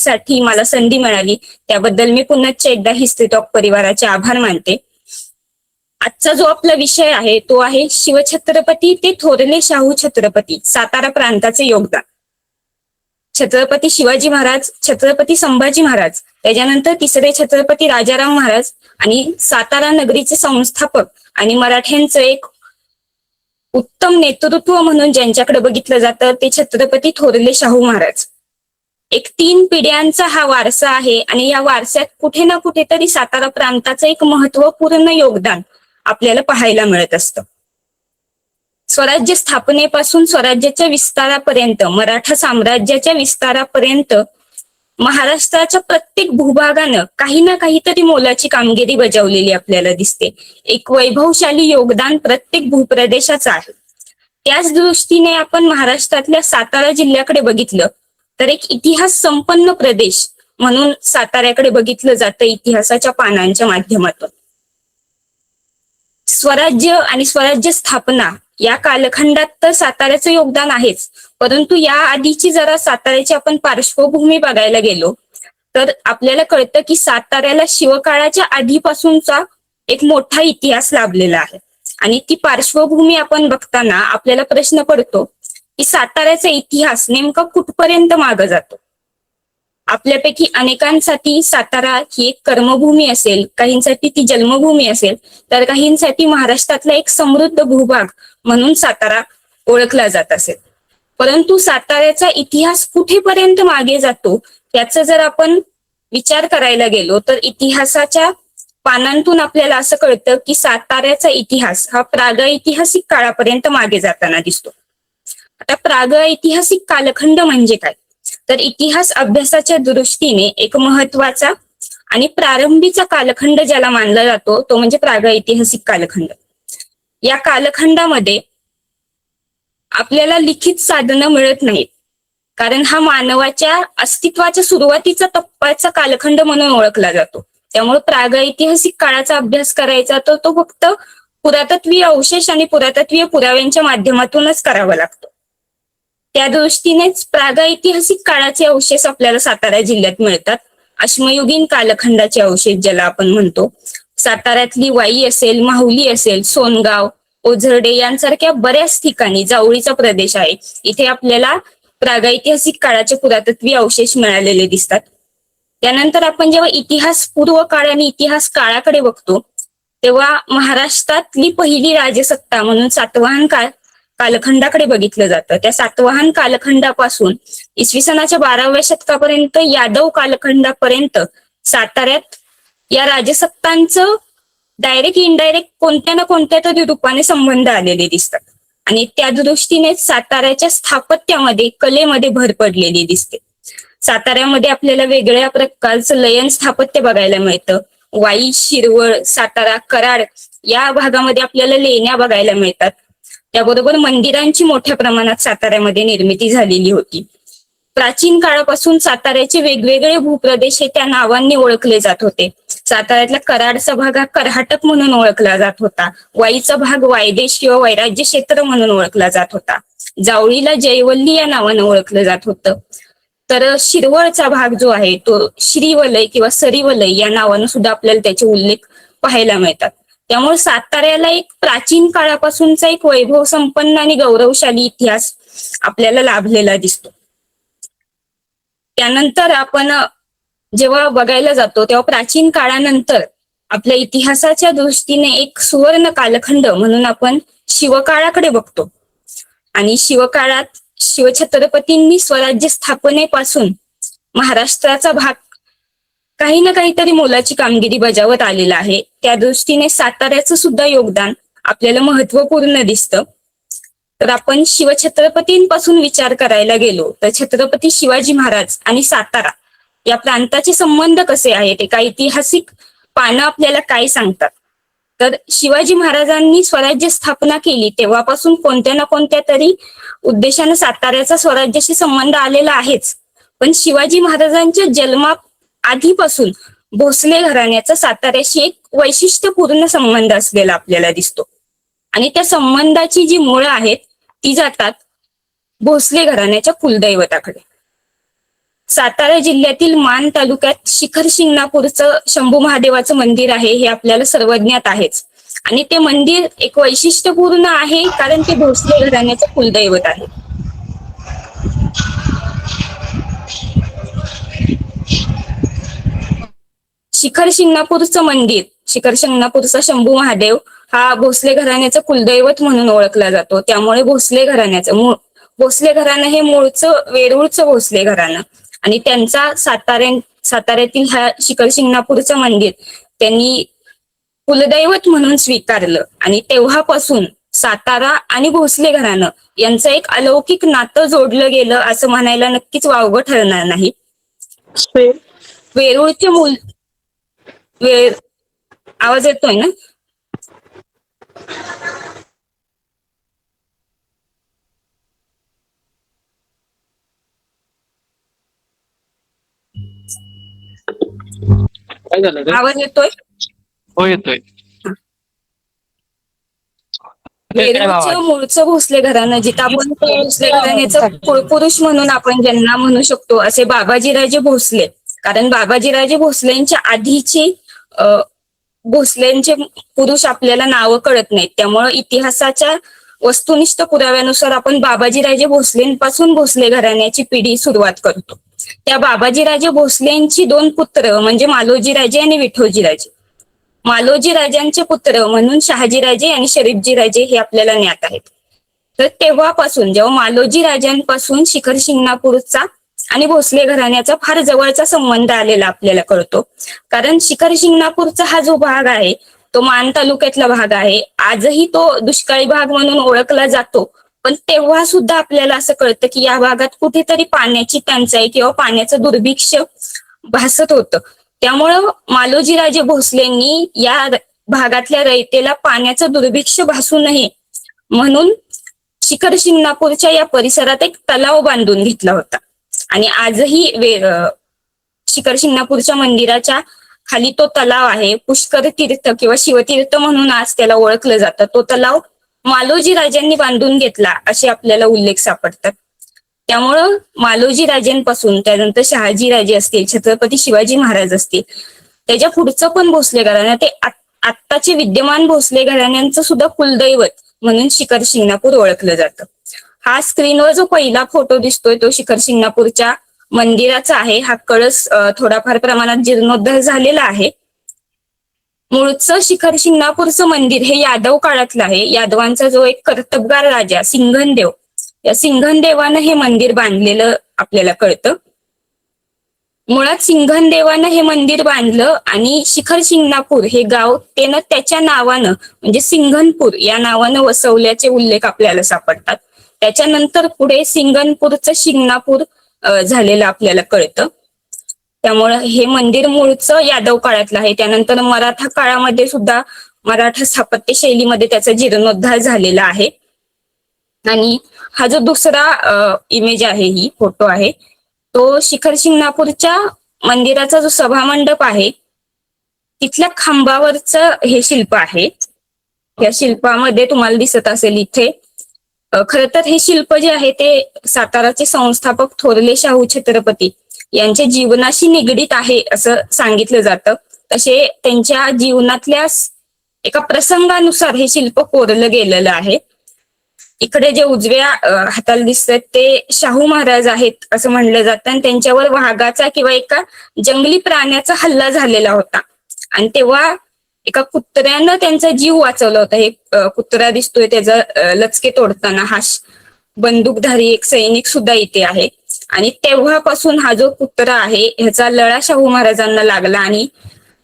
बोलण्यासाठी मला संधी मिळाली त्याबद्दल मी पुन्हा एकदा हिस्ट्री टॉक परिवाराचे आभार मानते. आजचा जो आपला विषय आहे तो आहे शिवछत्रपती ते थोरले शाहू छत्रपती सातारा प्रांताचे योगदान. छत्रपती शिवाजी महाराज, छत्रपती संभाजी महाराज, त्याच्यानंतर तिसरे छत्रपती राजाराम महाराज आणि सातारा नगरीचे संस्थापक आणि मराठ्यांचं एक उत्तम नेतृत्व म्हणून ज्यांच्याकडे बघितलं जातं ते छत्रपती थोरले शाहू महाराज. एक 3 पिढ्यांचा हा वारसा आहे आणि या वारशात कुठे ना कुठेतरी सातारा प्रांताचं एक महत्वपूर्ण योगदान आपल्याला पाहायला मिळत असतं. स्वराज्य स्थापनेपासून स्वराज्याच्या विस्तारापर्यंत, मराठा साम्राज्याच्या विस्तारापर्यंत महाराष्ट्राच्या प्रत्येक भूभागानं काही ना काहीतरी मोलाची कामगिरी बजावलेली आपल्याला दिसते. एक वैभवशाली योगदान प्रत्येक भूप्रदेशाचं आहे. त्याच दृष्टीने आपण महाराष्ट्रातल्या सातारा जिल्ह्याकडे बघितलं तर एक इतिहास संपन्न प्रदेश म्हणून साताऱ्याकडे बघितलं जातं इतिहासाच्या पानांच्या माध्यमातून. स्वराज्य आणि स्वराज्य स्थापना या कालखंडात तर साताऱ्याचं योगदान आहेच, परंतु या आधीची जरा साताऱ्याची आपण पार्श्वभूमी बघायला गेलो तर आपल्याला कळतं की साताऱ्याला शिवकाळाच्या आधीपासूनचा एक मोठा इतिहास लाभलेला आहे. आणि ती पार्श्वभूमी आपण बघताना आपल्याला प्रश्न पडतो की साताऱ्याचा इतिहास नेमका कुठपर्यंत मागे जातो. आपल्यापैकी अनेकांसाठी सातारा ही एक कर्मभूमी असेल, काहींसाठी ती जन्मभूमी असेल, तर काहींसाठी महाराष्ट्रातला एक समृद्ध भूभाग म्हणून सातारा ओळखला जात असेल. परंतु साताऱ्याचा इतिहास कुठेपर्यंत मागे जातो याचा जर आपण विचार करायला गेलो तर इतिहासाच्या पानांतून आपल्याला असं कळतं की साताऱ्याचा इतिहास हा प्रागैतिहासिक काळापर्यंत मागे जाताना दिसतो. आता प्रागैतिहासिक कालखंड म्हणजे काय, तर इतिहास अभ्यासाच्या दृष्टीने एक महत्वाचा आणि प्रारंभीचा कालखंड ज्याला मानला जातो तो म्हणजे प्रागैतिहासिक कालखंड. या कालखंडामध्ये आपल्याला लिखित साधनं मिळत नाहीत, कारण हा मानवाच्या अस्तित्वाच्या सुरुवातीचा टप्प्याचा कालखंड म्हणून ओळखला जातो. त्यामुळे प्रागैतिहासिक काळाचा अभ्यास करायचा तर तो फक्त पुरातत्वीय अवशेष आणि पुरातत्वीय पुराव्यांच्या माध्यमातूनच करावा लागतो. त्या दृष्टीनेच प्रागैतिहासिक काळाचे अवशेष आपल्याला सातारा जिल्ह्यात मिळतात. अश्मयुगीन कालखंडाचे अवशेष ज्याला आपण म्हणतो, साताऱ्यातली वाई असेल, माहुली असेल, सोनगाव, ओझरडे यांसारख्या बऱ्याच ठिकाणी जावळीचा प्रदेश आहे, इथे आपल्याला प्रागैतिहासिक काळाचे पुरातत्वीय अवशेष मिळालेले दिसतात. त्यानंतर आपण जेव्हा इतिहास पूर्व काळ आणि इतिहास काळाकडे बघतो तेव्हा महाराष्ट्रातली पहिली राजसत्ता म्हणून सातवाहन कालखंडाकडे बघितलं जातं. त्या सातवाहन कालखंडापासून इसवी सनाच्या 12व्या शतकापर्यंत यादव कालखंडापर्यंत साताऱ्यात या राजसत्तांचं डायरेक्ट इनडायरेक्ट कोणत्या ना कोणत्या तरी रूपाने संबंध आलेले दिसतात. आणि त्या दृष्टीने साताऱ्याच्या स्थापत्यामध्ये कलेमध्ये भर पडलेली दिसते. साताऱ्यामध्ये आपल्याला वेगळ्या प्रकारचं लयन स्थापत्य बघायला मिळतं. वाई, शिरवळ, सातारा, कराड या भागामध्ये आपल्याला लेण्या बघायला मिळतात. त्याबरोबर मंदिरांची मोठ्या प्रमाणात साताऱ्यामध्ये निर्मिती झालेली होती. प्राचीन काळापासून साताऱ्याचे वेगवेगळे भूप्रदेश हे त्या नावांनी ओळखले जात होते. साताऱ्यातला कराडचा भाग हा कर्हाटक म्हणून ओळखला जात होता. वाईचा भाग वायदेश किंवा वैराज्य क्षेत्र म्हणून ओळखला जात होता. जावळीला जयवल्ली या नावानं ओळखलं जात होतं. तर शिरवळचा भाग जो आहे तो श्रीवलय किंवा सरीवलय या नावानं सुद्धा आपल्याला त्याचे उल्लेख पाहायला मिळतात. त्यामुळे साताऱ्याला एक प्राचीन काळापासूनचा एक वैभव संपन्न आणि गौरवशाली इतिहास आपल्याला लाभलेला दिसतो. त्यानंतर आपण जेव्हा बघायला जातो तेव्हा प्राचीन काळानंतर आपल्या इतिहासाच्या दृष्टीने एक सुवर्ण कालखंड म्हणून आपण शिवकाळाकडे बघतो. आणि शिवकाळात शिवछत्रपतींनी स्वराज्य स्थापनेपासून महाराष्ट्राचा भाग काही ना काहीतरी मोलाची कामगिरी बजावत आलेला आहे. त्या दृष्टीने साताऱ्याचं सुद्धा योगदान आपल्याला महत्वपूर्ण दिसतं. तर आपण शिवछत्रपतींपासून विचार करायला गेलो तर छत्रपती शिवाजी महाराज आणि सातारा या प्रांताचे संबंध कसे आहेत, एका ऐतिहासिक पानं आपल्याला काय सांगतात. तर शिवाजी महाराजांनी स्वराज्य स्थापना केली तेव्हापासून कोणत्या ना कोणत्या तरी उद्देशाने साताऱ्याचा स्वराज्याशी संबंध आलेला आहेच. पण शिवाजी महाराजांच्या जन्मा आधीपासून भोसले घराण्याचा साताऱ्याशी एक वैशिष्ट्यपूर्ण संबंध असलेला आपल्याला दिसतो. आणि त्या संबंधाची जी मुळं आहेत ती जातात भोसले घराण्याच्या कुलदैवताकडे. सातारा जिल्ह्यातील मान तालुक्यात शिखर शिंगणापूरचं शंभू महादेवाचं मंदिर आहे हे आपल्याला सर्वज्ञात आहेच. आणि ते मंदिर एक वैशिष्ट्यपूर्ण आहे कारण ते भोसले घराण्याचं कुलदैवत आहे. शिखर शिंगणापूरचं मंदिर, शिखर शिंगणापूरचा शंभू महादेव हा भोसले घराण्याचं कुलदैवत म्हणून ओळखला जातो. त्यामुळे भोसले घराण्याचं भोसले घराणं हे मूळचं वेरूळचं भोसले घराणं आणि त्यांचा साताऱ्यातील हा शिखर शिंगणापूरचं मंदिर त्यांनी कुलदैवत म्हणून स्वीकारलं आणि तेव्हापासून सातारा आणि भोसले घराणं यांचं एक अलौकिक नातं जोडलं गेलं असं म्हणायला नक्कीच वावगं ठरणार नाही. वेरूळचे मूल आवाज येतोय ना? काय झालं? आवाज येतोय? हो येतोय. वेरूळचं मूळचं भोसले घराणं जिथं आपण भोसले घराण्याचं कुळपुरुष म्हणून आपण ज्यांना म्हणू शकतो असे बाबाजीराजे भोसले. कारण बाबाजीराजे भोसलेंच्या आधीची भोसलेंचे पुरुष आपल्याला नावं कळत नाहीत. त्यामुळं इतिहासाच्या वस्तुनिष्ठ पुराव्यानुसार आपण बाबाजीराजे भोसलेंपासून भोसले घराण्याची पिढी सुरुवात करतो. त्या बाबाजीराजे भोसलेंची 2 पुत्र म्हणजे मालोजीराजे आणि विठोजीराजे. मालोजी राजांचे पुत्र म्हणून शहाजीराजे आणि शरीफजीराजे हे आपल्याला ज्ञात आहेत. तर तेव्हापासून जेव्हा मालोजी राजांपासून शिखर शिंगणापूरचा आणि भोसले घराण्याचा फार जवळचा संबंध आलेला आपल्याला कळतो. कारण शिखर शिंगणापूरचा हा जो भाग आहे तो मान तालुक्यातला भाग आहे. आजही तो दुष्काळी भाग म्हणून ओळखला जातो. पण तेव्हा सुद्धा आपल्याला असं कळतं की या भागात कुठेतरी पाण्याची टंचाई किंवा पाण्याचं दुर्भिक्ष भासत होतं. त्यामुळं मालोजीराजे भोसलेंनी या भागातल्या रयतेला पाण्याचं दुर्भिक्ष भासू नये म्हणून शिखर शिंगणापूरच्या या परिसरात एक तलाव बांधून घेतला होता. आणि आजही शिखर शिंगणापूरच्या मंदिराच्या खाली तो तलाव आहे. पुष्कर तीर्थ किंवा शिवतीर्थ म्हणून आज त्याला ओळखलं जातं. तो तलाव मालोजी राजांनी बांधून घेतला असे आपल्याला उल्लेख सापडतात. त्यामुळं मालोजी राजेंपासून त्यानंतर शहाजीराजे असतील, छत्रपती शिवाजी महाराज असतील, त्याच्या पुढचं पण भोसले घराणं ते आत्ताचे विद्यमान भोसले घराण्यांचं सुद्धा कुलदैवत म्हणून शिखर शिंगणापूर ओळखलं जातं. हा स्क्रीनवर जो पहिला फोटो दिसतोय तो शिखर शिंगणापूरच्या मंदिराचा आहे. हा कळस थोडाफार प्रमाणात जीर्णोद्धार झालेला आहे. मूळचं शिखर शिंगणापूरचं मंदिर हे यादव काळातलं आहे. यादवांचा जो एक कर्तबगार राजा सिंघनदेव, या सिंघनदेवानं हे मंदिर बांधलेलं आपल्याला कळतं. मुळात सिंघनदेवानं हे मंदिर बांधलं आणि शिखर शिंगणापूर हे गाव त्यानं त्याच्या नावानं म्हणजे सिंघनपूर या नावानं वसवल्याचे उल्लेख आपल्याला सापडतात. त्याच्यानंतर पुढे सिंघनपूरचं शिंगणापूर झालेलं आपल्याला कळतं. त्यामुळं हे मंदिर मूळचं यादव काळातलं आहे. त्यानंतर मराठा काळामध्ये सुद्धा मराठा स्थापत्य शैलीमध्ये त्याचा जीर्णोद्धार झालेला आहे. आणि हा जो दुसरा इमेज आहे, ही फोटो आहे, तो शिखर शिंगणापूरच्या मंदिराचा जो सभामंडप आहे तिथल्या खांबावरचं हे शिल्प आहे. या शिल्पामध्ये तुम्हाला दिसत असेल इथे खरं तर हे शिल्प जे आहे ते साताराचे संस्थापक थोरले शाहू छत्रपती यांच्या जीवनाशी निगडीत आहे असं सांगितलं जातं. तसे त्यांच्या जीवनातल्या एका प्रसंगानुसार हे शिल्प कोरलं गेलेलं आहे. इकडे जे उजव्या हाताला दिसतात ते शाहू महाराज आहेत असं म्हणलं जातं आणि त्यांच्यावर वाघाचा किंवा एका जंगली प्राण्याचा हल्ला झालेला होता आणि तेव्हा एका कुत्र्यानं त्यांचा जीव वाचवला होता. हे कुत्रा दिसतोय त्याचा लचके तोडताना हा बंदूकधारी एक सैनिक सुद्धा इथे आहे. आणि तेव्हापासून हा जो कुत्रा आहे ह्याचा लळा शाहू महाराजांना लागला आणि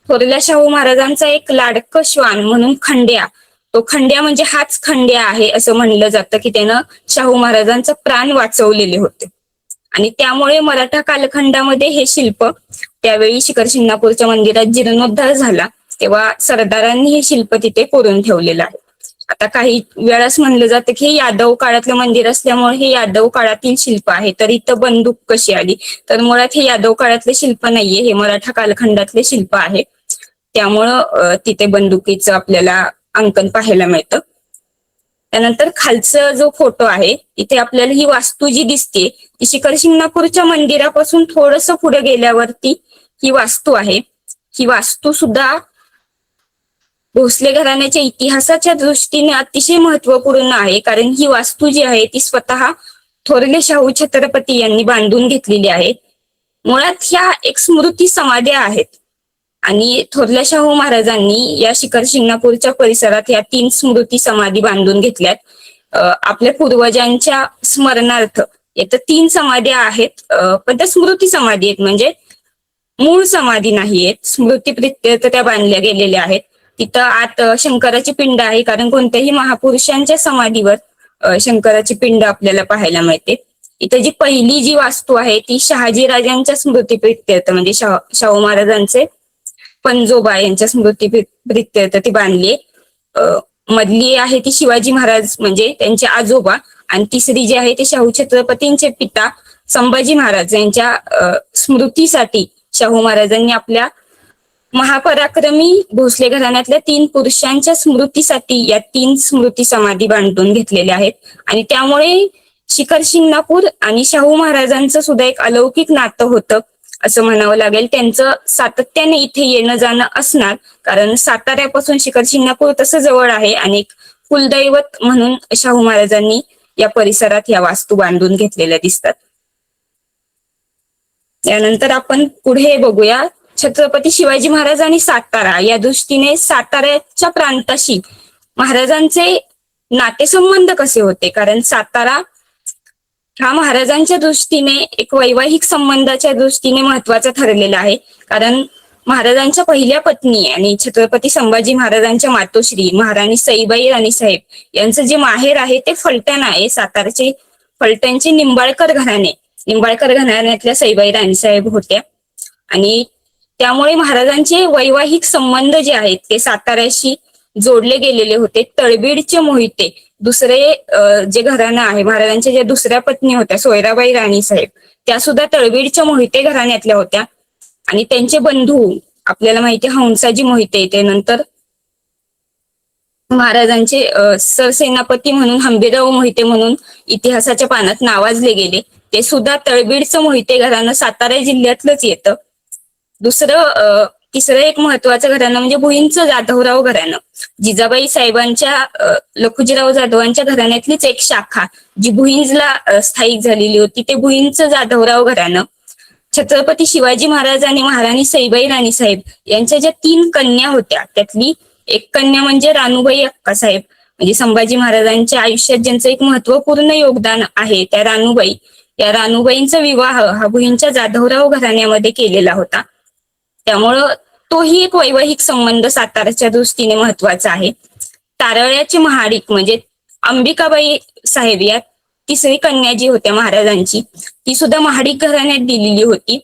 थोरल्या शाहू महाराजांचा एक लाडकं श्वान म्हणून खंड्या, तो खंड्या म्हणजे हाच खंड्या आहे असं म्हणलं जातं की त्यानं शाहू महाराजांचा प्राण वाचवलेले होते. आणि त्यामुळे मराठा कालखंडामध्ये हे शिल्प त्यावेळी शिखर शिंगणापूरच्या मंदिरात जीर्णोद्धार झाला तेव्हा सरदारांनी हे शिल्प तिथे कोरून ठेवलेलं आहे. आता काही वेळास म्हणलं जातं की हे यादव काळातलं मंदिर असल्यामुळे हे यादव काळातील शिल्प आहे. तर इथं बंदूक कशी आली, तर मुळात हे यादव काळातले शिल्प नाहीये, हे मराठा कालखंडातले शिल्प आहे. त्यामुळं तिथे बंदुकीचं आपल्याला अंकन पाहायला मिळतं. त्यानंतर खालचा जो फोटो आहे इथे आपल्याला ही वास्तू जी दिसते ती शिखर शिंगणापूरच्या मंदिरापासून थोडस पुढे गेल्यावरती ही वास्तू आहे. ही वास्तू सुद्धा भोसले घराण्याच्या इतिहासाच्या दृष्टीने अतिशय महत्वपूर्ण आहे, कारण ही वास्तू जी आहे ती स्वतः थोरले शाहू छत्रपती यांनी बांधून घेतलेली आहे. मुळात ह्या एक स्मृती समाध्या आहेत आणि थोरल्या शाहू महाराजांनी या शिखर शिंगणापूरच्या परिसरात या 3 स्मृती समाधी बांधून घेतल्यात. आपल्या पूर्वजांच्या स्मरणार्थ इथं 3 समाध्या आहेत, पण त्या स्मृती समाधी आहेत, म्हणजे मूळ समाधी नाही आहेत. स्मृती प्रित्यर्थ त्या बांधल्या गेलेल्या आहेत. तिथं आत शंकराची पिंड आहे, कारण कोणत्याही महापुरुषांच्या समाधीवर शंकराची पिंड आपल्याला पाहायला मिळते. इथं जी पहिली जी वास्तू आहे ती शहाजी राजांच्या स्मृती प्रित्यर्थ म्हणजे शाहू महाराजांचे पंजोबा यांच्या स्मृती प्रित्यर्थ ती बांधली. मधली आहे ती शिवाजी महाराज म्हणजे त्यांचे आजोबा, आणि तिसरी जी आहे ती शाहू छत्रपतींचे पिता संभाजी महाराज यांच्या स्मृतीसाठी शाहू महाराजांनी आपल्या महापराक्रमी भोसले घराण्यातल्या 3 पुरुषांच्या स्मृतीसाठी या 3 स्मृती समाधी बांधून घेतलेल्या आहेत. आणि त्यामुळे शिखर शिंगणापूर आणि शाहू महाराजांचं सुद्धा एक अलौकिक नातं होतं असं म्हणावं लागेल. त्यांचं सातत्याने इथे येणं जाणं असणार, कारण साताऱ्यापासून शिखर शिंगणापूर तसं जवळ आहे आणि कुलदैवत म्हणून शाहू महाराजांनी या परिसरात या वास्तू बांधून घेतलेल्या दिसतात. यानंतर आपण पुढे बघूया छत्रपती शिवाजी महाराज आणि सातारा या दृष्टीने साताऱ्याच्या प्रांताशी महाराजांचे नातेसंबंध कसे होते, कारण सातारा हा महाराजांच्या दृष्टीने एक वैवाहिक संबंधाच्या दृष्टीने महत्वाचा ठरलेला आहे. कारण महाराजांच्या पहिल्या पत्नी आणि छत्रपती संभाजी महाराजांच्या मातोश्री महाराणी सईबाई राणीसाहेब यांचं जे माहेर आहे ते फलटण आहे. सातारचे फलटणचे निंबाळकर घराण्यातल्या सईबाई राणीसाहेब होत्या आणि त्यामुळे महाराजांचे वैवाहिक संबंध जे आहेत ते साताऱ्याशी जोडले गेलेले होते. तळबीडचे मोहिते दुसरे जे घराणं आहे, महाराजांच्या ज्या दुसऱ्या पत्नी होत्या सोयराबाई राणीसाहेब त्या सुद्धा तळबीडच्या मोहिते घराण्यातल्या होत्या. आणि त्यांचे बंधू आपल्याला माहिती हंसाजी मोहिते ते नंतर महाराजांचे सरसेनापती म्हणून हंबीरराव मोहिते म्हणून इतिहासाच्या पानात नावाजले गेले. ते सुद्धा तळबीडचं मोहिते घराणं सातारा जिल्ह्यातलंच येतं. तिसरं एक महत्वाचं घराणं म्हणजे भुईंचं जाधवराव घराणं. जिजाबाई साहेबांच्या लखुजीराव जाधवांच्या घराण्यातलीच एक शाखा जी भुईंजला स्थायिक झालेली होती ते भुईंचं जाधवराव घराणं. छत्रपती शिवाजी महाराज आणि महाराणी सईबाई राणीसाहेब यांच्या ज्या 3 कन्या होत्या त्यातली एक कन्या म्हणजे रानूबाई अक्कासाहेब, म्हणजे संभाजी महाराजांच्या आयुष्यात ज्यांचं एक महत्वपूर्ण योगदान आहे त्या रानूबाईंचा विवाह हा भुईंच्या जाधवराव घराण्यामध्ये केलेला होता. त्यामुळं तोही एक वैवाहिक संबंध साताऱ्याच्या दृष्टीने महत्वाचा आहे. तारळ्याचे महाडिक म्हणजे अंबिकाबाई साहेब या तिसरी कन्या जी होत्या महाराजांची ती सुद्धा महाडिक घराण्यात दिलेली होती.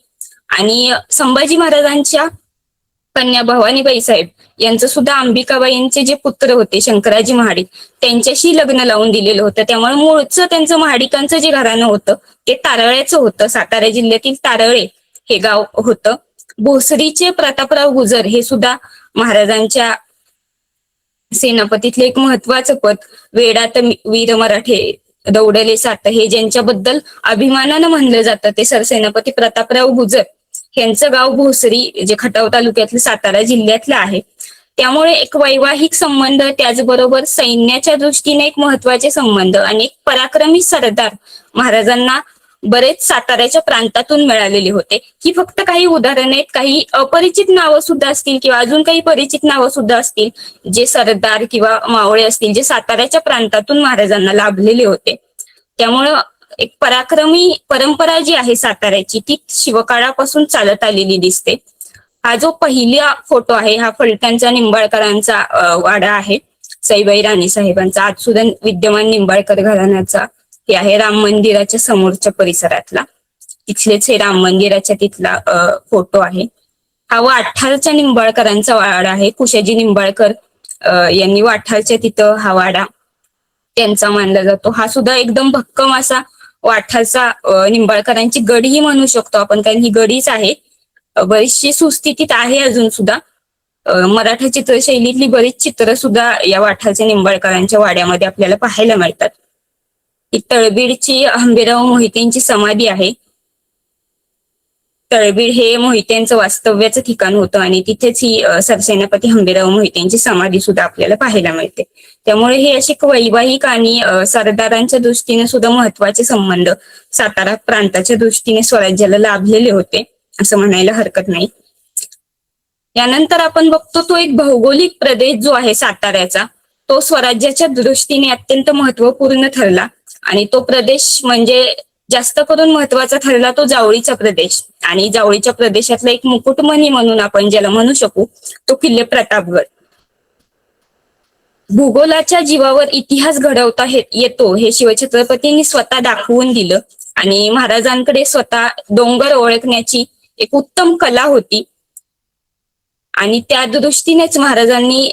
आणि संभाजी महाराजांच्या कन्या भवानीबाई साहेब यांचं सुद्धा अंबिकाबाईंचे जे पुत्र होते शंकराजी महाडिक त्यांच्याशी लग्न लावून दिलेलं होतं. त्यामुळे मूळचं त्यांचं महाडिकांचं जे घराणं होतं ते तारळ्याचं होतं. सातारा जिल्ह्यातील तारळे हे गाव होतं. भोसरीचे प्रतापराव गुजर हे सुद्धा महाराजांच्या सेनापतीतले एक महत्वाचं पद. वेडात वीर मराठे दौडले सात हे ज्यांच्याबद्दल अभिमानानं म्हणलं जातं ते सरसेनापती प्रतापराव गुजर यांचं गाव भोसरी जे खटाव तालुक्यातलं सातारा जिल्ह्यातलं आहे. त्यामुळे एक वैवाहिक संबंध त्याचबरोबर सैन्याच्या दृष्टीने एक महत्वाचे संबंध आणि एक पराक्रमी सरदार महाराजांना बरेच साताऱ्याच्या प्रांतातून मिळालेले होते. ही फक्त काही उदाहरण आहेत. काही अपरिचित नावं सुद्धा असतील किंवा अजून काही परिचित नावं सुद्धा असतील जे सरदार किंवा मावळे असतील जे साताऱ्याच्या प्रांतातून महाराजांना लाभलेले होते. त्यामुळं एक पराक्रमी परंपरा जी आहे साताऱ्याची ती शिवकाळापासून चालत आलेली दिसते. हा जो पहिला फोटो आहे हा फलटणचा निंबाळकरांचा वाडा आहे सईबाई राणी साहेबांचा. आज सुद्धा विद्यमान निंबाळकर घराण्याचा हे आहे राम मंदिराच्या समोरच्या परिसरातला. तिथलेच हे राम मंदिराच्या तिथला फोटो आहे. हा वाठारच्या निंबाळकरांचा वाडा आहे. कुशाजी निंबाळकर यांनी वाठारच्या तिथं हा वाडा त्यांचा मानला जातो. हा सुद्धा एकदम भक्कम असा वाठारचा निंबाळकरांची गडही म्हणू शकतो आपण, कारण ही गडीच आहे. बरीचशी सुस्थितीत आहे अजून सुद्धा. मराठा चित्रशैलीतली बरीच चित्र सुद्धा या वाठारच्या निंबाळकरांच्या वाड्यामध्ये आपल्याला पाहायला मिळतात. ही तळबीडची हंबीरराव मोहितेंची समाधी आहे. तळबीड हे मोहित्यांचं वास्तव्याचं ठिकाण होतं आणि तिथेच ही सरसेनापती हंबीरराव मोहितेंची समाधी सुद्धा आपल्याला पाहायला मिळते. त्यामुळे हे असे वैवाहिक आणि सरदारांच्या दृष्टीने सुद्धा महत्वाचे संबंध सातारा प्रांताच्या दृष्टीने स्वराज्याला लाभलेले होते असं म्हणायला हरकत नाही. यानंतर आपण बघतो तो एक भौगोलिक प्रदेश जो आहे साताऱ्याचा, तो स्वराज्याच्या दृष्टीने अत्यंत महत्वपूर्ण ठरला आणि तो प्रदेश म्हणजे जास्त करून महत्वाचा ठरला तो जावळीचा प्रदेश. आणि जावळीच्या प्रदेशातला एक मुकुटमणी म्हणून आपण ज्याला म्हणू शकू तो किल्ले प्रतापगड. भूगोलाच्या जीवावर इतिहास घडवता येतो हे शिवछत्रपतींनी स्वतः दाखवून दिलं आणि महाराजांकडे स्वतः डोंगर ओळखण्याची एक उत्तम कला होती आणि त्या दृष्टीनेच महाराजांनी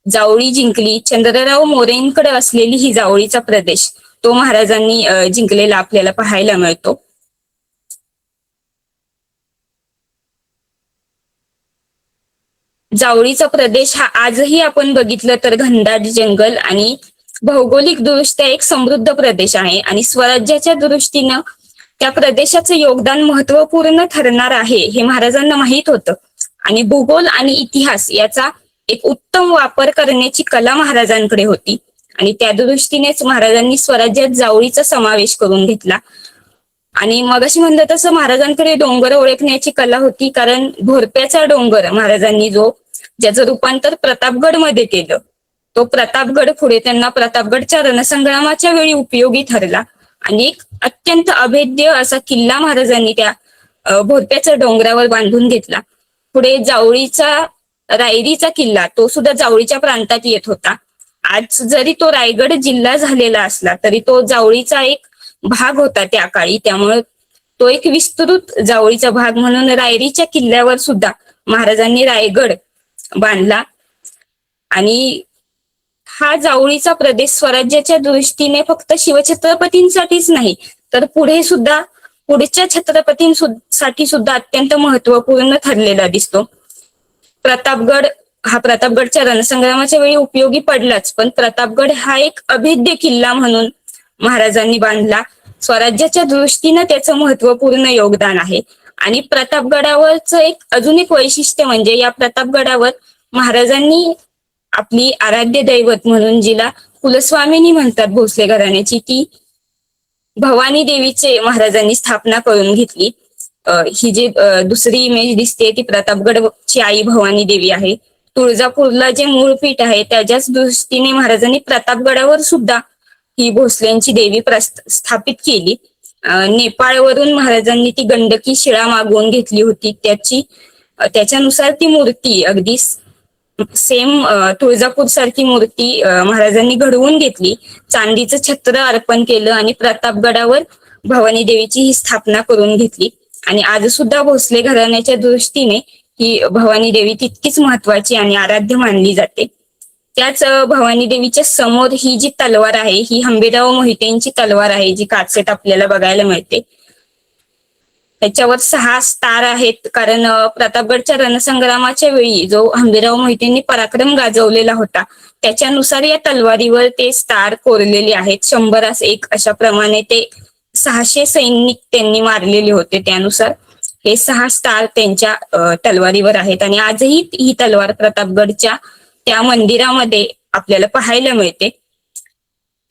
जावळी जिंकली. चंद्रराव मोरेंकडे असलेली ही जावळीचा प्रदेश तो महाराजांनी जिंकलेला आपल्याला पाहायला मिळतो. जावळीचा प्रदेश हा आजही आपण बघितलं तर घनदाट जंगल आणि भौगोलिक दृष्ट्या एक समृद्ध प्रदेश आहे आणि स्वराज्याच्या दृष्टीनं त्या प्रदेशाचं योगदान महत्वपूर्ण ठरणार आहे हे महाराजांना माहीत होतं आणि भूगोल आणि इतिहास याचा एक उत्तम वापर करण्याची कला महाराजांकडे होती आणि त्या दृष्टीनेच महाराजांनी स्वराज्यात जावळीचा समावेश करून घेतला. आणि मगाशी म्हणलं तसं महाराजांकडे डोंगर ओळखण्याची कला होती, कारण भोरप्याचा डोंगर महाराजांनी ज्याचं रूपांतर प्रतापगड मध्ये केलं, तो प्रतापगड पुढे त्यांना प्रतापगडच्या रणसंग्रामाच्या वेळी उपयोगी ठरला आणि एक अत्यंत अभेद्य असा किल्ला महाराजांनी त्या भोरप्याच्या डोंगरावर बांधून घेतला. पुढे जावळीचा रायरीचा किल्ला तो सुद्धा जावळीच्या प्रांतात येत होता. आज जरी तो रायगड जिल्हा झालेला असला तरी तो जावळीचा एक भाग होता त्या काळी, त्यामुळे तो एक विस्तृत जावळीचा भाग म्हणून रायरीच्या किल्ल्यावर सुद्धा महाराजांनी रायगड बांधला. आणि हा जावळीचा प्रदेश स्वराज्याच्या दृष्टीने फक्त शिवछत्रपतींसाठीच नाही तर पुढच्या छत्रपतींसाठी सुद्धा अत्यंत महत्वपूर्ण ठरलेला दिसतो. प्रतापगडच्या रणसंग्रामाच्या वेळी उपयोगी पडलाच, पण प्रतापगड हा एक अभेद्य किल्ला म्हणून महाराजांनी बांधला. स्वराज्याच्या दृष्टीनं त्याचं महत्वपूर्ण योगदान आहे. आणि प्रतापगडावरचं अजून एक वैशिष्ट्य म्हणजे या प्रतापगडावर महाराजांनी आपली आराध्य दैवत म्हणून जिला कुलस्वामिनी म्हणतात भोसले घराण्याची, ती भवानी देवीचे महाराजांनी स्थापना करून घेतली. ही जी दुसरी इमेज दिसते ती प्रतापगडची आई भवानी देवी आहे. तुळजापूरला जे मूळ पीठ आहे त्याच्याच दृष्टीने महाराजांनी प्रतापगडावर सुद्धा ही भोसल्यांची देवी स्थापित केली. नेपाळवरून महाराजांनी ती गंडकी शिळा मागवून घेतली होती, त्याच्यानुसार ती मूर्ती अगदी सेम तुळजापूर सारखी मूर्ती महाराजांनी घडवून घेतली. चांदीचं छत्र अर्पण केलं आणि प्रतापगडावर भवानी देवीची ही स्थापना करून घेतली. आणि आज सुद्धा भोसले घराण्याच्या दृष्टीने ही भवानी देवी तितकीच महत्वाची आणि आराध्य मानली जाते. त्याच भवानी देवीच्या समोर ही जी तलवार आहे ही हंबीरराव मोहितेंची तलवार आहे, जी काचेत आपल्याला बघायला मिळते. त्याच्यावर 6 स्टार आहेत, कारण प्रतापगडच्या रणसंग्रामाच्या वेळी जो हंबीरराव मोहितेंनी पराक्रम गाजवलेला होता त्याच्यानुसार या तलवारीवर ते स्टार कोरलेले आहेत. 100 अशा प्रमाणे ते 600 सैनिक त्यांनी मारलेले होते, त्यानुसार हे 6 स्टार त्यांच्या तलवारीवर आहेत. आणि आजही ही तलवार प्रतापगडच्या त्या मंदिरामध्ये आपल्याला पाहायला मिळते.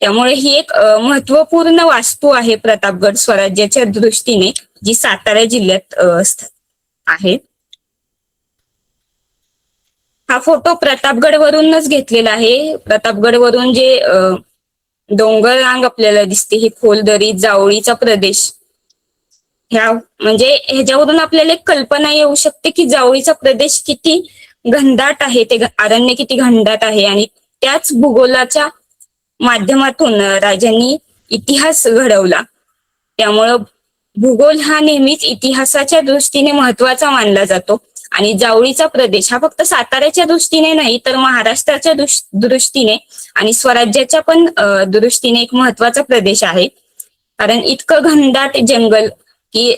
त्यामुळे ही एक महत्वपूर्ण वास्तू आहे प्रतापगड स्वराज्याच्या दृष्टीने, जी सातारा जिल्ह्यात आहे. हा फोटो प्रतापगड वरूनच घेतलेला आहे. प्रतापगड वरून जे डोंगर रांग आपल्याला दिसते, ही खोलदरी जावळीचा प्रदेश, ह्याच्यावरून आपल्याला एक कल्पना येऊ शकते की जावळीचा प्रदेश किती घनदाट आहे, ते अरण्य किती घनदाट आहे. आणि त्याच भूगोलाच्या माध्यमातून राजांनी इतिहास घडवला. त्यामुळं भूगोल हा नेहमीच इतिहासाच्या दृष्टीने महत्वाचा मानला जातो. आणि जावळीचा प्रदेश हा फक्त साताऱ्याच्या दृष्टीने नाही तर महाराष्ट्राच्या दृष्टीने आणि स्वराज्याच्या पण दृष्टीने एक महत्वाचा प्रदेश आहे. कारण इतकं घनदाट जंगल की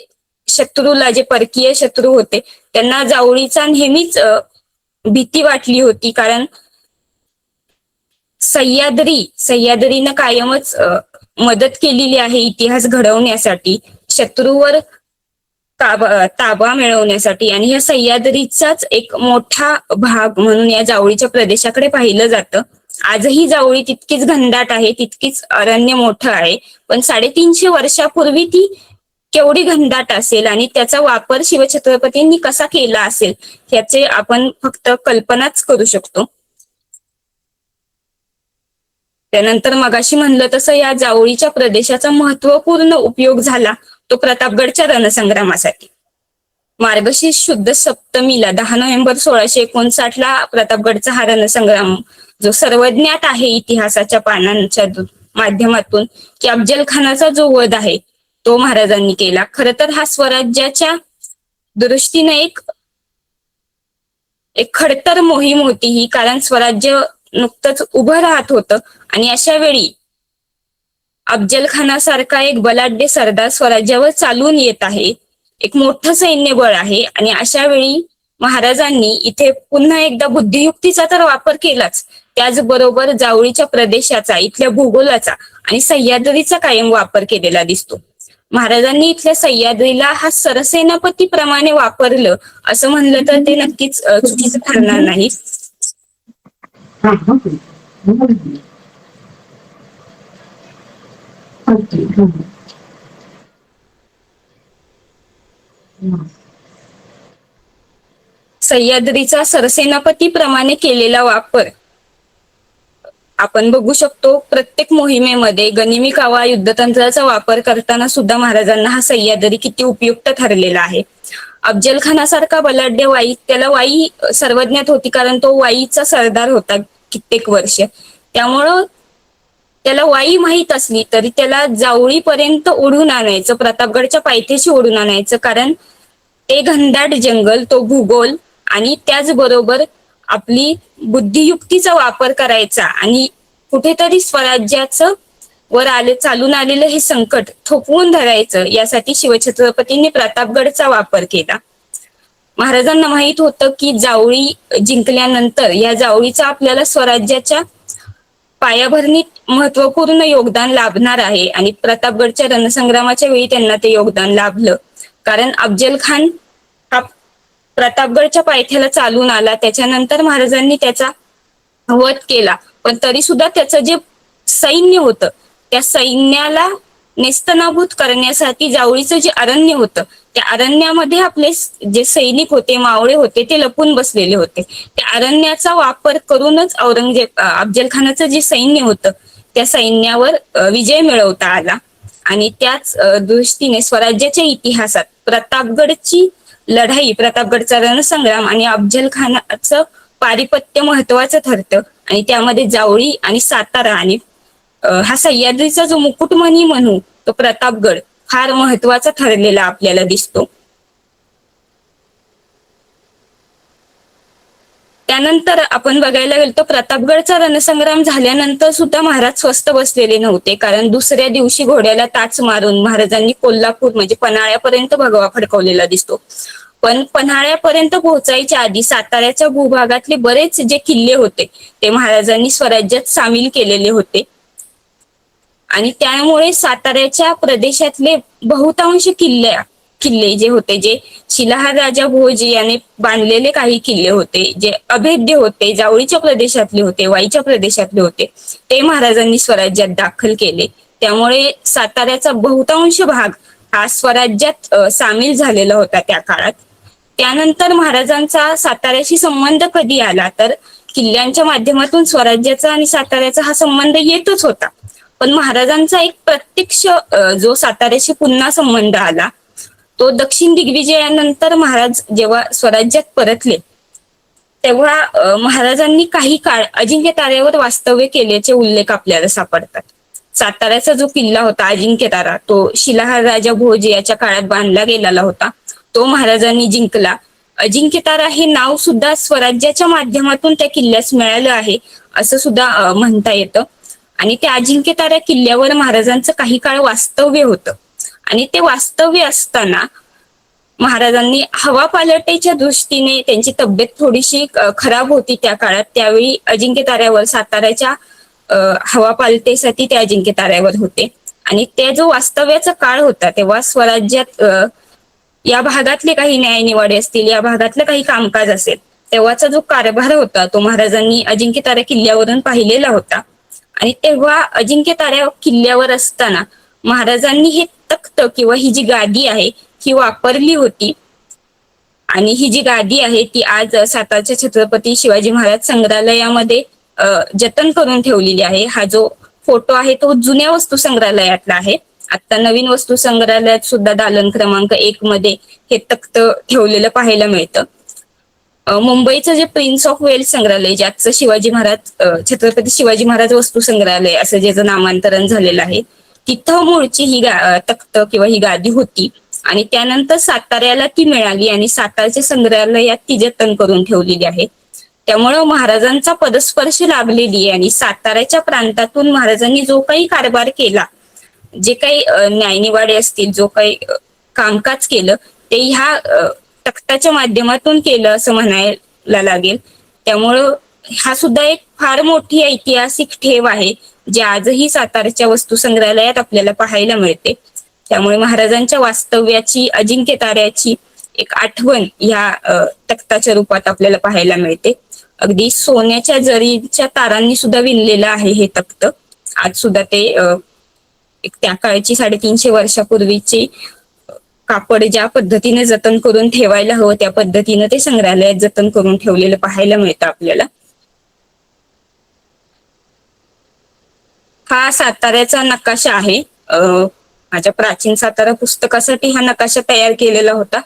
शत्रूला, जे परकीय शत्रू होते त्यांना जावळीचा नेहमीच भीती वाटली होती, कारण सह्याद्रीनं कायमच मदत केलेली आहे इतिहास घडवण्यासाठी, शत्रूवर ताबा मिळवण्यासाठी. आणि या सह्याद्रीचाच एक मोठा भाग म्हणून या जावळीच्या प्रदेशाकडे पाहिलं जातं. आजही जावळी तितकीच घनदाट आहे, तितकीच अरण्य मोठं आहे, पण 350 वर्षापूर्वी ती केवढी घनदाट असेल आणि त्याचा वापर शिवछत्रपतींनी कसा केला असेल ह्याचे आपण फक्त कल्पनाच करू शकतो. त्यानंतर मगाशी म्हणलं तसं या जावळीच्या प्रदेशाचा महत्वपूर्ण उपयोग झाला तो प्रतापगडच्या रणसंग्रामासाठी. मार्गशीर्ष शुद्ध सप्तमीला 10 नोव्हेंबर 1659 ला प्रतापगडचा हा रणसंग्राम, जो सर्वज्ञात आहे इतिहासाच्या पानांच्या माध्यमातून, की अफजल खानाचा जो वध आहे तो महाराजांनी केला. खर तर हा स्वराज्याच्या दृष्टीने एक खडतर मोहीम होती ही, कारण स्वराज्य नुकतंच उभं राहत होतं आणि अशा वेळी अफजल खानासारखा एक बलाढ्य सरदार स्वराज्यावर चालून येत आहे, एक मोठं सैन्यबळ आहे, आणि अशा वेळी महाराजांनी इथे पुन्हा एकदा बुद्धियुक्तीचा तर वापर केलाच, त्याचबरोबर जावळीच्या प्रदेशाचा, इथल्या भूगोलाचा आणि सह्याद्रीचा कायम वापर केलेला दिसतो. महाराजांनी इथल्या सह्याद्रीला हा सरसेनापती प्रमाणे वापरलं असं म्हणलं तर ते नक्कीच चुकीचं ठरणार नाही. सह्याद्रीचा सरसेनापती प्रमाणे केलेला वापर आपण बघू शकतो. प्रत्येक मोहिमेमध्ये गनिमी कावा युद्धतंत्राचा वापर करताना सुद्धा महाराजांना हा सह्याद्री किती उपयुक्त ठरलेला आहे. अफजल खानासारखा बलाढ्य वाई, त्याला वाई सर्वज्ञात होती, कारण तो वाईचा सरदार होता कित्येक वर्ष, त्यामुळं त्याला वाई माहीत असली तरी त्याला जावळीपर्यंत ओढून आणायचं, प्रतापगडच्या पायथ्याशी ओढून आणायचं, कारण ते घनदाट जंगल, तो भूगोल आणि त्याचबरोबर आपली बुद्धियुक्तीचा वापर करायचा आणि कुठेतरी स्वराज्याचं चालून आलेलं हे संकट थोपवून धरायचं, यासाठी शिवछत्रपतींनी प्रतापगडचा वापर केला. महाराजांना माहित होतं की जावळी जिंकल्यानंतर या जावळीचा आपल्याला स्वराज्याच्या पायाभरणीत महत्वपूर्ण योगदान लाभणार आहे, आणि प्रतापगडच्या रणसंग्रामाच्या वेळी त्यांना ते योगदान लाभलं. कारण अफजल खान हा प्रतापगडच्या पायथ्याला चालून आला, त्याच्यानंतर महाराजांनी त्याचा वध केला, पण तरी सुद्धा त्याचं जे सैन्य होतं त्या सैन्याला नेस्तनाभूत करण्यासाठी जावळीचं जे अरण्य होतं त्या अरण्यामध्ये आपले जे सैनिक होते, मावळे होते, ते लपून बसलेले होते. त्या अरण्याचा वापर करूनच अफजल खानाचं जे सैन्य होतं त्या सैन्यावर विजय मिळवता आला. आणि त्याच दृष्टीने स्वराज्याच्या इतिहासात प्रतापगडची लढाई, प्रतापगडचा रणसंग्राम आणि अफजल खानाचं पारिपत्य महत्वाचं ठरतं, आणि त्यामध्ये जावळी आणि सातारा आणि हा सह्याद्रीचा जो मुकुटमणी म्हणू तो प्रतापगड फार महत्वाचा ठरलेला आपल्याला दिसतो. त्यानंतर आपण बघायला गेलो तर प्रतापगडचा रणसंग्राम झाल्यानंतर सुद्धा महाराज स्वस्थ बसलेले नव्हते, कारण दुसऱ्या दिवशी घोड्याला टाच मारून महाराजांनी कोल्हापूर म्हणजे पन्हाळ्यापर्यंत भगवा फडकवलेला दिसतो. पण पन्हाळ्यापर्यंत पोहोचायच्या आधी साताऱ्याच्या भूभागातले बरेच जे किल्ले होते ते महाराजांनी स्वराज्यात सामील केलेले होते, आणि त्यामुळे साताऱ्याच्या प्रदेशातले बहुतांश किल्ले जे होते, जे शिलाहार राजा भोज याने बांधलेले काही किल्ले होते, जे अभेद्य होते, जावळीच्या प्रदेशातले होते, वाईच्या प्रदेशातले होते, ते महाराजांनी स्वराज्यात दाखल केले. त्यामुळे साताऱ्याचा बहुतांश भाग हा स्वराज्यात सामील झालेला होता त्या काळात. त्यानंतर महाराजांचा साताऱ्याशी संबंध कधी आला तर किल्ल्यांच्या माध्यमातून स्वराज्याचा आणि साताऱ्याचा हा संबंध येतच होता, पण महाराजांचा एक प्रत्यक्ष जो साताऱ्याशी पुन्हा संबंध आला तो दक्षिण दिग्विजयानंतर महाराज जेव्हा स्वराज्यात परतले तेव्हा महाराजांनी काही काळ अजिंक्य ताऱ्यावर वास्तव्य केल्याचे उल्लेख आपल्याला सापडतात. साताऱ्याचा जो किल्ला होता अजिंक्य तारा, तो शिलाहार राजा भोज याच्या काळात बांधला गेलेला होता, तो महाराजांनी जिंकला. अजिंक्य तारा हे नाव सुद्धा स्वराज्याच्या माध्यमातून त्या किल्ल्यास मिळालं आहे असं सुद्धा म्हणता येतं. आणि त्या अजिंक्य तारा किल्ल्यावर महाराजांचं काही काळ वास्तव्य होतं, आणि ते वास्तव्य असताना महाराजांनी हवा पालटेच्या दृष्टीने त्यांची तब्येत थोडीशी खराब होती त्या काळात. त्यावेळी अजिंक्य ताऱ्यावर साताऱ्याच्या हवा पालटेसाठी ते अजिंक्य ताऱ्यावर होते. आणि त्या जो वास्तव्याचा काळ होता तेव्हा स्वराज्यात या भागातले काही न्यायनिवाडे असतील, या भागातलं काही कामकाज असेल, तेव्हाचा जो कारभार होता तो महाराजांनी अजिंक्य तारा किल्ल्यावरून पाहिलेला होता. आणि तेव्हा अजिंक्य तारा किल्ल्यावर असताना महाराजांनी हे तख्त किंवा ही जी गादी आहे ही वापरली होती. आणि ही जी गादी आहे ती आज सातारच्या छत्रपती शिवाजी महाराज संग्रहालयामध्ये जतन करून ठेवलेली आहे. हा जो फोटो आहे तो जुन्या वस्तू संग्रहालयातला आहे. आता नवीन वस्तू संग्रहालयात सुद्धा दालन क्रमांक 1 मध्ये हे तख्त ठेवलेलं पाहायला मिळतं. मुंबईचं जे प्रिन्स ऑफ वेल्स संग्रहालय, ज्याचं शिवाजी महाराज छत्रपती शिवाजी महाराज वस्तू संग्रहालय असं ज्याचं नामांतरण झालेलं आहे, तिथं मूळची ही तख्त किंवा ही गादी होती. आणि त्यानंतर साताऱ्याला ती मिळाली आणि सातारच्या संग्रहालयात ती जतन करून ठेवलेली आहे. त्यामुळं महाराजांचा पदस्पर्श लाभलेली आहे. आणि साताऱ्याच्या प्रांतातून महाराजांनी जो काही कारभार केला, जे काही न्यायनिवाडे असतील, जो काही कामकाज केलं, ते ह्या तख्ताच्या माध्यमातून केलं असं म्हणायला लागेल. त्यामुळं हा सुद्धा एक फार मोठी ऐतिहासिक ठेव आहे, जे आजही सातारच्या वस्तू संग्रहालयात आपल्याला पाहायला मिळते. त्यामुळे महाराजांच्या वास्तव्याची, अजिंक्य ताऱ्याची एक आठवण ह्या तख्ताच्या रूपात आपल्याला पाहायला मिळते. अगदी सोन्याच्या जरीच्या तारांनी सुद्धा विणलेलं आहे हे तख्त. आज सुद्धा ते एक त्या काळची 350 वर्षापूर्वीची कापड ज्या पद्धतीने जतन करून ठेवायला हवं त्या पद्धतीने ते संग्रहालयात जतन करून ठेवलेलं पाहायला मिळतं आपल्याला. हा साताऱ्याचा नकाशा आहे. माझ्या प्राचीन सातारा पुस्तकासाठी हा नकाशा तयार केलेला होता.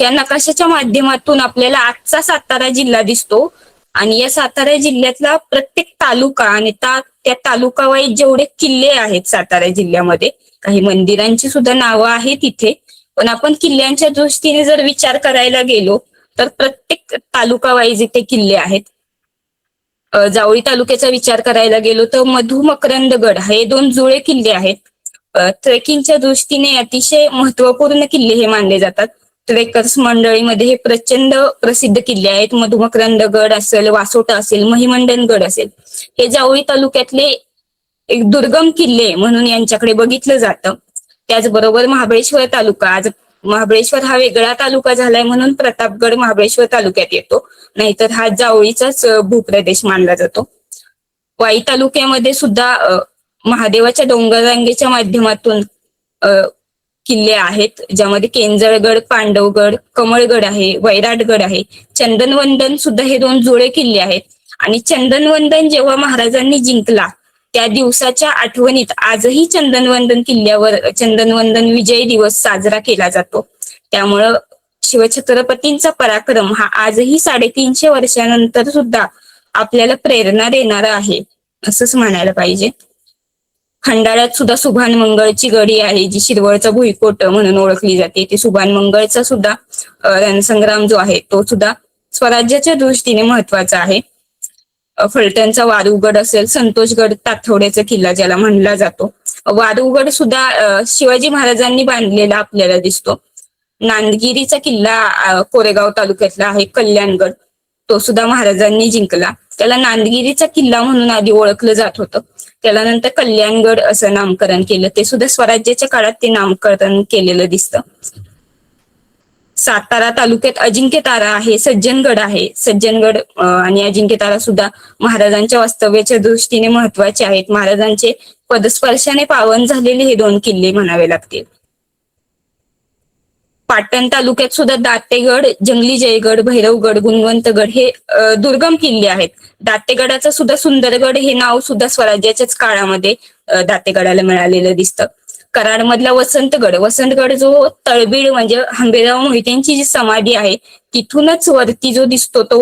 या नकाशाच्या माध्यमातून आपल्याला आजचा सातारा जिल्हा दिसतो. आणि या सातारा जिल्ह्यातला प्रत्येक तालुका आणि त्या तालुका वाईज जेवढे किल्ले आहेत सातारा जिल्ह्यामध्ये, काही मंदिरांची सुद्धा नावं आहेत तिथे. पण आपण किल्ल्यांच्या दृष्टीने जर विचार करायला गेलो तर प्रत्येक तालुका वाईज इथे किल्ले आहेत. जावळी तालुक्याचा विचार करायला गेलो तर मधु मकरंदगड हे 2 जुळे किल्ले आहेत. ट्रेकिंगच्या दृष्टीने अतिशय महत्वपूर्ण किल्ले हे मानले जातात. ट्रेकर्स मंडळीमध्ये हे प्रचंड प्रसिद्ध किल्ले आहेत. मधुमकरंदगड असेल, वासोटा असेल, महिमंडनगड असेल, हे जावळी तालुक्यातले एक दुर्गम किल्ले म्हणून यांच्याकडे बघितलं जातं. त्याचबरोबर महाबळेश्वर तालुका, आज महाबळेश्वर हा वेगळा तालुका झालाय म्हणून प्रतापगड महाबळेश्वर तालुक्यात येतो, नाहीतर हा जावळीचाच भूप्रदेश मानला जातो. वाई तालुक्यामध्ये सुद्धा महादेवाच्या डोंगररांगेच्या माध्यमातून किल्ले आहेत, ज्यामध्ये केंजळगड, पांडवगड, कमळगड आहे, वैराटगड आहे. चंदनवंदन सुद्धा हे 2 जुळे किल्ले आहेत. आणि चंदनवंदन जेव्हा महाराजांनी जिंकला त्या दिवसाच्या आठवणीत आजही चंदनवंदन किल्ल्यावर चंदनवंदन विजय दिवस साजरा केला जातो. त्यामुळं शिवछत्रपतींचा पराक्रम हा आजही 350 वर्षानंतर सुद्धा आपल्याला प्रेरणा देणारा आहे असंच म्हणायला पाहिजे. खंडाळ्यात सुद्धा सुभान मंगळची गडी आहे, जी शिरवळचा भुईकोट म्हणून ओळखली जाते. ते सुभान मंगळचा सुद्धा रणसंग्राम जो आहे तो सुद्धा स्वराज्याच्या दृष्टीने महत्वाचा आहे. फलटणचा वारुगड असेल, संतोषगड ताथवड्याचा किल्ला ज्याला म्हणला जातो, वारुगड सुद्धा शिवाजी महाराजांनी बांधलेला आपल्याला दिसतो. नांदगिरीचा किल्ला कोरेगाव तालुक्यातला आहे, कल्याणगड, तो सुद्धा महाराजांनी जिंकला. त्याला नांदगिरीचा किल्ला म्हणून आधी ओळखलं जात होतं, त्याला नंतर कल्याणगड असं नामकरण केलं. ते सुद्धा स्वराज्याच्या काळात ते नामकरण केलेलं दिसतं. सातारा तालुक्यात अजिंक्य तारा आहे, सज्जनगड आहे. सज्जनगड आणि अजिंक्य तारा सुद्धा महाराजांच्या वास्तव्याच्या दृष्टीने महत्वाचे आहेत. महाराजांचे पदस्पर्शाने पावन झालेले हे 2 किल्ले म्हणावे लागतील. पाटण तालुक्यात सुद्धा दातेगड, जंगली जयगड, भैरवगड, गुणवंतगड हे दुर्गम किल्ले आहेत. दातेगडाचं सुद्धा सुंदरगड हे नाव सुद्धा स्वराज्याच्याच काळामध्ये दातेगडाला मिळालेलं दिसतं. कराडमधला वसंतगड जो तळबीड म्हणजे हंबीरराव मोहितेंची जी समाधी आहे तिथूनच वरती जो दिसतो तो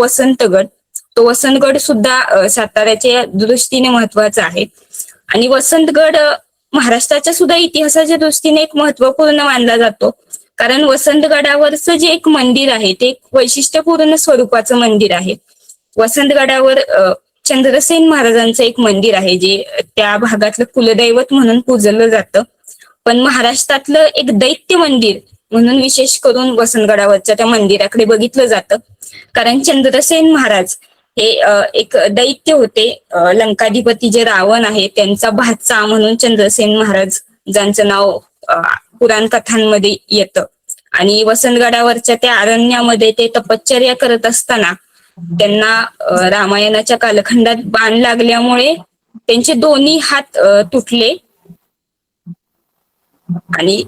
वसंतगड सुद्धा साताऱ्याच्या दृष्टीने महत्वाचा आहे. आणि वसंतगड महाराष्ट्राच्या सुद्धा इतिहासाच्या दृष्टीने एक महत्वपूर्ण मानला जातो, कारण वसंतगडावरचं जे एक मंदिर आहे ते एक वैशिष्ट्यपूर्ण स्वरूपाचं मंदिर आहे. वसंतगडावर चंद्रसेन महाराजांचं एक मंदिर आहे, जे त्या भागातलं कुलदैवत म्हणून पूजलं जातं. पण महाराष्ट्रातलं एक दैत्य मंदिर म्हणून विशेष करून वसंतगडावरच्या त्या मंदिराकडे बघितलं जातं. कारण चंद्रसेन महाराज हे एक दैत्य होते. लंकाधिपती जे रावण आहे त्यांचा भाचा म्हणून चंद्रसेन महाराज ज्यांचं नाव पुराण कथांमध्ये येतं. आणि वसंतगडावरच्या त्या अरण्यामध्ये ते तपश्चर्या करत असताना त्यांना रामायणाच्या कालखंडात बाण लागल्यामुळे त्यांचे दोन्ही हात तुटले आणि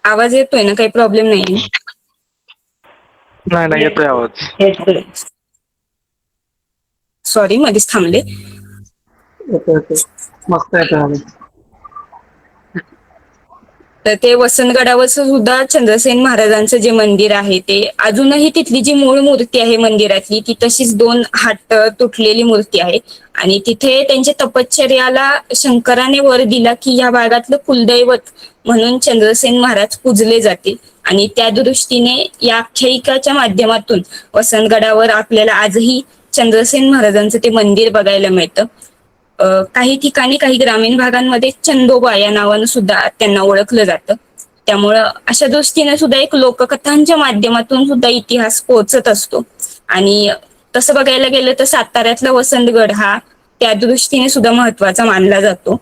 आवाज येतोय ना? काही प्रॉब्लेम नाही? नाही येतोय आवाज. सॉरी, मध्येच थांबले. मस्त येतोय आवाज. तर ते वसंतगडावर सुद्धा चंद्रसेन महाराजांचं जे मंदिर आहे ते अजूनही तिथली जी मूळ मूर्ती आहे मंदिरातली ती तशीच 2 हात तुटलेली मूर्ती आहे. आणि तिथे त्यांच्या तपश्चर्याला शंकराने वर दिला की या भागातलं कुलदैवत म्हणून चंद्रसेन महाराज पूजले जातील. आणि त्या दृष्टीने या आख्यायिकाच्या माध्यमातून वसंतगडावर आपल्याला आजही चंद्रसेन महाराजांचं ते मंदिर बघायला मिळतं. काही ठिकाणी, काही ग्रामीण भागांमध्ये चंदोबा या नावानं सुद्धा त्यांना ओळखलं जातं. त्यामुळं अशा दृष्टीने सुद्धा एक लोककथांच्या माध्यमातून सुद्धा इतिहास पोहोचत असतो. आणि तसं बघायला गेलं तर साताऱ्यातला वसंतगड हा त्या दृष्टीने सुद्धा महत्वाचा मानला जातो.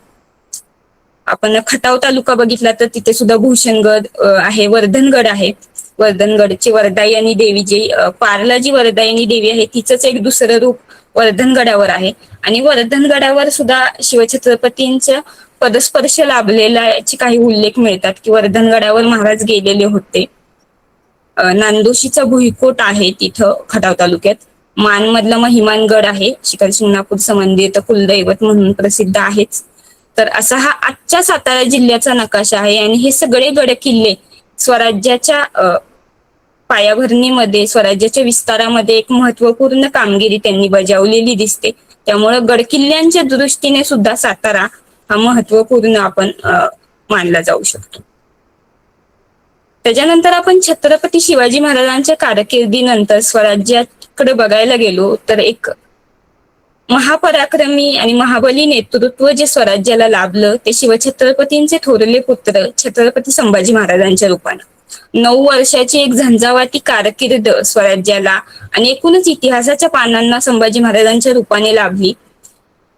आपण खटाव तालुका बघितला तर तिथे सुद्धा भूषणगड आहे, वर्धनगड आहे. वर्धनगडची वरदायिनी देवी जी पारला जी वरदायिनी देवी आहे तिचंच एक दुसरं रूप वर्धनगडावर आहे. आणि वर्धनगडावर सुद्धा शिवछत्रपतींच्या पदस्पर्श लाभलेला याचे काही उल्लेख मिळतात की वर्धनगडावर महाराज गेलेले होते. नांदोशीचा भुईकोट आहे तिथं खटाव तालुक्यात. मानमधला महिमानगड आहे, शिखर शिंगणापूरचं मंदिर तर कुलदैवत म्हणून प्रसिद्ध आहेच. तर असा हा आजच्या सातारा जिल्ह्याचा नकाशा आहे. आणि हे सगळे गड किल्ले स्वराज्याच्या पायाभरणीमध्ये, स्वराज्याच्या विस्तारामध्ये एक महत्वपूर्ण कामगिरी त्यांनी बजावलेली दिसते. त्यामुळं गडकिल्ल्यांच्या दृष्टीने सुद्धा सातारा हा महत्वपूर्ण आपण मानला जाऊ शकतो. त्याच्यानंतर आपण छत्रपती शिवाजी महाराजांच्या कारकिर्दीनंतर स्वराज्याकडे बघायला गेलो तर एक महापराक्रमी आणि महाबली नेतृत्व जे स्वराज्याला लाभलं ते शिवछत्रपतींचे थोरले पुत्र छत्रपती संभाजी महाराजांच्या रूपानं. 9 वर्षाची एक झंझावाती कारकीर्द स्वराज्याला आणि एकूणच इतिहासाच्या पानांना संभाजी महाराजांच्या रूपाने लाभली.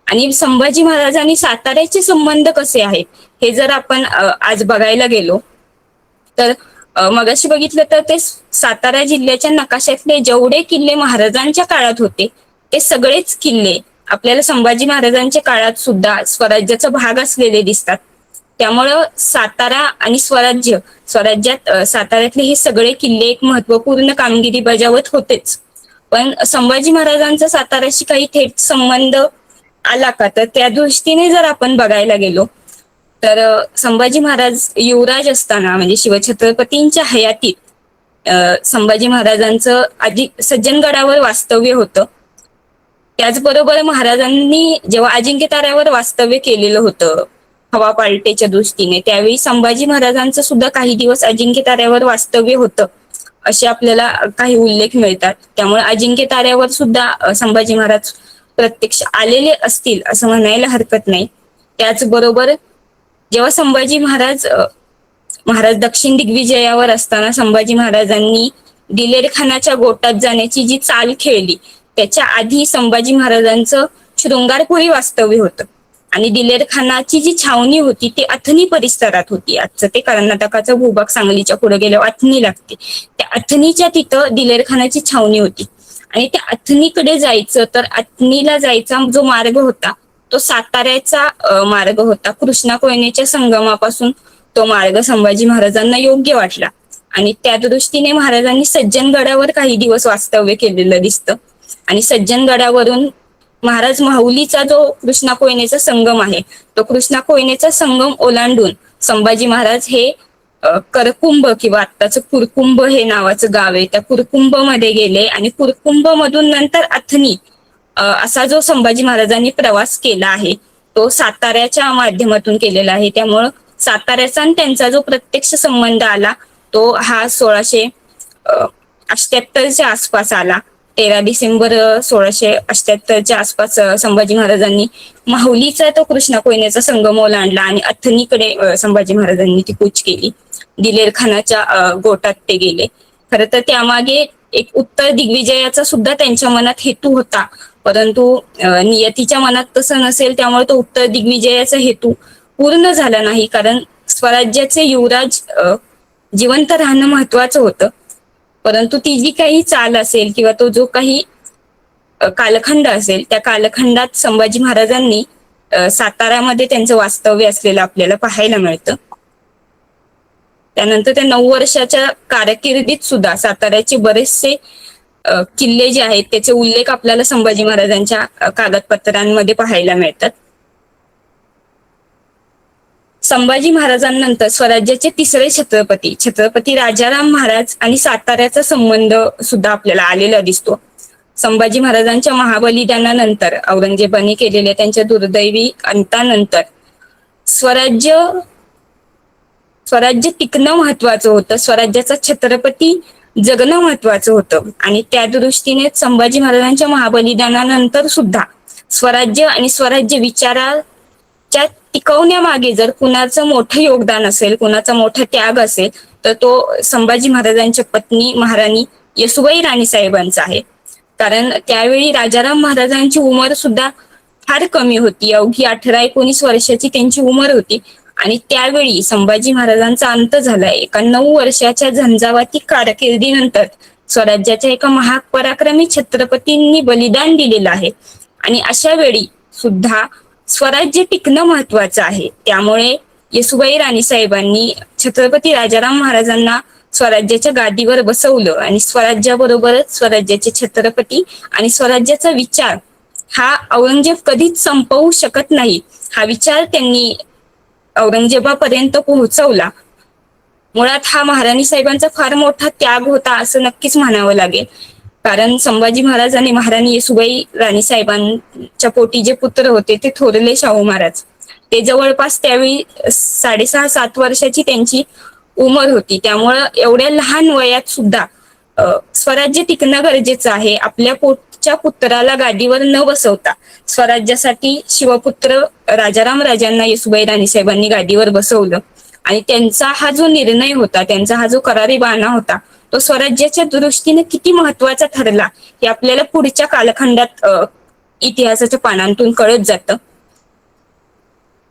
आणि संभाजी महाराज आणि साताऱ्याचे संबंध कसे आहेत हे जर आपण आज बघायला गेलो तर मगाशी बघितलं तर ते सातारा जिल्ह्याच्या नकाशातले जेवढे किल्ले महाराजांच्या काळात होते ते सगळेच किल्ले आपल्याला संभाजी महाराजांच्या काळात सुद्धा स्वराज्याचा भाग असलेले दिसतात. त्यामुळं सातारा आणि स्वराज्यात साताऱ्यातले हे सगळे किल्ले एक महत्वपूर्ण कामगिरी बजावत होतेच. पण संभाजी महाराजांचा साताऱ्याशी काही थेट संबंध आला का तर त्या दृष्टीने जर आपण बघायला गेलो तर संभाजी महाराज युवराज असताना म्हणजे शिवछत्रपतींच्या हयातीत संभाजी महाराजांचं आधी सज्जनगडावर वास्तव्य होतं. त्याचबरोबर महाराजांनी जेव्हा अजिंक्यताऱ्यावर वास्तव्य केलेलं होतं हवा पालटेच्या दृष्टीने त्यावेळी संभाजी महाराजांचं सुद्धा काही दिवस अजिंक्यताऱ्यावर वास्तव्य होतं असे आपल्याला काही उल्लेख मिळतात. त्यामुळे अजिंक्यताऱ्यावर सुद्धा संभाजी महाराज प्रत्यक्ष आलेले असतील असं म्हणायला हरकत नाही. त्याचबरोबर जेव्हा संभाजी महाराज दक्षिण दिग्विजयावर असताना संभाजी महाराजांनी दिलेर खानाच्या गोटात जाण्याची जी चाल खेळली त्याच्या आधी संभाजी महाराजांचं शृंगारपुरी वास्तव्य होतं. आणि दिलेर खानाची जी छावणी होती ती अथनी परिसरात होती. आजचं ते कर्नाटकाचा भूभाग सांगलीच्या पुढे गेल्यावर अथनी लागते. त्या अथनीच्या तिथं दिलेर खानाची छावणी होती. आणि त्या अथनीकडे जायचं तर अथनीला जायचा जो मार्ग होता तो साताऱ्याचा मार्ग होता. कृष्णा कोयनेच्या संगमापासून तो मार्ग संभाजी महाराजांना योग्य वाटला आणि त्या दृष्टीने महाराजांनी सज्जनगडावर काही दिवस वास्तव्य केलेलं दिसतं. आणि सज्जनगडावरून महाराज माहुलीचा जो कृष्णा कोयनेचा संगम आहे तो कृष्णा कोयनेचा संगम ओलांडून संभाजी महाराज हे करकुंभ किंवा आत्ताचं कुरकुंभ हे नावाचं गाव आहे त्या कुरकुंभ मध्ये गेले आणि कुरकुंभ मधून नंतर अथनी असा जो संभाजी महाराजांनी प्रवास केला आहे तो साताऱ्याच्या माध्यमातून केलेला आहे. त्यामुळं साताऱ्याचा आणि त्यांचा जो प्रत्यक्ष संबंध आला तो हा 1678च्या आसपास आला. 13 डिसेंबर 1678च्या आसपास संभाजी महाराजांनी माहुलीचा तो कृष्णा कोयनेचा संगम ओलांडला आणि अथणीकडे संभाजी महाराजांनी ती कूच केली. दिलेर खानाच्या गोटात ते गेले. खरं तर त्यामागे एक उत्तर दिग्विजयाचा सुद्धा त्यांच्या मनात हेतू होता, परंतु नियतीच्या मनात तसं नसेल त्यामुळे तो उत्तर दिग्विजयाचा हेतू पूर्ण झाला नाही. कारण स्वराज्याचे युवराज जिवंत राहणं महत्वाचं होतं, परंतु ती जी काही चाल असेल किंवा तो जो काही कालखंड असेल त्या कालखंडात संभाजी महाराजांनी साताऱ्यामध्ये त्यांचं वास्तव्य असलेलं आपल्याला पाहायला मिळतं. त्यानंतर त्या 9 वर्षाच्या कारकिर्दीत सुद्धा साताऱ्याचे बरेचसे किल्ले जे आहेत त्याचे उल्लेख आपल्याला संभाजी महाराजांच्या कागदपत्रांमध्ये पाहायला मिळतात. संभाजी महाराजांनंतर स्वराज्याचे तिसरे छत्रपती छत्रपती राजाराम महाराज आणि साताऱ्याचा संबंध सुद्धा आपल्याला आलेला दिसतो. संभाजी महाराजांच्या महाबलिदानानंतर औरंगजेबाने केलेल्या त्यांच्या दुर्दैवी अंतानंतर स्वराज्य टिकणं महत्वाचं होतं, स्वराज्याचा छत्रपती जगणं महत्वाचं होतं आणि त्या दृष्टीने संभाजी महाराजांच्या महाबलिदानानंतर सुद्धा स्वराज्य आणि स्वराज्य विचाराच्या टिकवण्यामागे जर कुणाचं मोठं योगदान असेल, कुणाचा मोठा त्याग असेल तर तो संभाजी महाराजांच्या पत्नी महाराणी येसुबाई राणी साहेबांचा आहे. कारण त्यावेळी राजाराम महाराजांची उमर सुद्धा फार कमी होती, अवघी 18-19 वर्षाची त्यांची उमर होती आणि त्यावेळी संभाजी महाराजांचा अंत झालाय. एका 9 वर्षाच्या झंझावाती कारकिर्दीनंतर स्वराज्याच्या एका महापराक्रमी छत्रपतींनी बलिदान दिलेलं आहे आणि अशा वेळी सुद्धा स्वराज्य टिकणं महत्वाचं आहे. त्यामुळे येसुबाई राणी साहेबांनी छत्रपती राजाराम महाराजांना स्वराज्याच्या गादीवर बसवलं आणि स्वराज्याबरोबरच स्वराज्याचे छत्रपती आणि स्वराज्याचा विचार हा औरंगजेब कधीच संपवू शकत नाही हा विचार त्यांनी औरंगजेबापर्यंत पोहोचवला. मुळात हा महाराणी साहेबांचा फार मोठा त्याग होता असं नक्कीच म्हणावं लागेल. कारण संभाजी महाराज आणि महाराणी येसुबाई राणी साहेबांच्या पोटी जे पुत्र होते ते थोरले शाहू महाराज, ते जवळपास त्यावेळी 6.5-7 वर्षाची त्यांची उमर होती. त्यामुळं एवढ्या लहान वयात सुद्धा स्वराज्य टिकणं गरजेचं आहे. आपल्या पोटच्या पुत्राला गादीवर न बसवता स्वराज्यासाठी शिवपुत्र राजाराम राजांना येसुबाई राणी साहेबांनी गादीवर बसवलं आणि त्यांचा हा जो निर्णय होता, त्यांचा हा जो करारी बाणा होता तो स्वराज्याच्या दृष्टीने किती महत्वाचा ठरला हे आपल्याला पुढच्या कालखंडात इतिहासाच्या पानांतून कळत जातं.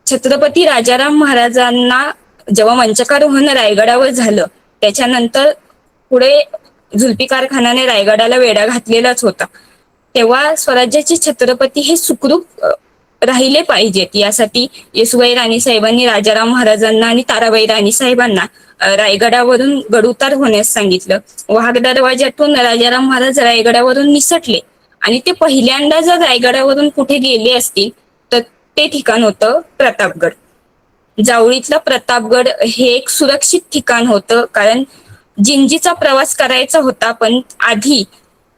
छत्रपती राजाराम महाराजांना जेव्हा मंचकारोहण रायगडावर झालं त्याच्यानंतर पुढे जुल्फिकार खानाने रायगडाला वेढा घातलेलाच होता. तेव्हा स्वराज्याचे छत्रपती हे सुखरूप राहिले पाहिजेत यासाठी येसुबाई राणी साहेबांनी राजाराम महाराजांना आणि ताराबाई राणी साहेबांना रायगडावरून गडउतार होण्यास सांगितलं. वाघ दरवाज्यातून राजाराम महाराज रायगडावरून निसटले आणि ते पहिल्यांदा जर रायगडावरून कुठे गेले असतील तर ते ठिकाण होतं प्रतापगड. जावळीतला प्रतापगड हे एक सुरक्षित ठिकाण होतं कारण जिंजीचा प्रवास करायचा होता, पण आधी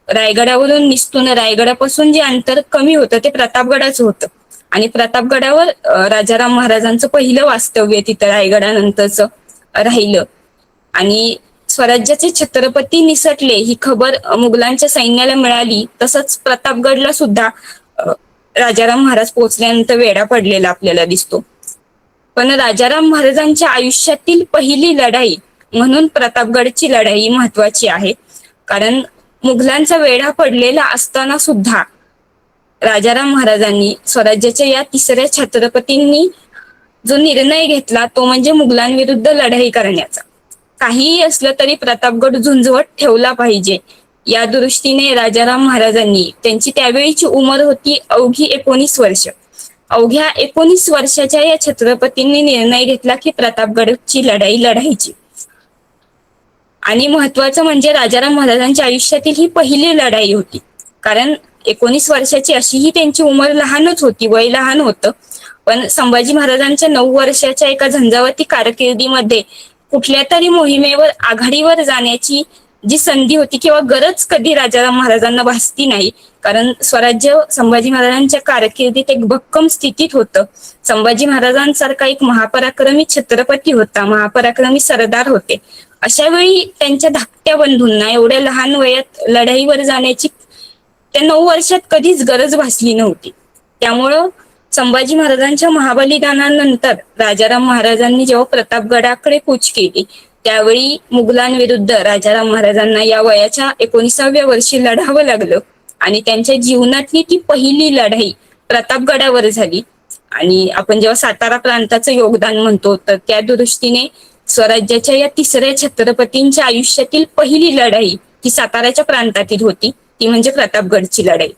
रायगडावरून निसटून रायगडापासून जे अंतर कमी होतं ते प्रतापगडाचं होतं आणि प्रतापगडावर राजाराम महाराजांचं पहिलं वास्तव्य तिथं रायगडानंतरच राहिलं आणि स्वराज्याचे छत्रपती निसटले ही खबर मुघलांच्या सैन्याला मिळाली. तसंच प्रतापगडला सुद्धा राजाराम महाराज पोहोचल्यानंतर वेढा पडलेला आपल्याला दिसतो. पण राजाराम महाराजांच्या आयुष्यातील पहिली लढाई म्हणून प्रतापगडची लढाई महत्वाची आहे. कारण मुघलांचा वेढा पडलेला असताना सुद्धा राजाराम महाराजांनी स्वराज्याच्या या तिसऱ्या छत्रपतींनी जो निर्णय घेतला तो म्हणजे मुघलांविरुद्ध लढाई करण्याचा. काहीही असलं तरी प्रतापगड झुंजवत ठेवला पाहिजे या दृष्टीने राजाराम महाराजांनी, त्यांची त्यावेळीची उमर होती अवघी 19 वर्ष, अवघ्या 19 वर्षाच्या या छत्रपतींनी निर्णय घेतला की प्रतापगडची लढाई लढायची. आणि महत्वाचं म्हणजे राजाराम महाराजांच्या आयुष्यातील ही पहिली लढाई होती. कारण 19 वर्षाची अशीही त्यांची उमर लहानच होती, वय लहान होतं, पण संभाजी महाराजांच्या 9 वर्षाच्या एका झंझावाती कारकिर्दीमध्ये कुठल्या तरी मोहिमेवर आघाडीवर जाण्याची जी संधी होती किंवा गरज कधी राजाराम महाराजांना भासती नाही, कारण स्वराज्य संभाजी महाराजांच्या कारकिर्दीत एक भक्कम स्थितीत होतं. संभाजी महाराजांसारखा एक महापराक्रमी छत्रपती होता, महापराक्रमी सरदार होते. अशा वेळी त्यांच्या धाकट्या बंधूंना एवढ्या लहान वयात लढाईवर जाण्याची त्या 9 वर्षात कधीच गरज भासली नव्हती. त्यामुळं संभाजी महाराजांच्या महाबलिदानानंतर राजाराम महाराजांनी जेव्हा प्रतापगडाकडे कूच केली, त्यावेळी मुघलांविरुद्ध राजाराम महाराजांना या वयाच्या 19व्या वर्षी लढावं लागलं आणि त्यांच्या जीवनातली ती पहिली लढाई प्रतापगडावर झाली. आणि आपण जेव्हा सातारा प्रांताचं योगदान म्हणतो, तर त्या दृष्टीने स्वराज्याच्या या तिसऱ्या छत्रपतींच्या आयुष्यातील पहिली लढाई ही साताऱ्याच्या प्रांतातील होती, ती म्हणजे प्रतापगडची लढाई.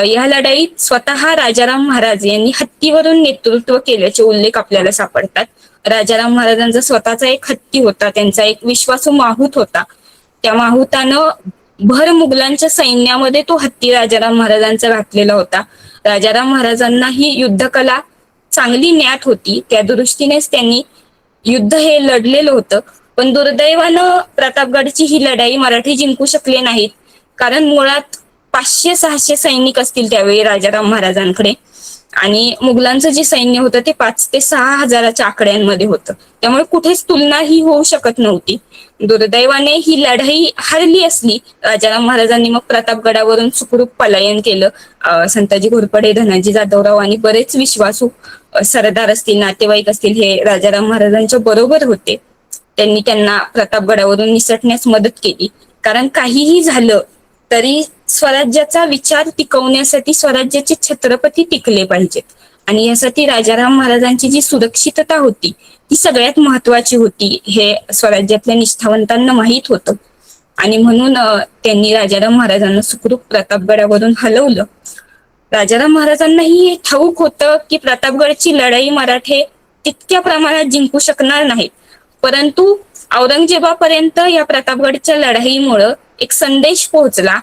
या लढाईत स्वतः राजाराम महाराज यांनी हत्तीवरून नेतृत्व केल्याचे उल्लेख आपल्याला सापडतात. राजाराम महाराजांचा स्वतःचा एक हत्ती होता, त्यांचा एक विश्वासू माहूत होता. त्या माहुतानं भर मुघलांच्या सैन्यामध्ये तो हत्ती राजाराम महाराजांचा घातलेला होता. राजाराम महाराजांना ही युद्धकला चांगली ज्ञात होती, त्या दृष्टीनेच त्यांनी युद्ध हे लढलेलं होतं. पण दुर्दैवानं प्रतापगडची ही लढाई मराठी जिंकू शकले नाहीत, कारण मुळात 500-600 सैनिक असतील त्यावेळी राजाराम महाराजांकडे, आणि मुघलांचं जे सैन्य होतं ते 5 ते 6 हजाराच्या आकड्यांमध्ये होतं. त्यामुळे कुठेच तुलना ही होऊ शकत नव्हती. दुर्दैवाने ही लढाई हरली असली, राजाराम महाराजांनी मग प्रतापगडावरून सुखरूप पलायन केलं. संताजी घोरपडे, धनाजी जाधवराव आणि बरेच विश्वासू सरदार असतील, नातेवाईक असतील, हे राजाराम महाराजांच्या बरोबर होते. त्यांनी त्यांना प्रतापगडावरून निसटण्यास मदत केली, कारण काहीही झालं तरी स्वराज्याचा विचार टिकवण्यासाठी स्वराज्याचे छत्रपती टिकले पाहिजेत, आणि यासाठी राजाराम महाराजांची जी सुरक्षितता होती ती सगळ्यात महत्वाची होती, हे स्वराज्यातल्या निष्ठावंतांना माहीत होतं. आणि म्हणून त्यांनी राजाराम महाराजांना सुखरूप प्रतापगडावरून हलवलं. राजाराम महाराजांनाही हे ठाऊक होतं की प्रतापगडची लढाई मराठे तितक्या प्रमाणात जिंकू शकणार नाहीत, परंतु औरंगजेबापर्यंत या प्रतापगडच्या लढाईमुळं एक संदेश पोहोचला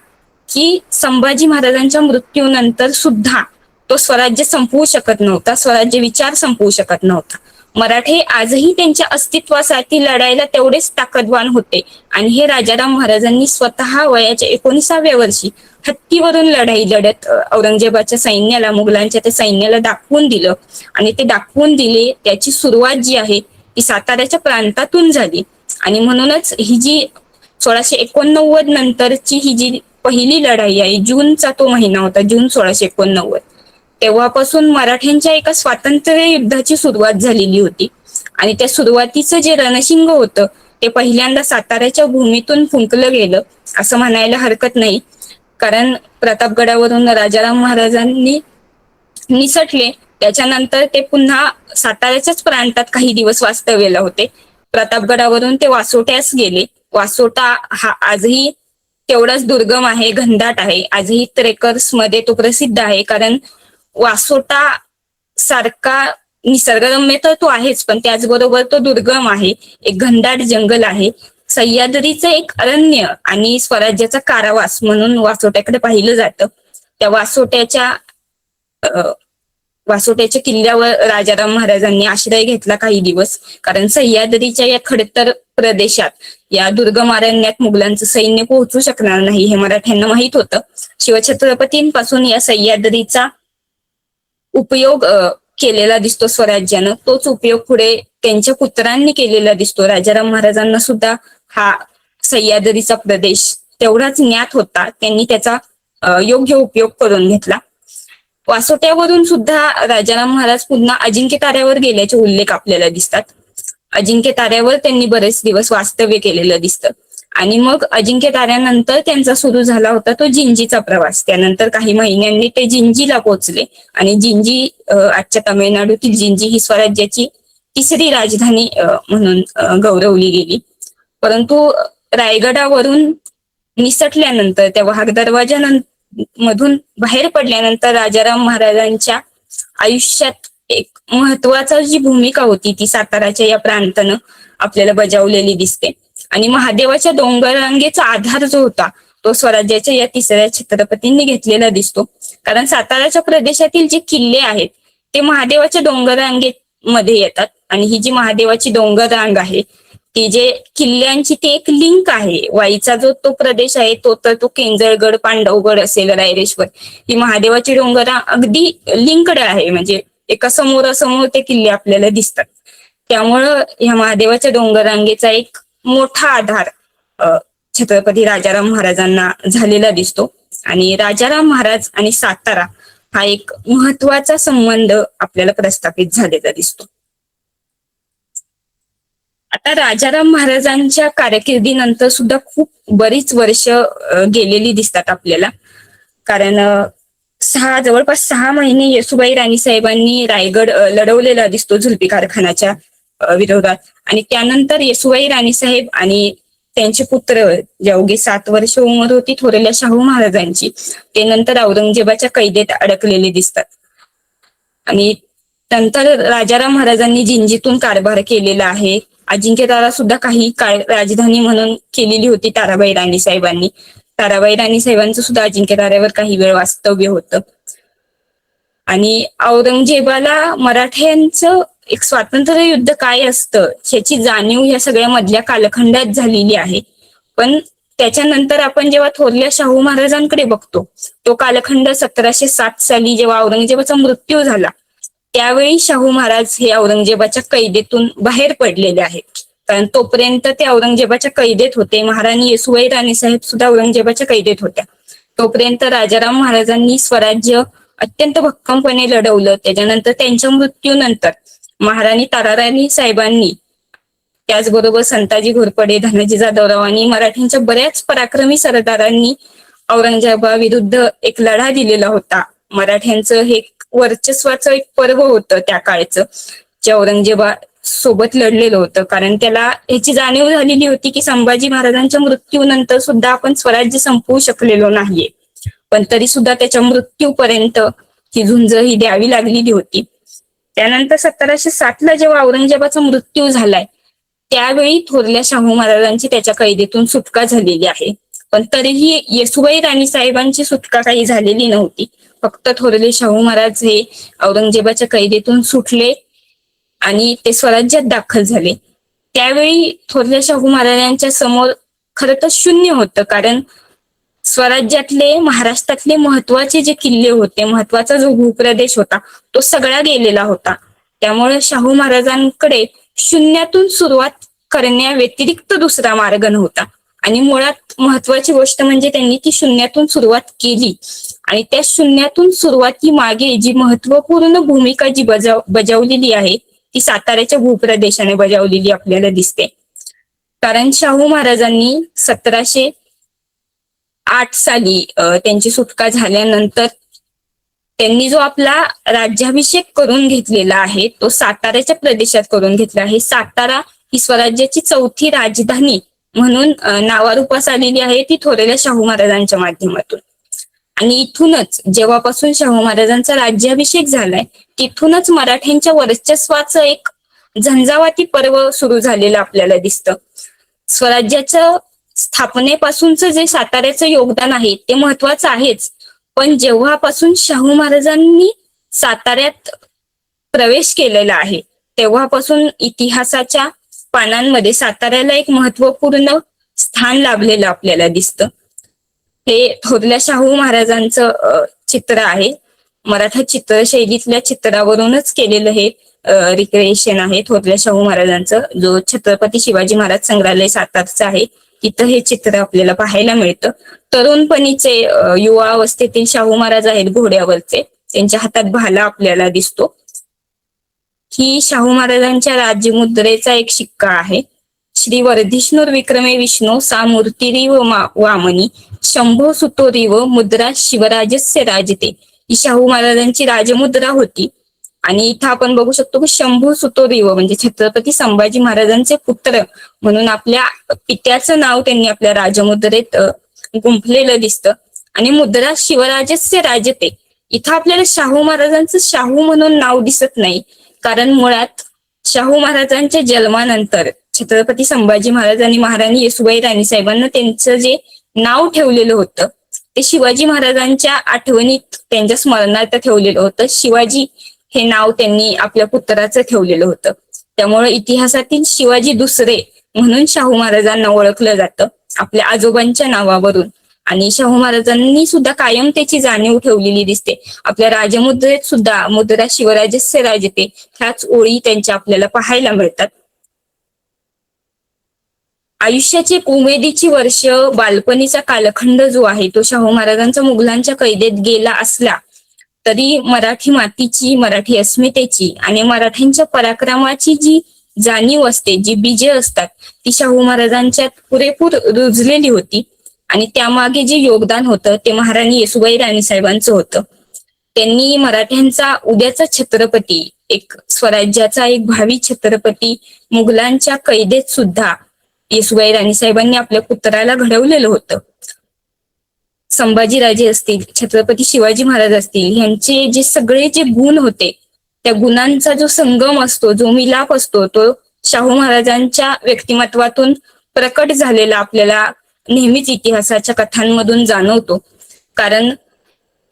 की संभाजी महाराजांच्या मृत्यूनंतर सुद्धा तो स्वराज्य संपवू शकत नव्हता, स्वराज्य विचार संपवू शकत नव्हता. मराठे आजही त्यांच्या अस्तित्वासाठी लढायला तेवढेच ताकदवान होते, आणि हे राजाराम महाराजांनी स्वतः वयाच्या 19व्या वर्षी हत्तीवरून लढाई लढत औरंगजेबाच्या सैन्याला, मुघलांच्या त्या सैन्याला दाखवून दिलं. आणि ते दाखवून दिले त्याची सुरुवात जी आहे ती साताऱ्याच्या प्रांतातून झाली. आणि म्हणूनच ही जी 1689 नंतरची ही जी पहिली लढाई आहे, जूनचा तो महिना होता, जून 1689, तेव्हापासून मराठ्यांच्या एका स्वातंत्र्य युद्धाची सुरुवात झालेली होती. आणि त्या सुरुवातीचं जे रणशिंग होतं ते पहिल्यांदा साताऱ्याच्या भूमीतून फुंकलं गेलं असं म्हणायला हरकत नाही, कारण प्रतापगडावरून राजाराम महाराजांनी निसटले, त्याच्यानंतर ते पुन्हा साताऱ्याच्याच प्रांतात काही दिवस वास्तव्याला होते. प्रतापगडावरून ते वासोट्यास गेले. वासोटा हा आजही तेवढाच दुर्गम आहे, घनदाट आहे. आजही ट्रेकर्स मध्ये तो प्रसिद्ध आहे, कारण वासोटा सारखा निसर्गरम्य तर तो आहेच, पण त्याचबरोबर तो दुर्गम आहे, एक घनदाट जंगल आहे. सह्याद्रीचं एक अरण्य आणि स्वराज्याचा कारावास म्हणून वासोट्याकडे पाहिलं जातं. त्या वासोट्याच्या किल्ल्यावर राजाराम महाराजांनी आश्रय घेतला काही दिवस, कारण सह्याद्रीच्या या खडतर प्रदेशात, या दुर्गम अरण्यात मुघलांचं सैन्य पोहोचू शकणार नाही हे मराठ्यांना माहित होतं. शिवछत्रपतींपासून या सह्याद्रीचा उपयोग केलेला दिसतो स्वराज्यानं, तोच उपयोग पुढे त्यांच्या पुत्रांनी केलेला दिसतो. राजाराम महाराजांना सुद्धा हा सह्याद्रीचा प्रदेश तेवढाच ज्ञात होता, त्यांनी त्याचा योग्य उपयोग करून घेतला. वासोट्यावरून सुद्धा राजाराम महाराज पुन्हा अजिंक्य ताऱ्यावर गेल्याचे उल्लेख आपल्याला दिसतात. अजिंक्य ताऱ्यावर त्यांनी बरेच दिवस वास्तव्य केलेलं दिसतं. आणि मग अजिंक्य ताऱ्यानंतर त्यांचा सुरू झाला होता तो जिंजीचा प्रवास. त्यानंतर काही महिन्यांनी ते जिंजीला पोहोचले, आणि जिंजी आजच्या तामिळनाडूतील जिंजी ही स्वराज्याची तिसरी राजधानी म्हणून गौरवली गेली. परंतु रायगडावरून निसटल्यानंतर, त्या वाघ दरवाजा मधून बाहेर पडल्यानंतर राजाराम महाराजांच्या आयुष्यात एक महत्वाची जी भूमिका होती ती साताराच्या या प्रांतानं आपल्याला बजावलेली दिसते. आणि महादेवाच्या डोंगररांगेचा आधार जो होता तो स्वराज्याच्या या तिसऱ्या छत्रपतींनी घेतलेला दिसतो, कारण साताराच्या प्रदेशातील जे किल्ले आहेत ते महादेवाच्या डोंगररांगेमध्ये येतात. आणि ही जी महादेवाची डोंगररांग आहे ती जे किल्ल्यांची ती एक लिंक आहे. वाईचा जो तो प्रदेश आहे तो तर तो केंजळगड, पांडवगड असेल, रायरेश्वर, ही महादेवाची डोंगरा अगदी लिंकड आहे. म्हणजे एका समोरासमोर ते किल्ले आपल्याला दिसतात. त्यामुळं ह्या महादेवाच्या डोंगररांगेचा एक मोठा आधार छत्रपती राजाराम महाराजांना झालेला दिसतो. आणि राजाराम महाराज आणि सातारा हा एक महत्वाचा संबंध आपल्याला प्रस्थापित झालेला दिसतो. आता राजाराम महाराजांच्या कारकिर्दीनंतर सुद्धा खूप बरीच वर्ष गेलेली दिसतात आपल्याला. कारण जवळपास 6 महिने येसुबाई राणीसाहेबांनी रायगड लढवलेला दिसतो जुल्फिकार खानाच्या विरोधात. आणि त्यानंतर येसुबाई राणीसाहेब आणि त्यांचे पुत्र, जे अवघी 7 वर्ष उमर होती थोरल्या शाहू महाराजांची, ते नंतर औरंगजेबाच्या कैदेत अडकलेले दिसतात. आणि नंतर राजाराम महाराजांनी जिंजीतून कारभार केलेला आहे. अजिंक्यतारा सुद्धा काही काळ राजधानी म्हणून केलेली होती ताराबाई राणीसाहेबांनी. ताराबाई राणीसाहेबांचं सुद्धा अजिंक्यताऱ्यावर काही वेळ वास्तव्य होतं. आणि औरंगजेबाला मराठ्यांचं एक स्वातंत्र्य युद्ध काय असतं ह्याची जाणीव ह्या सगळ्या मधल्या कालखंडात झालेली आहे. पण त्याच्यानंतर आपण जेव्हा थोरल्या शाहू महाराजांकडे बघतो, तो कालखंड 1707 साली जेव्हा औरंगजेबाचा मृत्यू झाला, त्यावेळी शाहू महाराज हे औरंगजेबाच्या कैदेतून बाहेर पडलेले आहेत. कारण तोपर्यंत ते औरंगजेबाच्या कैदेत होते. महाराणी येसुबाई राणीसाहेब सुद्धा औरंगजेबाच्या कैदेत होत्या. तोपर्यंत राजाराम महाराजांनी स्वराज्य अत्यंत भक्कमपणे लढवलं. त्याच्यानंतर त्यांच्या मृत्यूनंतर महाराणी ताराराणी साहेबांनी, त्याचबरोबर संताजी घोरपडे, धनाजी जाधवराव आणि मराठ्यांच्या बऱ्याच पराक्रमी सरदारांनी औरंगजेबाविरुद्ध एक लढा दिलेला होता. मराठ्यांचं हे वर्चस्वाचं एक पर्व होतं त्या काळचं, जे औरंगजेबा सोबत लढलेलं होतं. कारण त्याला ह्याची जाणीव झालेली होती की संभाजी महाराजांच्या मृत्यूनंतर सुद्धा आपण स्वराज्य संपवू शकलेलो नाहीये. पण तरी सुद्धा त्याच्या मृत्यूपर्यंत ही झुंज ही द्यावी लागलेली होती. त्यानंतर 1707 जेव्हा औरंगजेबाचा मृत्यू झालाय, त्यावेळी थोरल्या शाहू महाराजांची त्याच्या कैदेतून सुटका झालेली आहे. पण तरीही येसुबाई राणीसाहेबांची सुटका काही झालेली नव्हती. फक्त थोरले शाहू महाराज हे औरंगजेबाच्या कैदेतून सुटले आणि ते स्वराज्यात दाखल झाले. त्यावेळी थोरल्या शाहू महाराजांच्या समोर खरं तर शून्य होतं. कारण स्वराज्यातले, महाराष्ट्रातले महत्वाचे जे किल्ले होते, महत्वाचा जो भूप्रदेश होता, तो सगळा गेलेला होता. त्यामुळे शाहू महाराजांकडे शून्यातून सुरुवात करण्याव्यतिरिक्त दुसरा मार्ग नव्हता. आणि मुळात महत्वाची गोष्ट म्हणजे त्यांनी ती शून्यातून सुरुवात केली. आणि त्या शून्यातून सुरुवातीमागे जी महत्वपूर्ण भूमिका जी बजावलेली आहे, ती साताऱ्याच्या भूप्रदेशाने बजावलेली आपल्याला दिसते. कारण शाहू महाराजांनी 1708 साली त्यांची सुटका झाल्यानंतर त्यांनी जो आपला राज्याभिषेक करून घेतलेला आहे, तो साताऱ्याच्या प्रदेशात करून घेतला आहे. सातारा ही स्वराज्याची 4थी राजधानी म्हणून नावारूपास आलेली आहे, ती थोरल्या शाहू महाराजांच्या माध्यमातून. आणि इथूनच जेव्हापासून शाहू महाराजांचा राज्याभिषेक झालाय, तिथूनच मराठ्यांच्या वर्चस्वाचं एक झंझावाती पर्व सुरू झालेलं आपल्याला दिसतं. स्वराज्याचं स्थापनेपासूनच जे साताऱ्याचं योगदान आहे ते महत्वाचं आहेच. पण जेव्हापासून शाहू महाराजांनी साताऱ्यात प्रवेश केलेला आहे, तेव्हापासून इतिहासाच्या पानांमध्ये साताऱ्याला एक महत्वपूर्ण स्थान लाभलेलं आपल्याला दिसतं. हे थोरल्या शाहू महाराजांचं चित्र आहे. मराठा चित्रशैलीतल्या चित्रावरूनच केलेलं हे रिक्रिएशन आहे थोरल्या शाहू महाराजांचं, जो छत्रपती शिवाजी महाराज संग्रहालय सातारचं आहे. तिथं हे चित्र आपल्याला पाहायला मिळतं. तरुणपणीचे युवा अवस्थेतील शाहू महाराज आहेत घोड्यावरचे, त्यांच्या हातात भाला आपल्याला दिसतो. ही शाहू महाराजांच्या राज्यमुद्रेचा एक शिक्का आहे. श्री वर्धिष्णुर विक्रमे विष्णू सा मूर्तिरीव वामनी शंभो सुतोरीव मुद्रा शिवराजस्य राजते, ही शाहू महाराजांची राजमुद्रा होती. आणि इथं आपण बघू शकतो की शंभू सुतोरीव म्हणजे छत्रपती संभाजी महाराजांचे पुत्र म्हणून आपल्या पित्याचं नाव त्यांनी आपल्या राजमुद्रेत गुंफलेलं दिसतं. आणि मुद्रा शिवराजस्य राजते, इथं आपल्याला शाहू महाराजांचं शाहू म्हणून नाव दिसत नाही. कारण मुळात शाहू महाराजांच्या जन्मानंतर छत्रपती संभाजी महाराज आणि महाराणी येसुबाई राणीसाहेबांना त्यांचं जे नाव ठेवलेलं होतं ते शिवाजी महाराजांच्या आठवणीत, त्यांच्या स्मरणार्थ ठेवलेलं होतं. शिवाजी हे नाव त्यांनी आपल्या पुत्राचं ठेवलेलं होतं. त्यामुळे इतिहासातील शिवाजी दुसरे म्हणून शाहू महाराजांना ओळखलं जातं आपल्या आजोबांच्या नावावरून. आणि शाहू महाराजांनी सुद्धा कायम त्याची जाणीव ठेवलेली दिसते. आपल्या राजमुद्रेत सुद्धा मुद्रा शिवराजस्य राजते ह्याच ओळी त्यांच्या आपल्याला पाहायला मिळतात. आयुष्याची उमेदीची वर्ष, बालपणीचा कालखंड जो आहे तो शाहू महाराजांचा मुघलांच्या कैदेत गेला असला तरी मराठी मातीची, मराठी अस्मितेची आणि मराठ्यांच्या पराक्रमाची जी जाणीव असते, जी बीजे असतात, ती शाहू महाराजांच्यात पुरेपूर रुजलेली होती. आणि त्यामागे जे योगदान होतं ते महाराणी येसूबाई राणीसाहेबांचं होतं. त्यांनी मराठ्यांचा उद्याचा छत्रपती, एक स्वराज्याचा एक भावी छत्रपती मुघलांच्या कैदेत सुद्धा येसूबाई राणीसाहेबांनी आपल्या पुत्राला घडवलेलं होतं. संभाजीराजे असतील, छत्रपती शिवाजी महाराज असतील, यांचे जे सगळे जे गुण होते त्या गुणांचा जो संगम असतो, जो मिलाप असतो, तो शाहू महाराजांच्या व्यक्तिमत्वातून प्रकट झालेला आपल्याला नेहमीच इतिहासाच्या कथांमधून जाणवतो. कारण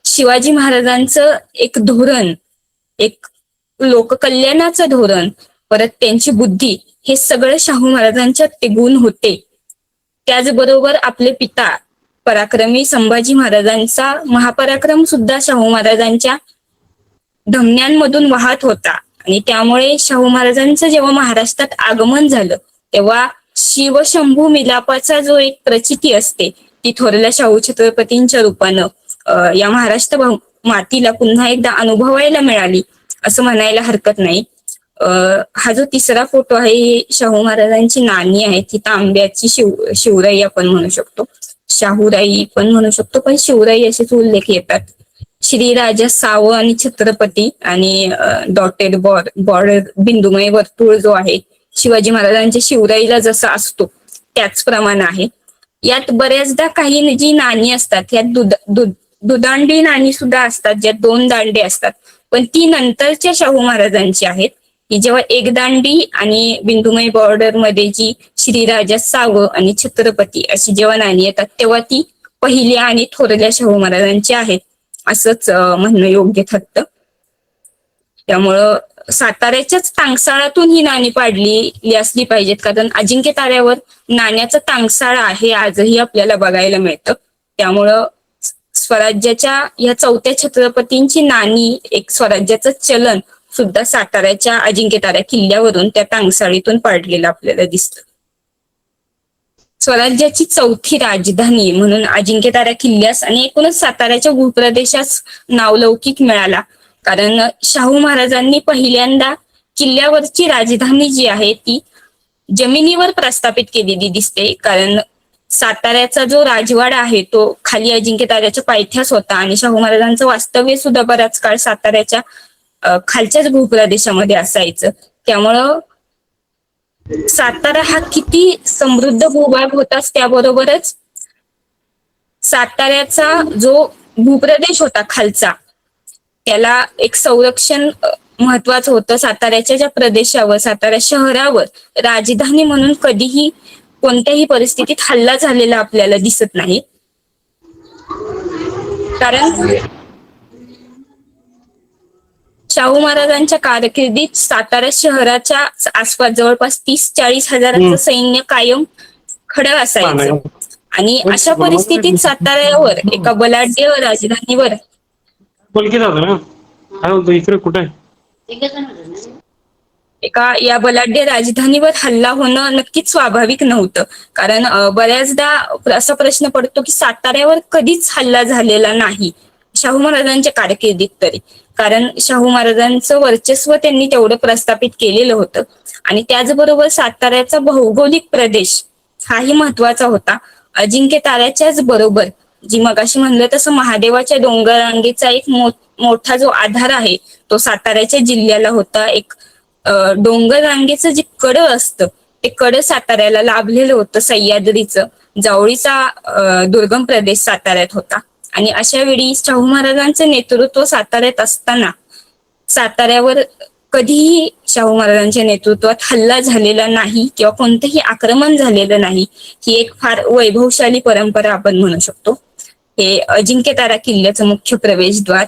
शिवाजी महाराजांचं एक धोरण, एक लोककल्याणाचं धोरण, परत त्यांची बुद्धी, हे सगळं शाहू महाराजांच्यात ते गुण होते. त्याचबरोबर आपले पिता पराक्रमी संभाजी महाराजांचा महापराक्रम सुद्धा शाहू महाराजांच्या धमन्यांमधून वाहत होता. आणि त्यामुळे शाहू महाराजांचं जेव्हा महाराष्ट्रात आगमन झालं तेव्हा शिवशंभू मिलापाचा जो एक प्रचिती असते ती थोरल्या शाहू छत्रपतींच्या रूपानं या महाराष्ट्र मातीला पुन्हा एकदा अनुभवायला मिळाली असं म्हणायला हरकत नाही. हा जो तिसरा फोटो आहे ही शाहू महाराजांची नाणी आहे, ती तांब्याची शिवराई आपण म्हणू शकतो, शाहूराई पण म्हणू शकतो, पण शिवराई असेच उल्लेख येतात. श्रीराजा साव आणि छत्रपती आणि डॉटेड बॉर्डर बिंदुमय वर्तुळ जो आहे शिवाजी महाराजांच्या शिवराईला जसा असतो त्याचप्रमाणे आहे. यात बऱ्याचदा काही जी नाणी असतात यात दुदांडी नाणी सुद्धा असतात, ज्यात 2 दांडे असतात, पण ती नंतरच्या शाहू महाराजांची आहेत. ही जेव्हा एक दांडी आणि बिंदुमय बॉर्डर मध्ये जी श्रीराजा साव आणि छत्रपती अशी जेव्हा नाणी येतात तेव्हा ती पहिल्या आणि थोरल्या शाहू महाराजांची आहेत असंच म्हणणं योग्य ठरतं. त्यामुळं साताऱ्याच्याच टांगसाळातून ही नाणी पाडलेली असली पाहिजेत, कारण अजिंक्य ताऱ्यावर नाण्याचं टांगसाळा आहे आजही आपल्याला बघायला मिळतं. त्यामुळं स्वराज्याच्या या 4थ्या छत्रपतींची नाणी, एक स्वराज्याचं चलन सुद्धा साताऱ्याच्या अजिंक्य तारा किल्ल्यावरून त्या टांगसाळीतून पाडलेलं आपल्याला दिसतं. स्वराज्याची 4थी राजधानी म्हणून अजिंक्य तारा किल्ल्यास आणि एकूणच साताऱ्याच्या भूप्रदेशास नावलौकिक मिळाला, कारण शाहू महाराजांनी पहिल्यांदा किल्ल्यावरची राजधानी जी आहे ती जमिनीवर प्रस्थापित केलेली दिसते. कारण साताऱ्याचा जो राजवाडा आहे तो खाली अजिंक्य ताऱ्याच्या पायथ्यास होता आणि शाहू महाराजांचं वास्तव्य सुद्धा बराच काळ साताऱ्याच्या खालच्याच भूप्रदेशामध्ये असायचं. त्यामुळं सातारा हा किती समृद्ध भूभाग होताच त्याबरोबरच साताऱ्याचा जो भूप्रदेश होता खालचा त्याला एक संरक्षण महत्वाचं होतं. साताऱ्याच्या ज्या प्रदेशावर, सातारा शहरावर राजधानी म्हणून कधीही कोणत्याही परिस्थितीत हल्ला झालेला आपल्याला दिसत नाही. कारण शाहू महाराजांच्या कारकिर्दीत सातारा शहराच्या आसपास जवळपास 30-40 हजाराचं सैन्य कायम खडं असायचं. आणि अशा परिस्थितीत साताऱ्यावर एका बलाढ्य राजधानीवर एका या बलाढ्य राजधानीवर हल्ला होणं नक्कीच स्वाभाविक नव्हतं. कारण बऱ्याचदा असा प्रश्न पडतो की साताऱ्यावर कधीच हल्ला झालेला नाही शाहू महाराजांच्या कारकिर्दीत तरी, कारण शाहू महाराजांचं वर्चस्व त्यांनी तेवढं प्रस्थापित केलेलं होतं. आणि त्याचबरोबर साताऱ्याचा भौगोलिक प्रदेश हाही महत्वाचा होता. अजिंक्य ताऱ्याच्याच बरोबर जी मगाशी म्हणलं तसं महादेवाच्या डोंगररांगेचा एक मोठा जो आधार आहे तो साताऱ्याच्या जिल्ह्याला होता. एक डोंगर रांगेचं जे कडं असतं ते कडं साताऱ्याला लाभलेलं होतं. सह्याद्रीचं जावळीचा दुर्गम प्रदेश साताऱ्यात होता. आणि अशा वेळी शाहू महाराजांचं नेतृत्व साताऱ्यात असताना साताऱ्यावर कधीही शाहू महाराजांच्या नेतृत्वात हल्ला झालेला नाही किंवा कोणतंही आक्रमण झालेलं नाही. ही एक फार वैभवशाली परंपरा आपण म्हणू शकतो. हे अजिंक्य तारा किल्ल्याचं मुख्य प्रवेशद्वार,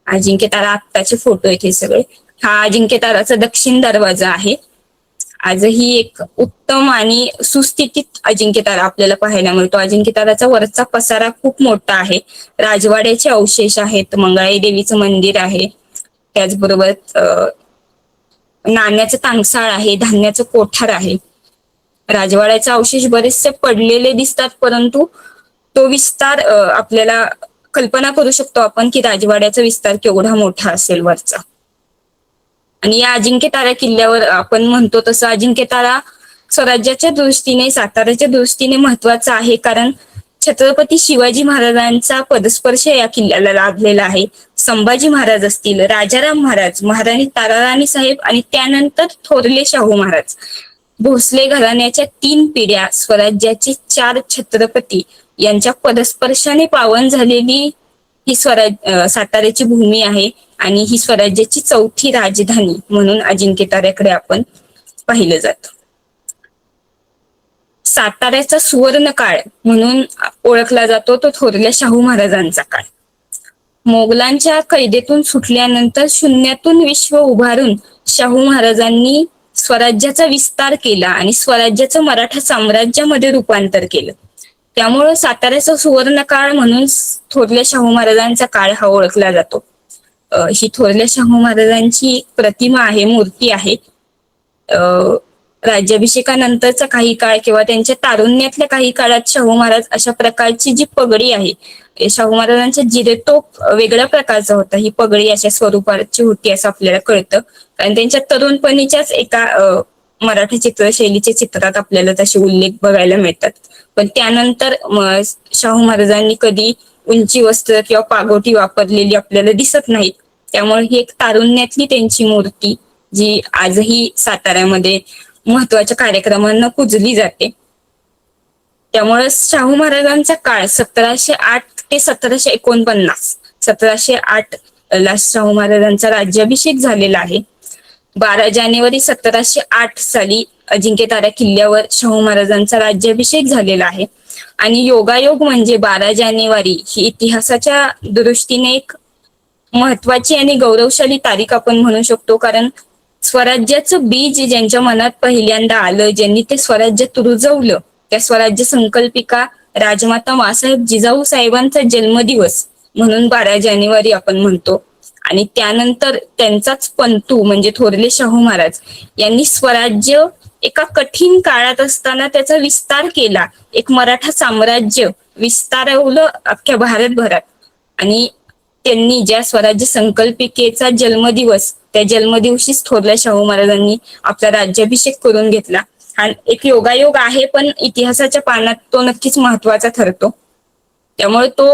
अजिंक्य तारा आत्ताचे फोटो आहेत हे सगळे. हा अजिंक्य ताराचा दक्षिण दरवाजा आहे. आजही एक उत्तम आणि सुस्थितीत अजिंक्यतारा आपल्याला पाहायला मिळतो. अजिंक्यताराचा वरचा पसारा खूप मोठा आहे. राजवाड्याचे अवशेष आहेत, मंगळाई देवीचं मंदिर आहे, त्याचबरोबर नाण्याचं तांगसाळ आहे, धान्याचं कोठार आहे. राजवाड्याचे अवशेष बरेचसे पडलेले दिसतात, परंतु तो विस्तार आपल्याला कल्पना करू शकतो आपण की राजवाड्याचा विस्तार केवढा मोठा असेल वरचा. आणि या अजिंक्यतारा किल्ल्यावर आपण म्हणतो तसं अजिंक्यतारा स्वराज्याच्या दृष्टीने, साताऱ्याच्या दृष्टीने महत्वाचा आहे, कारण छत्रपती शिवाजी महाराजांचा पदस्पर्श या किल्ल्याला लाभलेला आहे. संभाजी महाराज असतील, राजाराम महाराज, महाराणी ताराराणी साहेब आणि त्यानंतर थोरले शाहू महाराज, भोसले घराण्याच्या 3 पिढ्या, स्वराज्याचे 4 छत्रपती यांच्या पदस्पर्शाने पावन झालेली ही साताऱ्याची भूमी आहे आणि ही स्वराज्याची 4थी राजधानी म्हणून अजिंक्यताऱ्याकडे आपण पाहिलं जातं. साताऱ्याचा सुवर्ण काळ म्हणून ओळखला जातो तो थोरल्या शाहू महाराजांचा काळ. मोगलांच्या कैदेतून सुटल्यानंतर शून्यातून विश्व उभारून शाहू महाराजांनी स्वराज्याचा विस्तार केला आणि स्वराज्याचं मराठा साम्राज्यामध्ये रूपांतर केलं. त्यामुळं साताऱ्याचा सुवर्ण काळ म्हणून थोरल्या शाहू महाराजांचा काळ हा ओळखला जातो. ही थोरल्या शाहू महाराजांची एक प्रतिमा आहे, मूर्ती आहे. राज्याभिषेकानंतरचा काही काळ किंवा त्यांच्या तारुण्यातल्या काही काळात शाहू महाराज अशा प्रकारची जी पगडी आहे, शाहू महाराजांचा जिरेटोप वेगळ्या प्रकारचा होता, ही पगडी अशा स्वरूपाची होती असं आपल्याला कळतं, कारण त्यांच्या तरुणपणीच्याच एका मराठी चित्रशैलीच्या चित्रात आपल्याला तसे उल्लेख बघायला मिळतात. पण त्यानंतर शाहू महाराजांनी कधी उंची वस्त्र किंवा पागोटी वापरलेली आपल्याला दिसत नाहीत. त्यामुळे ही एक तारुण्यातली त्यांची मूर्ती जी आजही साताऱ्यामध्ये महत्वाच्या कार्यक्रमांना पूजली जाते. त्यामुळे शाहू महाराजांचा काळ 1708 ते 1749, 1708 ला शाहू महाराजांचा राज्याभिषेक झालेला आहे. 12 जानेवारी 1708 साली अजिंक्यतारा किल्ल्यावर शाहू महाराजांचा राज्याभिषेक झालेला आहे. आणि योगायोग म्हणजे 12 जानेवारी ही इतिहासाच्या दृष्टीने एक महत्वाची आणि गौरवशाली तारीख आपण म्हणू शकतो, कारण स्वराज्याचं बीज ज्यांच्या मनात पहिल्यांदा आलं, ज्यांनी ते स्वराज्यात रुजवलं, त्या स्वराज्य संकल्पिका राजमाता माँसाहेब जिजाऊ साहेबांचा जन्मदिवस म्हणून 12 जानेवारी आपण म्हणतो. आणि त्यानंतर त्यांचाच पंतू म्हणजे थोरले शाहू महाराज यांनी स्वराज्य एका कठीण काळात असताना त्याचा विस्तार केला, एक मराठा साम्राज्य विस्तारवलं अख्ख्या भारतभरात. आणि त्यांनी ज्या स्वराज्य संकल्पिकेचा जन्मदिवस, त्या जन्मदिवशीच थोरल्या शाहू महाराजांनी आपला राज्याभिषेक करून घेतला. हा एक योगायोग आहे, पण इतिहासाच्या पानात तो नक्कीच महत्वाचा ठरतो. त्यामुळे तो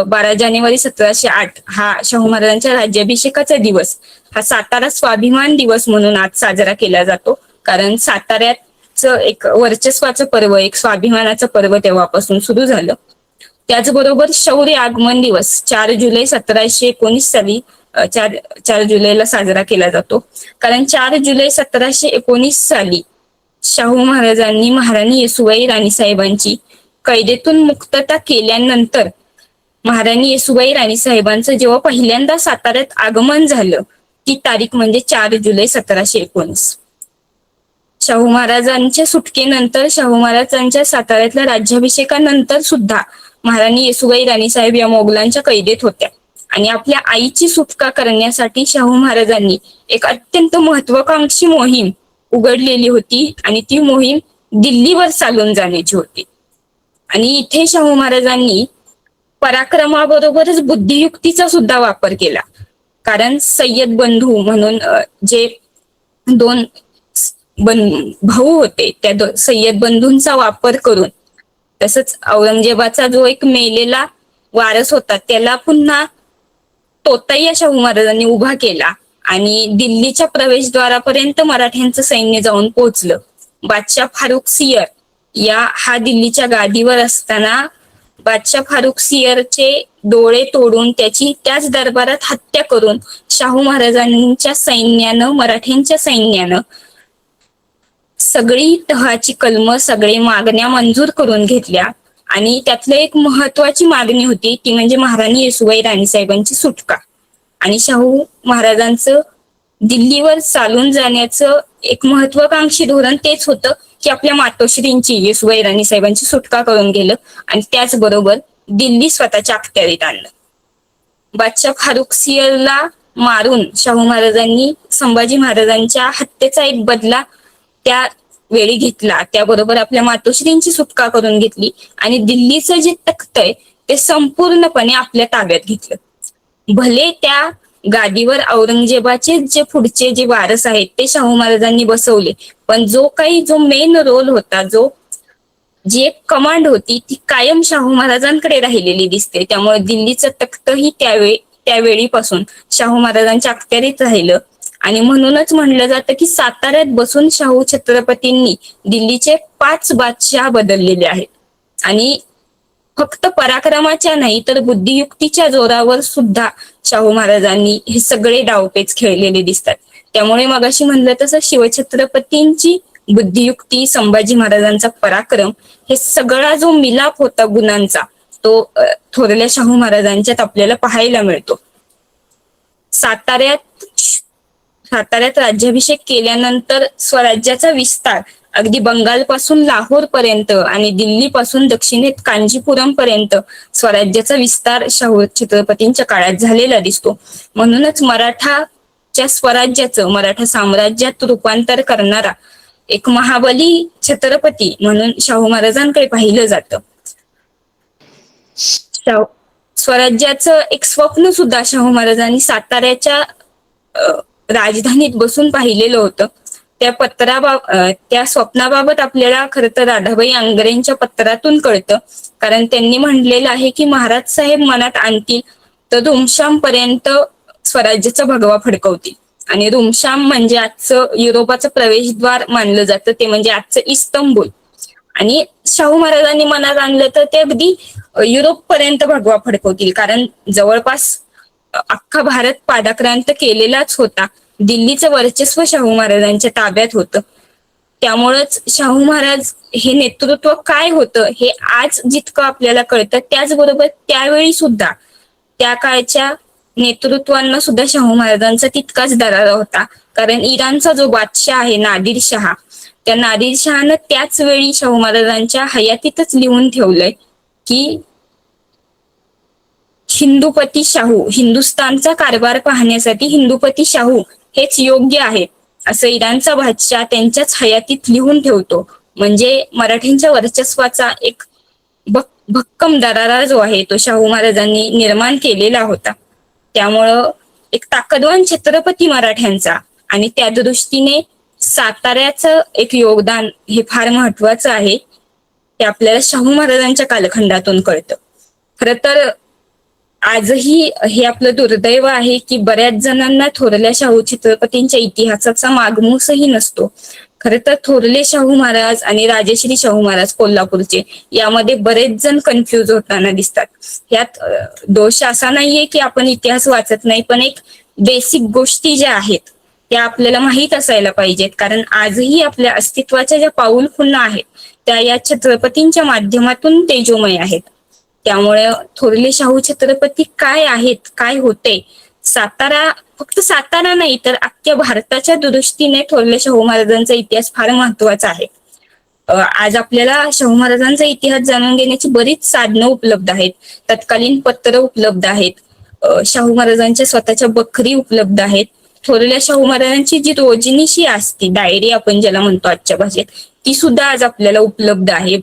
12 जानेवारी 1708 हा शाहू महाराजांच्या राज्याभिषेकाचा दिवस, हा सातारा स्वाभिमान दिवस म्हणून आज साजरा केला जातो, कारण साताऱ्याचं एक वर्चस्वाचं पर्व, एक स्वाभिमानाचं पर्व तेव्हापासून सुरू झालं. त्याचबरोबर शौर्य आगमन दिवस 4 जुलै 1719 साली 4 जुलैला साजरा केला जातो, कारण 4 जुलै 1719 साली शाहू महाराजांनी महाराणी येसूबाई राणीसाहेबांची कैदेतून मुक्तता केल्यानंतर महाराणी येसूबाई राणीसाहेबांचं जेव्हा पहिल्यांदा साताऱ्यात आगमन झालं, ती तारीख म्हणजे 4 जुलै 1719. शाहू महाराजांच्या सुटकेनंतर, शाहू महाराजांच्या साताऱ्यातल्या राज्याभिषेकानंतर सुद्धा महाराणी येसूबाई राणीसाहेब या मोगलांच्या कैदेत होत्या आणि आपल्या आईची सुटका करण्यासाठी शाहू महाराजांनी एक अत्यंत महत्वाकांक्षी मोहीम उघडलेली होती आणि ती मोहीम दिल्लीवर चालून जाण्याची होती. आणि इथे शाहू महाराजांनी पराक्रमाबरोबरच बुद्धियुक्तीचा सुद्धा वापर केला, कारण सय्यद बंधू म्हणून जे 2 भाऊ होते, त्या सय्यद बंधूंचा वापर करून, तसंच औरंगजेबाचा जो एक मेलेला वारस होता त्याला पुन्हा तोताई शाहू महाराजांनी उभा केला आणि दिल्लीच्या प्रवेशद्वारापर्यंत मराठ्यांचं सैन्य जाऊन पोहोचलं. बादशाह फारुख सियर हा दिल्लीच्या गादीवर असताना बादशाह फारुख सियरचे डोळे तोडून त्याच दरबारात हत्या करून शाहू महाराजांच्या सैन्यानं, मराठ्यांच्या सैन्यानं सगळी तहाची कलमं, सगळे मागण्या मंजूर करून घेतल्या. आणि त्यातलं एक महत्वाची मागणी होती ती म्हणजे महाराणी येसूबाई राणीसाहेबांची सुटका. आणि शाहू महाराजांचं दिल्लीवर चालून जाण्याचं एक महत्वाकांक्षी धोरण तेच होतं की आपल्या मातोश्रींची येसुबाई राणी साहेबांची सुटका करून गेलं आणि त्याचबरोबर दिल्ली स्वतःच्या अखत्यारीत आणलं. बादशाह फारुख सियरला मारून शाहू महाराजांनी संभाजी महाराजांच्या हत्येचा एक बदला त्या वेळी घेतला. त्याबरोबर आपल्या मातोश्रींची सुटका करून घेतली आणि दिल्लीचं जे तख्त आहे ते संपूर्णपणे आपल्या ताब्यात घेतलं. भले त्या गादीवर औरंगजेबाचे जे पुढचे जे वारस आहेत ते शाहू महाराजांनी बसवले, पण जो मेन रोल होता, जी एक कमांड होती ती कायम शाहू महाराजांकडे राहिलेली दिसते. त्यामुळे दिल्लीचं तख्तही त्यावेळीपासून शाहू महाराजांच्या अखत्यारीत राहिलं आणि म्हणूनच म्हणलं जातं की साताऱ्यात बसून शाहू छत्रपतींनी दिल्लीचे 5 बादशाह बदललेले आहेत. आणि फक्त पराक्रमाच्या नाही तर बुद्धियुक्तीच्या जोरावर सुद्धा शाहू महाराजांनी हे सगळे डावपेच खेळलेले दिसतात. त्यामुळे मगाशी म्हणलं तसं शिवछत्रपतींची बुद्धियुक्ती, संभाजी महाराजांचा पराक्रम, हे सगळा जो मिलाप होता गुणांचा तो थोरल्या शाहू महाराजांच्यात आपल्याला पाहायला मिळतो. साताऱ्यात राज्याभिषेक केल्यानंतर स्वराज्याचा विस्तार अगदी बंगालपासून लाहोर पर्यंत आणि दिल्लीपासून दक्षिणेत कांजीपुरम पर्यंत स्वराज्याचा विस्तार शाहू छत्रपतींच्या काळात झालेला दिसतो. म्हणूनच मराठा साम्राज्यात रूपांतर करणारा एक महाबली छत्रपती म्हणून शाहू महाराजांकडे पाहिलं जातं. स्वराज्याचं एक स्वप्न सुद्धा शाहू महाराजांनी साताऱ्याच्या राजधानीत बसून पाहिलेलं होतं. त्या स्वप्नाबाबत आपल्याला खरं तर राधाबाई आंग्रेंच्या पत्रातून कळतं, कारण त्यांनी म्हणलेलं आहे की महाराज साहेब मनात आणतील तर रुमशाम पर्यंत स्वराज्याचा भगवा फडकवतील. आणि रुमशाम म्हणजे आजचं युरोपाचं प्रवेशद्वार मानलं जातं, ते म्हणजे आजचं इस्तंबूल. आणि शाहू महाराजांनी मनात आणलं तर ते अगदी युरोप पर्यंत भगवा फडकवतील, कारण जवळपास अख्खा भारत पादाक्रांत केलेलाच होता. दिल्लीचं वर्चस्व शाहू महाराजांच्या ताब्यात होतं. त्यामुळंच शाहू महाराज हे नेतृत्व काय होतं हे आज जितकं आपल्याला कळतं, त्याचबरोबर त्यावेळी सुद्धा त्या काळच्या नेतृत्वांना सुद्धा शाहू महाराजांचा तितकाच दरारा होता. कारण इराणचा जो बादशाह आहे नादिर शहा, त्या नादिर शहानं त्याच वेळी शाहू महाराजांच्या हयातीतच लिहून ठेवलंय की हिंदुपती शाहू, हिंदुस्थानचा कारभार पाहण्यासाठी हिंदुपती शाहू हेच योग्य आहे, असं इराणचा बादशाह त्यांच्याच हयातीत लिहून ठेवतो. म्हणजे मराठ्यांच्या वर्चस्वाचा एक भक्कम दरारा जो आहे तो शाहू महाराजांनी निर्माण केलेला होता. त्यामुळं एक ताकदवान छत्रपती मराठ्यांचा आणि त्या दृष्टीने साताऱ्याचं एक योगदान हे फार महत्वाचं आहे. ते आपल्याला शाहू महाराजांच्या कालखंडातून कळतं. खरं तर आजही हे आपलं दुर्दैव आहे की बऱ्याच जणांना थोरल्या शाहू छत्रपतींच्या इतिहासाचा मागमूसही नसतो. खरं तर थोरले शाहू महाराज आणि राजश्री शाहू महाराज कोल्हापूरचे यामध्ये बरेच जण कन्फ्युज होताना दिसतात. यात दोष असा नाहीये की आपण इतिहास वाचत नाही, पण एक बेसिक गोष्टी ज्या आहेत त्या आपल्याला माहीत असायला पाहिजेत. कारण आजही आपल्या अस्तित्वाच्या ज्या पाऊलखुणा आहेत त्या या छत्रपतींच्या माध्यमातून तेजोमय आहेत. त्यामुळे थोरले शाहू छत्रपती काय आहेत, काय होते, फक्त सातारा नाही तर अख्ख्या भारताच्या दृष्टीने थोरले शाहू महाराजांचा इतिहास फार महत्वाचा आहे. आज आपल्याला शाहू महाराजांचा इतिहास जाणून घेण्याची बरीच साधनं उपलब्ध आहेत. तत्कालीन पत्र उपलब्ध आहेत, शाहू महाराजांच्या स्वतःच्या बखरी उपलब्ध आहेत. थोरल्या शाहू महाराजांची जी रोजनिशी असते, डायरी आपण ज्याला म्हणतो आजच्या भाषेत, ती सुद्धा आज आपल्याला उपलब्ध आहे.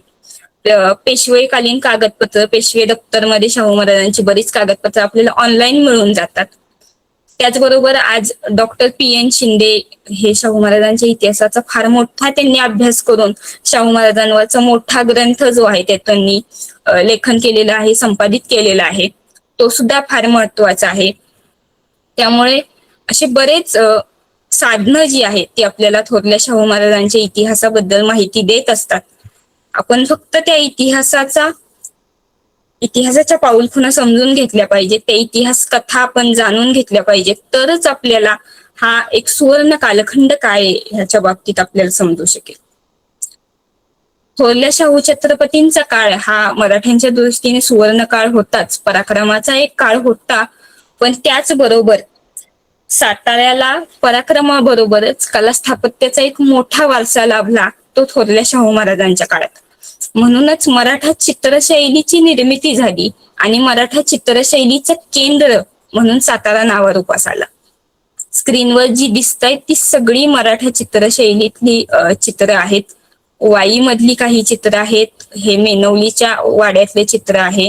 पेशवेकालीन कागदपत्र, पेशवे दप्तरमध्ये शाहू महाराजांची बरीच कागदपत्र आपल्याला ऑनलाईन मिळून जातात. त्याचबरोबर आज डॉक्टर PN शिंदे हे शाहू महाराजांच्या इतिहासाचा फार मोठा त्यांनी अभ्यास करून शाहू महाराजांवरचा मोठा ग्रंथ जो आहे ते त्यांनी लेखन केलेलं आहे, संपादित केलेला आहे, तो सुद्धा फार महत्वाचा आहे. त्यामुळे असे बरेच साधनं जी आहेत ती आपल्याला थोरल्या शाहू महाराजांच्या इतिहासाबद्दल माहिती देत असतात. आपण फक्त त्या इतिहासाच्या पाऊलखुणा समजून घेतल्या पाहिजेत, त्या इतिहास कथा आपण जाणून घेतल्या पाहिजेत, तरच आपल्याला हा एक सुवर्ण कालखंड काय ह्याच्या बाबतीत आपल्याला समजू शकेल. थोरल्या शाहू छत्रपतींचा काळ हा मराठ्यांच्या दृष्टीने सुवर्ण काळ होताच, पराक्रमाचा एक काळ होता, पण त्याचबरोबर साताऱ्याला पराक्रमाबरोबरच कला स्थापत्याचा एक मोठा वारसा लाभला, तो थोरल्या शाहू महाराजांच्या काळात. म्हणूनच मराठा चित्रशैलीची निर्मिती झाली आणि मराठा चित्रशैलीचं केंद्र म्हणून सातारा नावारूपास आला. स्क्रीनवर जी दिसत आहेत ती सगळी मराठा चित्रशैलीतली चित्र आहेत. वाईमधली काही चित्र आहेत, हे मेनवलीच्या वाड्यातले चित्र आहे,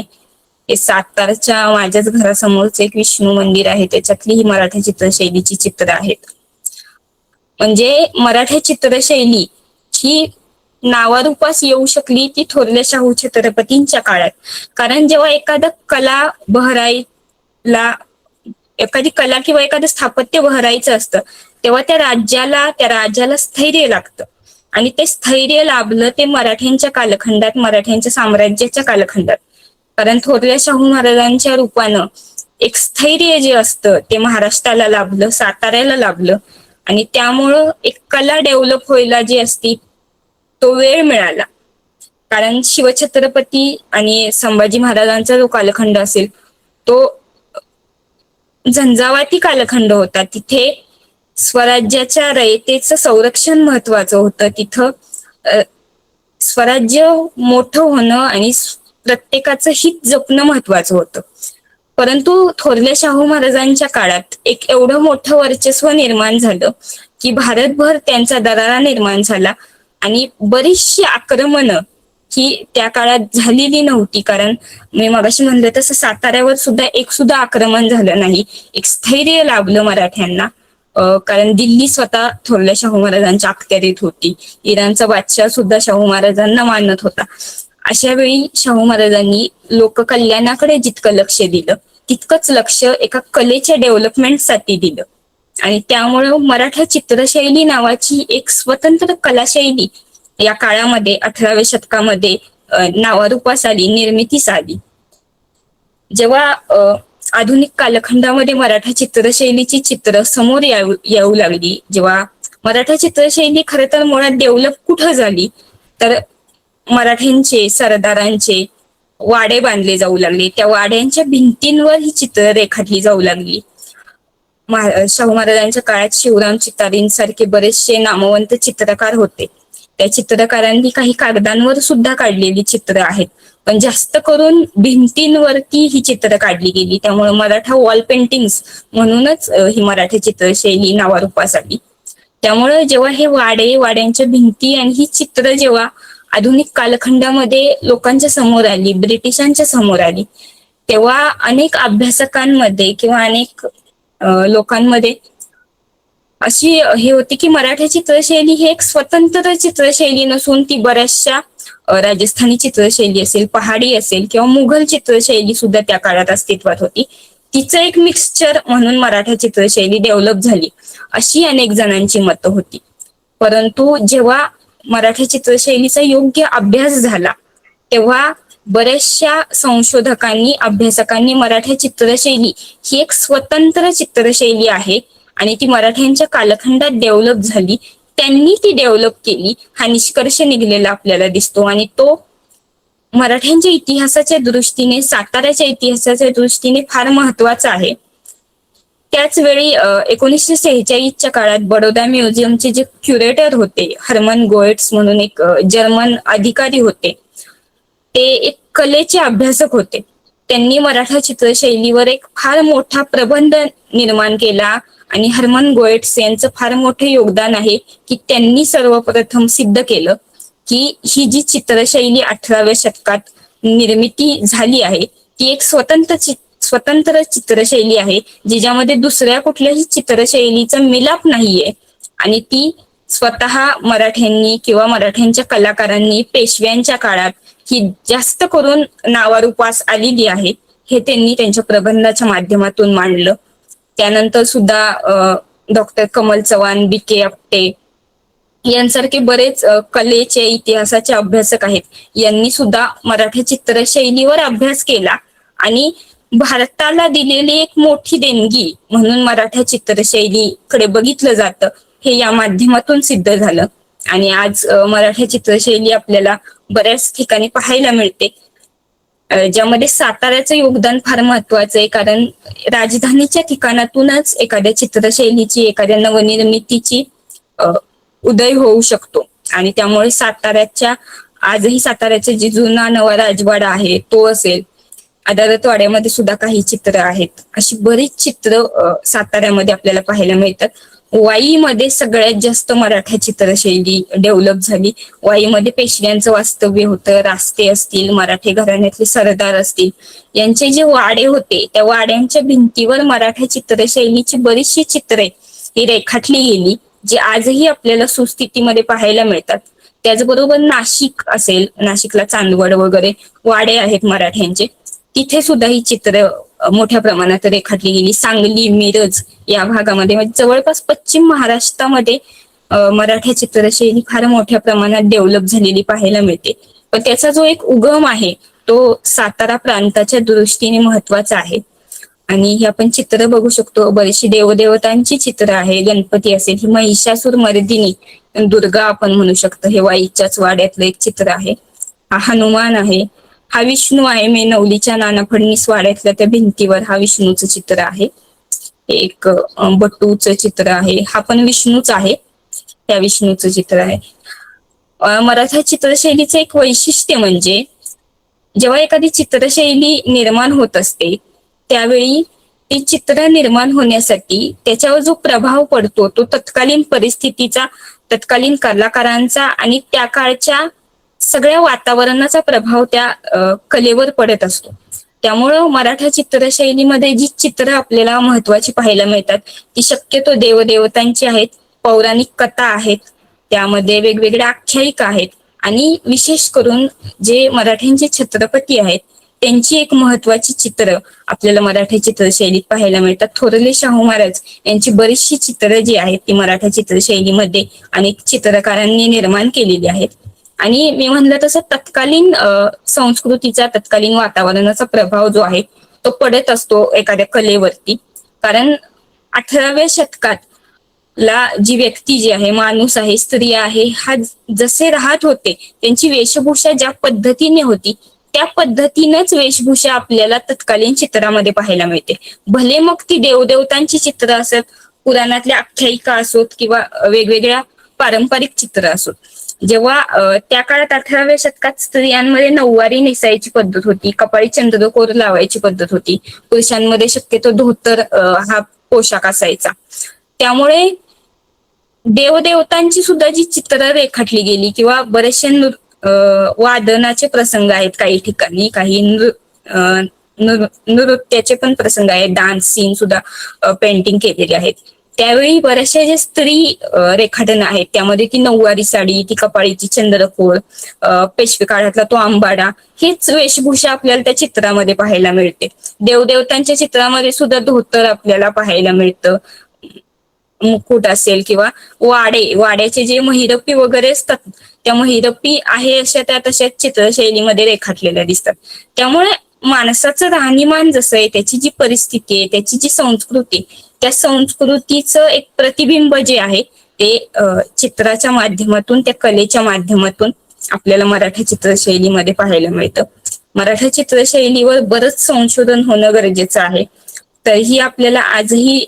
हे सातारच्या माझ्याच घरासमोरच एक विष्णू मंदिर आहे, त्याच्यातली ही मराठा चित्रशैलीची चित्र आहेत. म्हणजे मराठा चित्रशैली ही नावारूपास येऊ शकली ती थोरल्या शाहू छत्रपतींच्या काळात. कारण जेव्हा एखादा कला बहरायला, एखादी कला किंवा एखादं स्थापत्य बहरायचं असतं, तेव्हा त्या राजाला स्थैर्य लागतं. आणि ते स्थैर्य लाभलं ते मराठ्यांच्या कालखंडात, मराठ्यांच्या साम्राज्याच्या कालखंडात. कारण थोरल्या शाहू महाराजांच्या रूपानं एक स्थैर्य जे असतं ते महाराष्ट्राला लाभलं, साताऱ्याला लाभलं. आणि त्यामुळं एक कला डेव्हलप व्हायला जी असती तो वेळ मिळाला. कारण शिवछत्रपती आणि संभाजी महाराजांचा जो कालखंड असेल तो झंझावाती कालखंड होता. तिथे स्वराज्याच्या रयतेचं संरक्षण महत्वाचं होतं. तिथं स्वराज्य मोठं होणं आणि प्रत्येकाचं हित जपणं महत्वाचं होतं. परंतु थोरल्या शाहू महाराजांच्या काळात एक एवढं मोठं वर्चस्व निर्माण झालं की भारतभर त्यांचा दरारा निर्माण झाला आणि बरीचशी आक्रमणं ही त्या काळात झालेली नव्हती. कारण मी मगाशी म्हणलं तसं साताऱ्यावर सुद्धा एक सुद्धा आक्रमण झालं नाही. एक स्थैर्य लाभलं मराठ्यांना. कारण दिल्ली स्वतः थोरल्या शाहू महाराजांच्या अखत्यारीत होती. इराणचा बादशाह सुद्धा शाहू महाराजांना मानत होता. अशा वेळी शाहू महाराजांनी लोककल्याणाकडे जितकं लक्ष दिलं तितकंच लक्ष एका कलेच्या डेव्हलपमेंटसाठी दिलं. आणि त्यामुळं मराठा चित्रशैली नावाची एक स्वतंत्र कलाशैली या काळामध्ये 18व्या शतकामध्ये नावारूपास आली, निर्मितीस आली. जेव्हा आधुनिक कालखंडामध्ये मराठा चित्रशैलीची चित्र समोर येऊ लागली, जेव्हा मराठा चित्रशैली खरं तर मुळात डेव्हलप कुठं झाली तर मराठ्यांचे सरदारांचे वाडे बांधले जाऊ लागले. त्या वाड्यांच्या भिंतींवर ही चित्र रेखाटली जाऊ लागली. शाहू महाराजांच्या काळात शिवराम चितारींसारखे बरेचसे नामवंत चित्रकार होते. त्या चित्रकारांनी काही कागदांवर सुद्धा काढलेली चित्र आहेत, पण जास्त करून भिंतींवरती ही चित्र काढली गेली. त्यामुळे मराठा वॉल पेंटिंग्स म्हणूनच ही मराठी चित्रशैली नावारूपास आली. त्यामुळे जेव्हा हे वाड्यांच्या भिंती आणि ही चित्र जेव्हा आधुनिक कालखंडामध्ये लोकांच्या समोर आली, ब्रिटिशांच्या समोर आली, तेव्हा अनेक अभ्यासकांमध्ये किंवा अनेक लोकांमध्ये अशी हे होती की मराठी चित्रशैली ही एक स्वतंत्र चित्रशैली नसून ती बऱ्याचशा राजस्थानी चित्रशैली असेल, पहाडी असेल किंवा मुघल चित्रशैली सुद्धा त्या काळात अस्तित्वात होती, तिचं एक मिक्सचर म्हणून मराठा चित्रशैली डेव्हलप झाली, अशी अनेक जणांची मतं होती. परंतु जेव्हा मराठी चित्रशैलीचा योग्य अभ्यास झाला तेव्हा बऱ्याचशा संशोधकांनी, अभ्यासकांनी मराठी चित्रशैली ही एक स्वतंत्र चित्रशैली आहे आणि ती मराठ्यांच्या कालखंडात डेव्हलप झाली, त्यांनी ती डेव्हलप केली, हा निष्कर्ष निघलेला आपल्याला दिसतो. आणि तो मराठ्यांच्या इतिहासाच्या दृष्टीने, साताऱ्याच्या इतिहासाच्या दृष्टीने फार महत्वाचा आहे. त्याच वेळी 1946च्या काळात बडोदा म्युझियमचे जे क्युरेटर होते, हर्मन गोएट्स म्हणून एक जर्मन अधिकारी होते, ते एक कलेचे अभ्यासक होते. त्यांनी मराठा चित्रशैलीवर एक फार मोठा प्रबंध निर्माण केला आणि हर्मन गोएट्स यांचं फार मोठं योगदान आहे की त्यांनी सर्वप्रथम सिद्ध केलं की ही जी चित्रशैली 18व्या शतकात निर्मिती झाली आहे ती एक स्वतंत्र चित्रशैली आहे, जिच्यामध्ये दुसऱ्या कुठल्याही चित्रशैलीचा मिलाप नाहीये. आणि ती स्वतः मराठ्यांनी किंवा मराठ्यांच्या कलाकारांनी पेशव्यांच्या काळात ही जास्त करून नावारूपास आलेली आहे, हे त्यांनी त्यांच्या प्रबंधाच्या माध्यमातून मांडलं. त्यानंतर सुद्धा डॉक्टर कमल चव्हाण, बी.के. आपटे यांसारखे बरेच कलेचे, इतिहासाचे अभ्यासक आहेत, यांनी सुद्धा मराठी चित्रशैलीवर अभ्यास केला आणि भारताला दिलेली एक मोठी देणगी म्हणून मराठा चित्रशैलीकडे बघितलं जातं, हे या माध्यमातून सिद्ध झालं. आणि आज मराठी चित्रशैली आपल्याला बऱ्याच ठिकाणी पाहायला मिळते. ज्यामध्ये साताऱ्याचं योगदान फार महत्वाचं आहे, कारण राजधानीच्या ठिकाणातूनच एखाद्या चित्रशैलीची, एखाद्या नवनिर्मितीची उदय होऊ शकतो. आणि त्यामुळे आजही साताऱ्याचे जे जुना नवा राजवाडा आहे तो असेल, आदालतवाड्यामध्ये सुद्धा काही चित्र आहेत. अशी बरीच चित्र साताऱ्यामध्ये आपल्याला पाहायला मिळतात. वाईमध्ये सगळ्यात जास्त मराठा चित्रशैली डेव्हलप झाली. वाईमध्ये पेशव्यांचं वास्तव्य होतं. रास्ते असतील, मराठी घराण्यातले सरदार असतील, यांचे जे वाडे होते त्या वाड्यांच्या भिंतीवर मराठा चित्रशैलीची बरीचशी चित्रे ही रेखाटली गेली, जी आजही आपल्याला सुस्थितीमध्ये पाहायला मिळतात. त्याचबरोबर नाशिक असेल, नाशिकला चांदवड वगैरे वाडे आहेत मराठ्यांचे, तिथे सुद्धा ही चित्र मोठ्या प्रमाणात रेखाटली गेली. सांगली, मिरज या भागामध्ये, म्हणजे जवळपास पश्चिम महाराष्ट्रामध्ये मराठी चित्रशैली फार मोठ्या प्रमाणात डेव्हलप झालेली पाहायला मिळते. पण त्याचा जो एक उगम आहे तो सातारा प्रांताच्या दृष्टीने महत्वाचा आहे. आणि ही आपण चित्र बघू शकतो, बरीचशी देवदेवतांची चित्र आहे. गणपती असेल, ही महिषासूर मर्दिनी दुर्गा आपण म्हणू शकतो, हे वाईच्याच वाड्यातलं एक चित्र आहे. हा हनुमान आहे, हा विष्णू आहे. मेनवलीच्या नाना फडणीस वाड्यातल्या त्या भिंतीवर हा विष्णूचं चित्र आहे. एक बटूचं चित्र आहे, हा पण विष्णूच आहे, त्या विष्णूचं चित्र आहे. मराठा चित्रशैलीचं एक वैशिष्ट्य म्हणजे जेव्हा एखादी चित्रशैली निर्माण होत असते त्यावेळी ती चित्र निर्माण होण्यासाठी त्याच्यावर जो प्रभाव पडतो तो तत्कालीन परिस्थितीचा, तत्कालीन कलाकारांचा आणि त्या काळच्या सगळ्या वातावरणाचा प्रभाव त्या कलेवर पडत असतो. त्यामुळं मराठा चित्रशैलीमध्ये जी चित्र आपल्याला महत्वाची पाहायला मिळतात ती शक्यतो देवदेवतांची आहेत, पौराणिक कथा आहेत, त्यामध्ये वेगवेगळ्या आख्यायिका आहेत आणि विशेष करून जे मराठ्यांचे छत्रपती आहेत त्यांची एक महत्वाची चित्र आपल्याला मराठी चित्रशैलीत पाहायला मिळतात. थोरले शाहू महाराज यांची बरीचशी चित्र जी आहेत ती मराठा चित्रशैलीमध्ये अनेक चित्रकारांनी निर्माण केलेली आहेत. आणि मी म्हणलं तसं तत्कालीन संस्कृतीचा, तत्कालीन वातावरणाचा प्रभाव जो आहे तो पडत असतो एखाद्या कलेवरती. कारण 18व्या शतकात जी व्यक्ती जी आहे, माणूस आहे, स्त्री आहे, हा जसे राहत होते त्यांची वेशभूषा ज्या पद्धतीने होती त्या पद्धतीनेच वेशभूषा आपल्याला तत्कालीन चित्रामध्ये पाहायला मिळते. भले मग ती देवदेवतांची चित्र असत, पुराणातल्या आख्यायिका असोत किंवा वेगवेगळ्या पारंपरिक चित्र असोत. जेव्हा त्या काळात 18व्या शतकात स्त्रियांमध्ये नऊवारी नेसायची पद्धत होती, कपाळी चंद्रकोर लावायची पद्धत होती, पुरुषांमध्ये शक्यतो धोतर हा पोशाख असायचा. त्यामुळे देवदेवतांची सुद्धा जी चित्र रेखाटली गेली किंवा बरेचसे वादनाचे प्रसंग आहेत काही ठिकाणी, काही नृत्याचे पण प्रसंग आहेत, डान्स सीन सुद्धा पेंटिंग केलेले आहेत. त्यावेळी बऱ्याचशा जे स्त्री रेखाटन आहेत त्यामध्ये ती नऊवारी साडी, ती कपाळीची चंद्रकोर, पेशवे काळातला तो आंबाडा, हीच वेशभूषा आपल्याला त्या चित्रामध्ये पाहायला मिळते. देवदेवतांच्या चित्रामध्ये सुद्धा धोतर आपल्याला पाहायला मिळतं, मुकुट असेल किंवा वाड्याचे जे महिरपी वगैरे असतात त्या महिरपी आहे अशा त्या तशाच चित्रशैलीमध्ये रेखाटलेल्या दिसतात. त्यामुळे माणसाचं राहणीमान जसं आहे, त्याची जी परिस्थिती आहे, त्याची जी संस्कृती, त्या संस्कृतीचं एक प्रतिबिंब जे आहे ते चित्राच्या माध्यमातून, त्या कलेच्या माध्यमातून आपल्याला मराठी चित्रशैलीमध्ये पाहायला मिळतं. मराठी चित्रशैलीवर बरंच संशोधन होणं गरजेचं आहे. तरीही आपल्याला आजही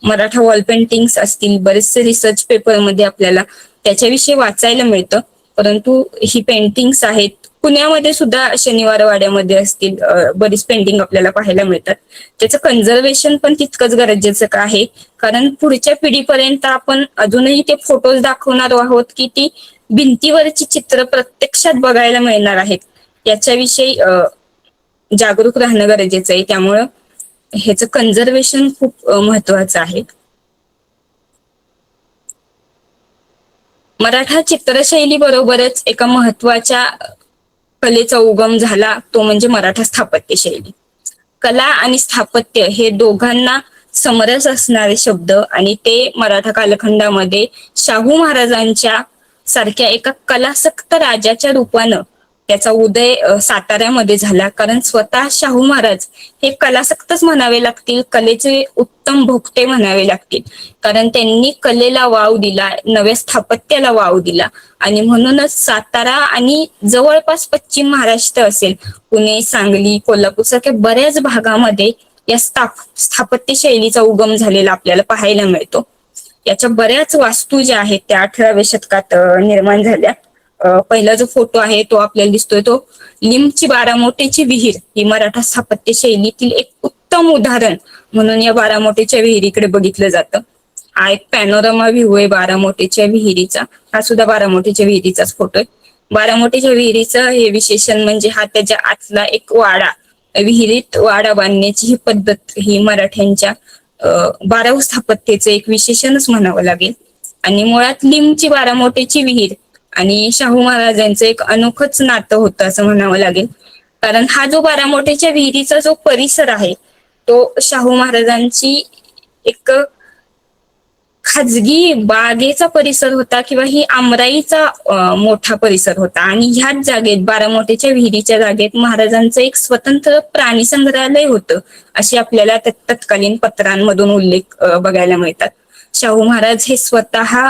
मराठा वॉल पेंटिंग्स असतील, बरेचसे रिसर्च पेपरमध्ये आपल्याला त्याच्याविषयी वाचायला मिळतं. परंतु ही पेंटिंग्स आहेत, पुण्यामध्ये सुद्धा शनिवार वाड्यामध्ये असतील बरीच पेंटिंग आपल्याला पाहायला मिळतात. त्याचं कन्झर्वेशन पण तितकंच गरजेचं आहे, कारण पुढच्या पिढीपर्यंत आपण अजूनही ते फोटोज दाखवणार आहोत की ती भिंतीवरची चित्र प्रत्यक्षात बघायला मिळणार आहेत, याच्याविषयी जागरूक राहणं गरजेचं आहे. त्यामुळं ह्याचं कन्झर्वेशन खूप महत्वाचं आहे. मराठा चित्रशैली बरोबरच एका महत्वाच्या कलेचा उगम झाला तो म्हणजे मराठा स्थापत्य शैली. कला आणि स्थापत्य हे दोघांना समरस असणारे शब्द आणि ते मराठा कालखंडामध्ये शाहू महाराजांच्या सारख्या एका कलासक्त राजाच्या रूपानं त्याचा उदय साताऱ्यामध्ये झाला, कारण स्वतः शाहू महाराज हे कलासक्तच म्हणावे लागतील, कलेचे उत्तम भोक्ते म्हणावे लागतील, कारण त्यांनी कलेला वाव दिला, नव्या स्थापत्याला वाव दिला. आणि म्हणूनच सातारा आणि जवळपास पश्चिम महाराष्ट्र असेल, पुणे, सांगली, कोल्हापूर सारख्या बऱ्याच भागामध्ये या स्थापत्य शैलीचा उगम झालेला आपल्याला पाहायला मिळतो. याच्या बऱ्याच वास्तू ज्या आहेत त्या 18व्या शतकात निर्माण झाल्या. पहिला जो फोटो आहे तो आपल्याला दिसतोय तो लिंबची बारामोटेची विहीर ही मराठा स्थापत्य शैलीतील एक उत्तम उदाहरण म्हणून या बारामोटेच्या विहिरीकडे बघितलं जातं. हा एक पॅनोरामा व्ह्यू आहे बारामोटेच्या विहिरीचा. हा सुद्धा बारामोटेच्या विहिरीचाच फोटो आहे. बारामोटेच्या विहिरीचं हे विशेषण म्हणजे हा त्याच्या आतला एक वाडा, विहिरीत वाडा बांधण्याची ही पद्धत ही मराठ्यांच्या बाराव स्थापत्येचं एक विशेषणच म्हणावं लागेल. आणि मुळात लिंबची बारामोटेची विहीर आणि शाहू महाराजांचं एक अनोखंच नातं होतं असं म्हणावं लागेल. कारण हा जो बारामोटेच्या विहिरीचा जो परिसर आहे तो शाहू महाराजांची एक खाजगी बागेचा परिसर होता किंवा ही आमराईचा मोठा परिसर होता. आणि ह्याच जागेत बारामोटेच्या विहिरीच्या जागेत महाराजांचं एक स्वतंत्र प्राणी संग्रहालय होतं अशी आपल्याला तत्कालीन पत्रांमधून उल्लेख बघायला मिळतात. शाहू महाराज हे स्वतः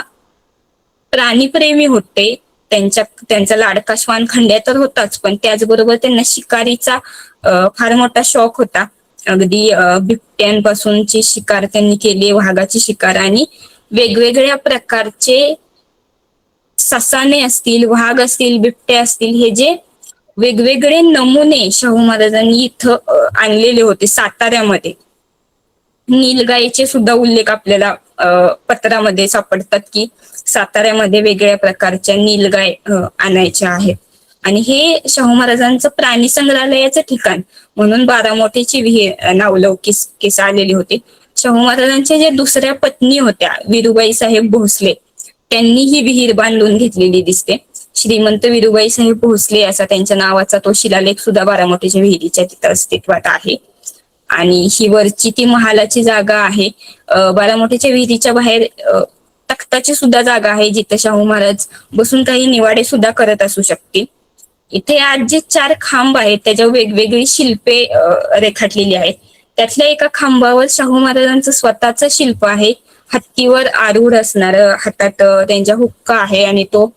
प्राणीप्रेमी होते. त्यांचा लाडका श्वान खंड्या तर होताच, पण त्याचबरोबर त्यांना शिकारीचा फार मोठा शौक होता. अगदी बिबट्यांपासूनची शिकार त्यांनी केली, वाघाची शिकार, आणि वेगवेगळ्या प्रकारचे ससाणे असतील, वाघ असतील, बिबटे असतील, हे जे वेगवेगळे नमुने शाहू महाराजांनी इथं आणलेले होते साताऱ्यामध्ये. नीलगाईचे सुद्धा उल्लेख आपल्याला पत्रामध्ये सापडतात की साताऱ्यामध्ये वेगळ्या प्रकारच्या नीलगाय आणायच्या आहेत. आणि हे शाहू महाराजांचं प्राणी संग्रहालयाचं ठिकाण म्हणून बारामोटेची विहीर नावलौकिस आलेली होती. शाहू महाराजांच्या ज्या दुसऱ्या पत्नी होत्या विरुबाई साहेब भोसले, त्यांनी ही विहीर बांधून घेतलेली दिसते. श्रीमंत विरुबाई साहेब भोसले असा त्यांच्या नावाचा तो शिलालेख सुद्धा बारामोटेच्या विहिरीच्या तिथं अस्तित्वात आहे. आणि ही वरची ती महालाची जागा आहे. बारामोटेच्या विहिरीच्या बाहेर तख्ताची सुद्धा जागा आहे जिथे शाहू महाराज बसून काही निवाडे सुद्धा करत असू शकतील. इथे आज जे 4 खांब आहेत त्याच्यावर वेगवेगळी शिल्पे रेखाटलेली आहेत. त्यातल्या एका खांबावर शाहू महाराजांचं स्वतःचं शिल्प आहे. हत्तीवर आरूढ असणार, हातात त्यांच्या हुक्का आहे आणि तो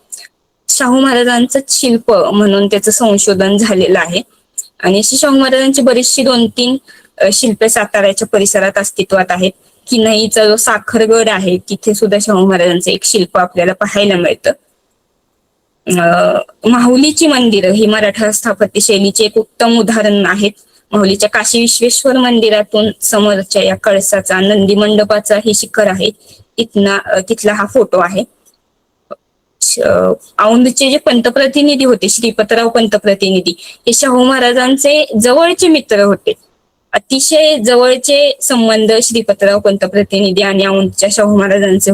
शाहू महाराजांचं शिल्प म्हणून त्याचं संशोधन झालेलं आहे. आणि अशी शाहू महाराजांची बरीचशी 2-3 शिल्पे साताऱ्याच्या परिसरात अस्तित्वात आहेत. किन्हईचा जो साखरगड आहे तिथे सुद्धा शाहू महाराजांचं एक शिल्प आपल्याला पाहायला मिळतं. माहुलीची मंदिरं ही मराठा स्थापत्य शैलीचे एक उत्तम उदाहरण आहेत. माहुलीच्या काशी विश्वेश्वर मंदिरातून समोरच्या या कळसाचा नंदी मंडपाचा हे शिखर आहे, तिथला हा फोटो आहे. औंधचे जे पंतप्रतिनिधी होते, श्रीपतराव पंतप्रतिनिधी, हे शाहू महाराजांचे जवळचे मित्र होते. अतिशय जवळचे संबंध श्रीपतराव पंतप्रतिनिधी आणि औंधच्या शाहू महाराजांचे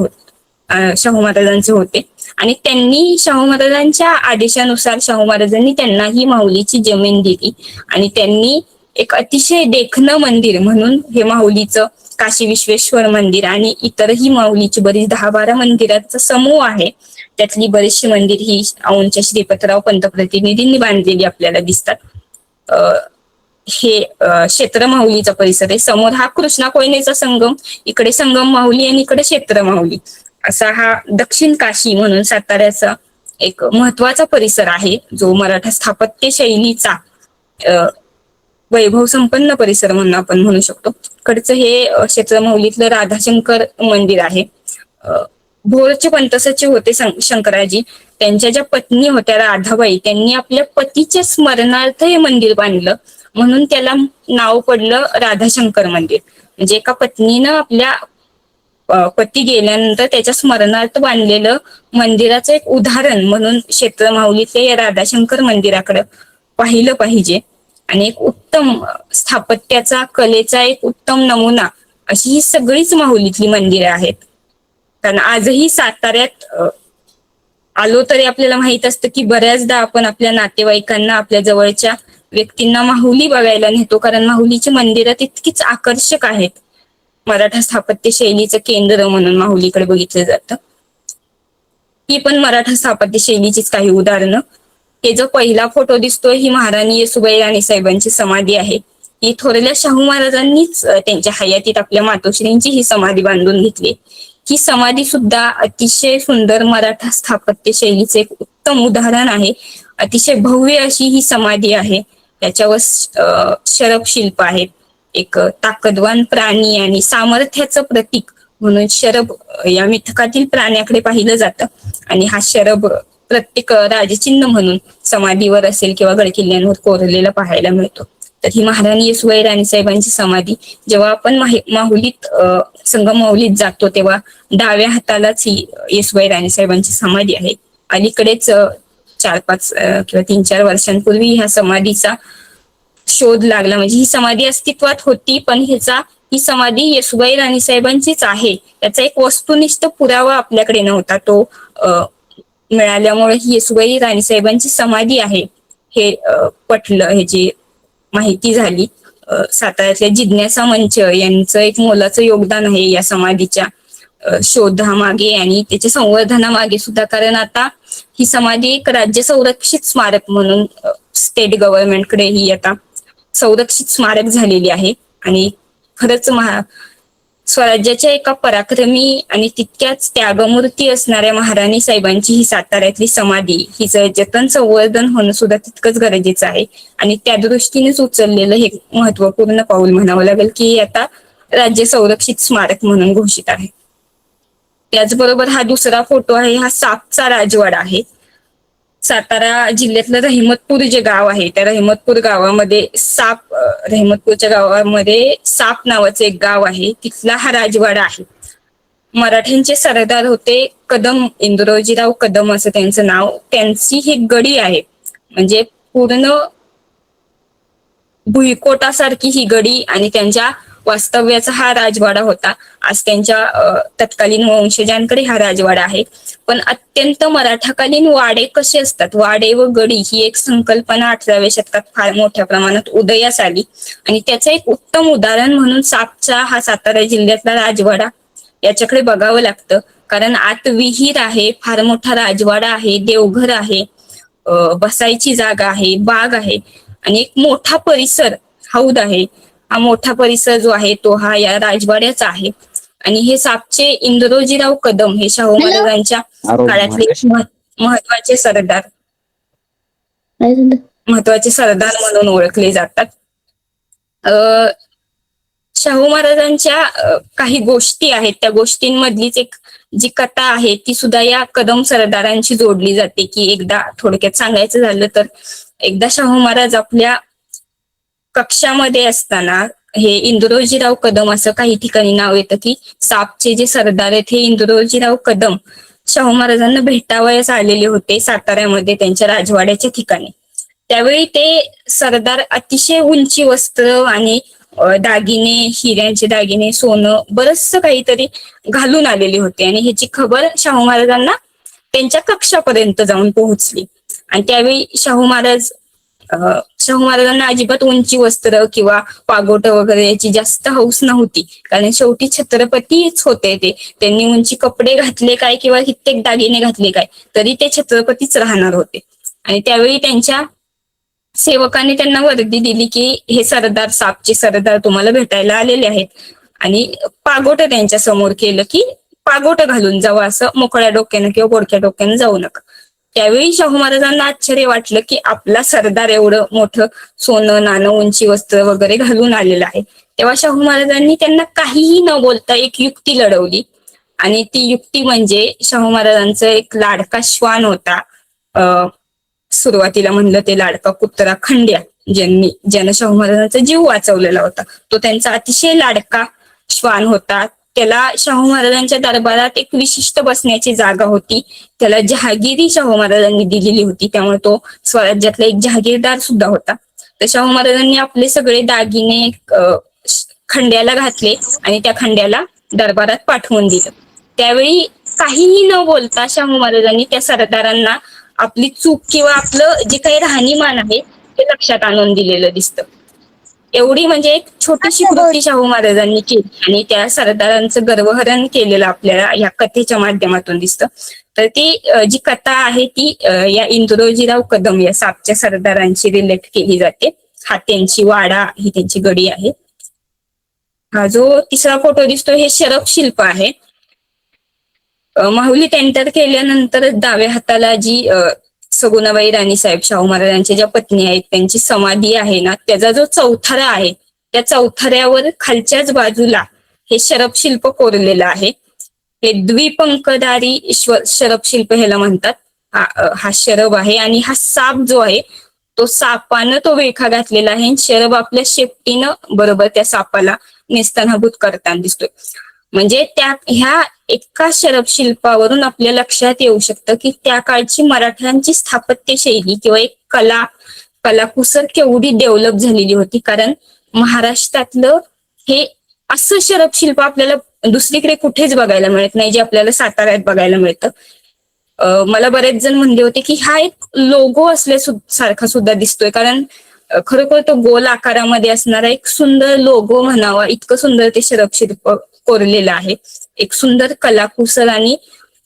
होते. आणि त्यांनी शाहू महाराजांच्या आदेशानुसार शाहू महाराजांनी त्यांना ही माहुलीची जमीन दिली आणि त्यांनी एक अतिशय देखणं मंदिर म्हणून हे माहुलीचं काशी विश्वेश्वर मंदिर आणि इतरही माऊलीची बरीच 10-12 मंदिराचा समूह आहे. त्यातली बरीचशी मंदिर ही औंधच्या श्रीपतराव पंतप्रतिनिधींनी बांधलेली आपल्याला दिसतात. हे क्षेत्र माहुलीचा परिसर आहे. समोर हा कृष्णा कोयनेचा संगम, इकडे संगम माहुली आणि इकडे क्षेत्र माहुली असा हा दक्षिण काशी म्हणून साताऱ्याचा एक महत्वाचा परिसर आहे, जो मराठा स्थापत्य शैलीचा वैभव संपन्न परिसर म्हणून आपण म्हणू शकतो. कडचं हे क्षेत्र माहुलीतलं राधाशंकर मंदिर आहे. भोरचे पंत सचिव होते शंकराजी, त्यांच्या ज्या पत्नी होत्या राधाबाई, त्यांनी आपल्या पतीच्या स्मरणार्थ हे मंदिर बांधलं म्हणून त्याला नाव पडलं राधाशंकर मंदिर. म्हणजे एका पत्नीनं आपल्या पती गेल्यानंतर त्याच्या स्मरणार्थ बांधलेलं मंदिराचं एक उदाहरण म्हणून क्षेत्र माहुलीतल्या या राधाशंकर मंदिराकडे पाहिलं पाहिजे. आणि एक उत्तम स्थापत्याचा कलेचा एक उत्तम नमुना अशी ही सगळीच माहुलीतली मंदिरे आहेत. कारण आजही साताऱ्यात आलो तरी आपल्याला माहित असतं की बऱ्याचदा आपण आपल्या नातेवाईकांना, आपल्या जवळच्या व्यक्तींना माहुली बघायला नेतो, कारण माहुलीची मंदिरं तितकीच आकर्षक आहेत. मराठा स्थापत्य शैलीचं केंद्र म्हणून माहुलीकडे बघितलं जातं. ही पण मराठा स्थापत्य शैलीचीच काही उदाहरणं. हे जो पहिला फोटो दिसतोय ही महाराणी येसूबाई राणीसाहेबांची समाधी आहे. ही थोरल्या शाहू महाराजांनीच त्यांच्या हयातीत आपल्या मातोश्रींची ही समाधी बांधून घेतली. ही समाधी सुद्धा अतिशय सुंदर मराठा स्थापत्य शैलीचे एक उत्तम उदाहरण आहे. अतिशय भव्य अशी ही समाधी आहे. त्याच्यावर शरभ शिल्प आहेत. एक ताकदवान प्राणी आणि सामर्थ्याचं प्रतीक म्हणून शरभ या मिथकातील प्राण्याकडे पाहिलं जातं आणि हा शरभ प्रत्येक राजचिन्ह म्हणून समाधीवर असेल किंवा गडकिल्ल्यांवर कोरलेला पाहायला मिळतो. तर ही महाराणी येसूबाई राणीसाहेबांची समाधी जेव्हा आपण माहुलीत संगम जातो तेव्हा डाव्या हातालाच ही येसूबाई राणीसाहेबांची समाधी आहे. अलीकडेच 4-5 किंवा 3-4 वर्षांपूर्वी ह्या समाधीचा शोध लागला. म्हणजे ही समाधी अस्तित्वात होती पण ही समाधी येसूबाई राणीसाहेबांचीच आहे याचा एक वस्तुनिष्ठ पुरावा आपल्याकडे नव्हता. तो मिळाल्यामुळे ही येसूबाई राणीसाहेबांची समाधी आहे हे पटलं. ह्याची माहिती झाली. साताऱ्यातल्या जिज्ञासा मंच यांचं एक मोलाचं योगदान आहे या समाधीच्या शोधामागे आणि त्याच्या संवर्धनामागे सुद्धा. कारण आता ही समाधी एक राज्य संरक्षित स्मारक म्हणून स्टेट गव्हर्नमेंटकडे ही आता संरक्षित स्मारक झालेली आहे. आणि खरंच स्वराज्याच्या एका पराक्रमी आणि तितक्याच त्यागमूर्ती असणाऱ्या महाराणी साहेबांची ही साताऱ्यातली समाधी हिचं जतन संवर्धन होणं सुद्धा तितकंच गरजेचं आहे. आणि त्या दृष्टीनेच उचललेलं हे महत्वपूर्ण पाऊल म्हणावं लागेल की आता राज्य संरक्षित स्मारक म्हणून घोषित आहे. त्याचबरोबर हा दुसरा फोटो आहे. हा सापचा राजवाडा आहे. सातारा जिल्ह्यातलं रहिमतपूर जे गाव आहे त्या रहिमतपूर गावामध्ये रहिमतपूरच्या गावामध्ये साप नावाचं एक गाव आहे. तिथला हा राजवाडा आहे. मराठ्यांचे सरदार होते कदम, इंदुरोजीराव कदम असं त्यांचं नाव. त्यांची ही गडी आहे. म्हणजे पूर्ण भुईकोटासारखी ही गडी आणि त्यांच्या वास्तव्याचा हा राजवाडा होता. आज त्यांच्या तत्कालीन वंशजांकडे हा राजवाडा आहे. पण अत्यंत मराठाकालीन वाडे कसे असतात, वाडे व गडी ही एक संकल्पना 18व्या शतकात फार मोठ्या प्रमाणात उदयास आली आणि त्याचं एक उत्तम उदाहरण म्हणून सापचा हा सातारा जिल्ह्यातला राजवाडा याच्याकडे बघावं लागतं. कारण आत विहीर आहे, फार मोठा राजवाडा आहे, देवघर आहे, बसायची जागा आहे, बाग आहे आणि एक मोठा परिसर हौद आहे. हा मोठा परिसर जो आहे तो हा या राजवाड्याचा आहे. आणि हे सापचे इंदुरोजीराव कदम हे शाहू महाराजांच्या काळातले महत्वाचे सरदार म्हणून ओळखले जातात. शाहू महाराजांच्या काही गोष्टी आहेत, त्या गोष्टींमधलीच एक जी कथा आहे ती सुद्धा या कदम सरदारांची जोडली जाते. की एकदा थोडक्यात सांगायचं झालं तर एकदा शाहू महाराज आपल्या कक्षामध्ये असताना, हे इंदुरोजीराव कदम असं काही ठिकाणी नाव येतं की सापचे जे सरदार आहेत हे इंदुरोजीराव कदम शाहू महाराजांना भेटावयास आलेले होते साताऱ्यामध्ये त्यांच्या राजवाड्याच्या ठिकाणी. त्यावेळी ते सरदार अतिशय उंची वस्त्र आणि दागिने, हिऱ्यांचे दागिने, सोनं बरचसं काहीतरी घालून आलेले होते आणि ह्याची खबर शाहू महाराजांना त्यांच्या कक्षापर्यंत जाऊन पोहोचली. आणि त्यावेळी शाहू महाराजांना अजिबात उंची वस्त्र किंवा पागोट वगैरे याची जास्त हौस नव्हती. कारण शेवटी छत्रपतीच होते ते. त्यांनी उंची कपडे घातले काय किंवा कित्येक दागिने घातले काय तरी ते छत्रपतीच राहणार होते. आणि त्यावेळी त्यांच्या सेवकाने त्यांना वर्दी दिली की हे सरदार, सापचे सरदार तुम्हाला भेटायला आलेले आहेत. आणि पागोट त्यांच्या समोर केलं की पागोट घालून जावं, असं मोकळ्या डोक्यानं किंवा बोडक्या डोक्यानं जाऊ नका. त्यावेळी शाहू महाराजांना आश्चर्य वाटलं की आपला सरदार एवढं मोठं सोनं, नाणं, उंची वस्त्र वगैरे घालून आलेलं आहे. तेव्हा शाहू महाराजांनी त्यांना काहीही न बोलता एक युक्ती लढवली. आणि ती युक्ती म्हणजे शाहू महाराजांचा एक लाडका श्वान होता. सुरुवातीला म्हणलं ते लाडका कुत्रा खंड्या, ज्यानं शाहू महाराजांचा जीव वाचवलेला होता. तो त्यांचा अतिशय लाडका श्वान होता. त्याला शाहू महाराजांच्या दरबारात एक विशिष्ट बसण्याची जागा होती. त्याला जहागिरी शाहू महाराजांनी दिलेली होती, त्यामुळे तो स्वराज्यातला एक जहागीरदार सुद्धा होता. तर शाहू महाराजांनी आपले सगळे दागिने खंड्याला घातले आणि त्या खंड्याला दरबारात पाठवून दिलं. त्यावेळी काहीही न बोलता शाहू महाराजांनी त्या सरदारांना आपली चूक किंवा आपलं जे काही राहणीमान आहे ते लक्षात आणून दिलेलं दिसतं. एवढी म्हणजे एक छोटीशी कृती शाहू महाराजांनी केली आणि त्या सरदारांचं गर्वहरण केलेलं आपल्याला या कथेच्या माध्यमातून दिसतं. तर ती जी कथा आहे ती या इंदुरोजीराव कदम या सापच्या सरदारांची रिलेट केली जाते. हा त्यांची वाडा ही त्यांची गडी आहे. हा जो तिसरा फोटो दिसतो हे शरफ शिल्प आहे. माहुलीत एंटर केल्यानंतर डाव्या हाताला जी सगुणाबाई राणीसाहेब शाहू महाराजांच्या ज्या पत्नी आहेत त्यांची समाधी आहे ना, त्याचा जो चौथरा आहे त्या चौथऱ्यावर खालच्याच बाजूला हे शरफ शिल्प कोरलेलं आहे. हे द्विपंखधारी शरफ शिल्प ह्याला म्हणतात. हा शरभ आहे आणि हा साप जो आहे तो सापानं तो वेखा घातलेला आहे. शरभ आपल्या शेपटीनं बरोबर त्या सापाला नेस्तनाभूत करताना दिसतोय. म्हणजे ह्या एका शरफ शिल्पावरून आपल्या लक्षात येऊ शकतं की त्या काळची मराठ्यांची स्थापत्य शैली किंवा एक कलाकुसर केवढी डेव्हलप झालेली होती. कारण महाराष्ट्रातलं हे असं शरफ शिल्प आपल्याला दुसरीकडे कुठेच बघायला मिळत नाही, जे आपल्याला साताऱ्यात बघायला मिळतं. मला बरेच जण म्हणले होते की हा एक लोगो असल्यासारखा सुद्धा दिसतोय, कारण खरोखर तो गोल आकारामध्ये असणारा एक सुंदर लोगो म्हणावा इतकं सुंदर ते शरफ शिल्प कोरलेलं आहे. एक सुंदर कलाकुसर आणि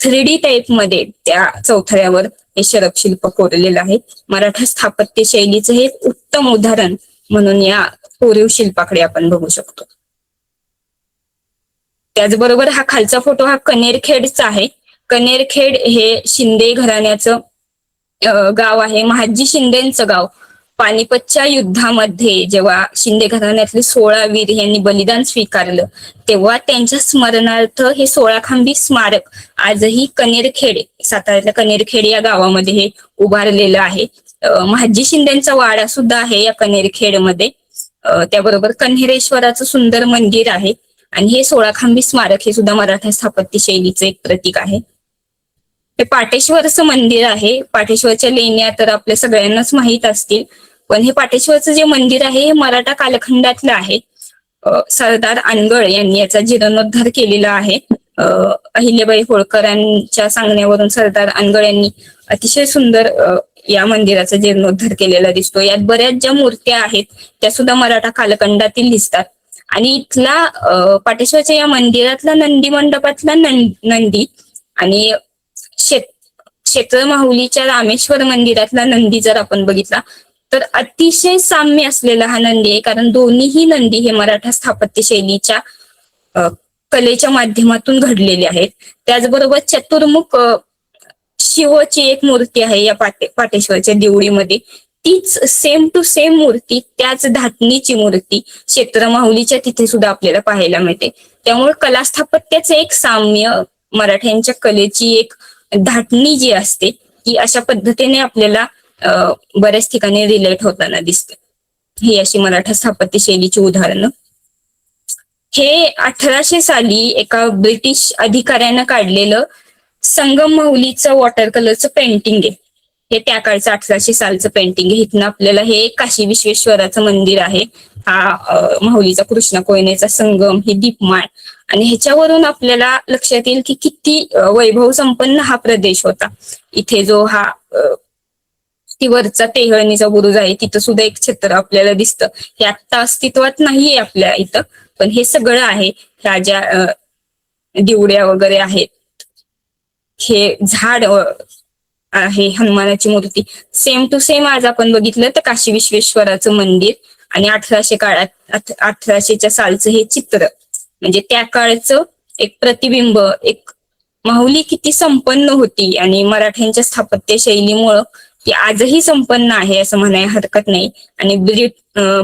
3D टाईप मध्ये त्या चौथऱ्यावर हे शरफ शिल्प कोरलेलं आहे. मराठा स्थापत्य शैलीचं हे एक उत्तम उदाहरण म्हणून या कोरीव शिल्पाकडे आपण बघू शकतो. त्याचबरोबर हा खालचा फोटो हा कनेरखेडचा आहे. कनेरखेड हे शिंदे घराण्याचं गाव आहे. महादजी शिंदेचं गाव. पानिपतच्या युद्धामध्ये जेव्हा शिंदे घराण्यातले 16 वीर यांनी बलिदान स्वीकारलं तेव्हा त्यांच्या स्मरणार्थ हे 16 खांबी स्मारक आजही कनेरखेड, साताऱ्यातल्या कनेरखेड या गावामध्ये हे उभारलेलं आहे. महादजी शिंदेचा वाडा सुद्धा आहे या कनेरखेडमध्ये. त्याबरोबर कन्हेरेश्वराचं सुंदर मंदिर आहे आणि हे 16 खांबी स्मारक हे सुद्धा मराठा स्थापत्य शैलीचं एक प्रतीक आहे. हे पाटेश्वरचं मंदिर आहे. पाटेश्वरच्या लेण्या तर आपल्या सगळ्यांनाच माहीत असतील, पण हे पाटेश्वरचं जे मंदिर आहे हे मराठा कालखंडातलं आहे. सरदार अनगळ यांनी याचा जीर्णोद्धार केलेला आहे. अहिल्याबाई होळकरांच्या सांगण्यावरून सरदार अनगळ यांनी अतिशय सुंदर या मंदिराचा जीर्णोद्धार केलेला दिसतो. यात बऱ्याच ज्या मूर्त्या आहेत त्या सुद्धा मराठा कालखंडातील दिसतात. आणि इथला पाटेश्वरच्या या मंदिरातला नंदी मंडपातला नंदी आणि क्षेत्र माहुलीच्या रामेश्वर मंदिरातला नंदी जर आपण बघितला तर अतिशय साम्य असलेला हा नंदी आहे, कारण दोन्हीही नंदी हे मराठा स्थापत्य शैलीच्या कलेच्या माध्यमातून घडलेले आहेत. त्याचबरोबर चतुर्मुख शिवची एक मूर्ती आहे या पाटेश्वरच्या देवळीमध्ये. तीच सेम टू सेम मूर्ती, त्याच धाटणीची मूर्ती क्षेत्र माहुलीच्या तिथे सुद्धा आपल्याला पाहायला मिळते. त्यामुळे कला स्थापत्याचं एक साम्य, मराठ्यांच्या कलेची एक धाटणी जी असते ती अशा पद्धतीने आपल्याला बऱ्याच ठिकाणी रिलेट होताना दिसते. ही अशी मराठा स्थापत्य शैलीची उदाहरणं. हे 1800 साली एका ब्रिटिश अधिकाऱ्यानं काढलेलं संगम माहुलीचं वॉटर कलरचं पेंटिंग आहे. हे त्या काळचं 1800 सालचं पेंटिंग आहे. इथनं आपल्याला हे काशी विश्वेश्वराचं मंदिर आहे, हा माहुलीचा कृष्णा कोयनेचा संगम, ही दीपमाळ, आणि ह्याच्यावरून आपल्याला लक्षात येईल की किती वैभव संपन्न हा प्रदेश होता. इथे जो हा वरचा टेहळणीचा बुरुज आहे तिथं सुद्धा एक छत्र आपल्याला दिसतं. हे आत्ता अस्तित्वात नाहीये आपल्या इथं, पण हे सगळं आहे. ह्या ज्या दिवड्या वगैरे आहेत, हे झाड आहे, हनुमानाची मूर्ती, सेम टू सेम आज आपण बघितलं तर काशी विश्वेश्वराचं मंदिर आणि 1800 काळात 1800च्या सालचं हे चित्र, म्हणजे त्या काळचं एक प्रतिबिंब, एक माहुली किती संपन्न होती आणि मराठ्यांच्या स्थापत्य शैलीमुळं ती आजही संपन्न आहे असं म्हणायला हरकत नाही. आणि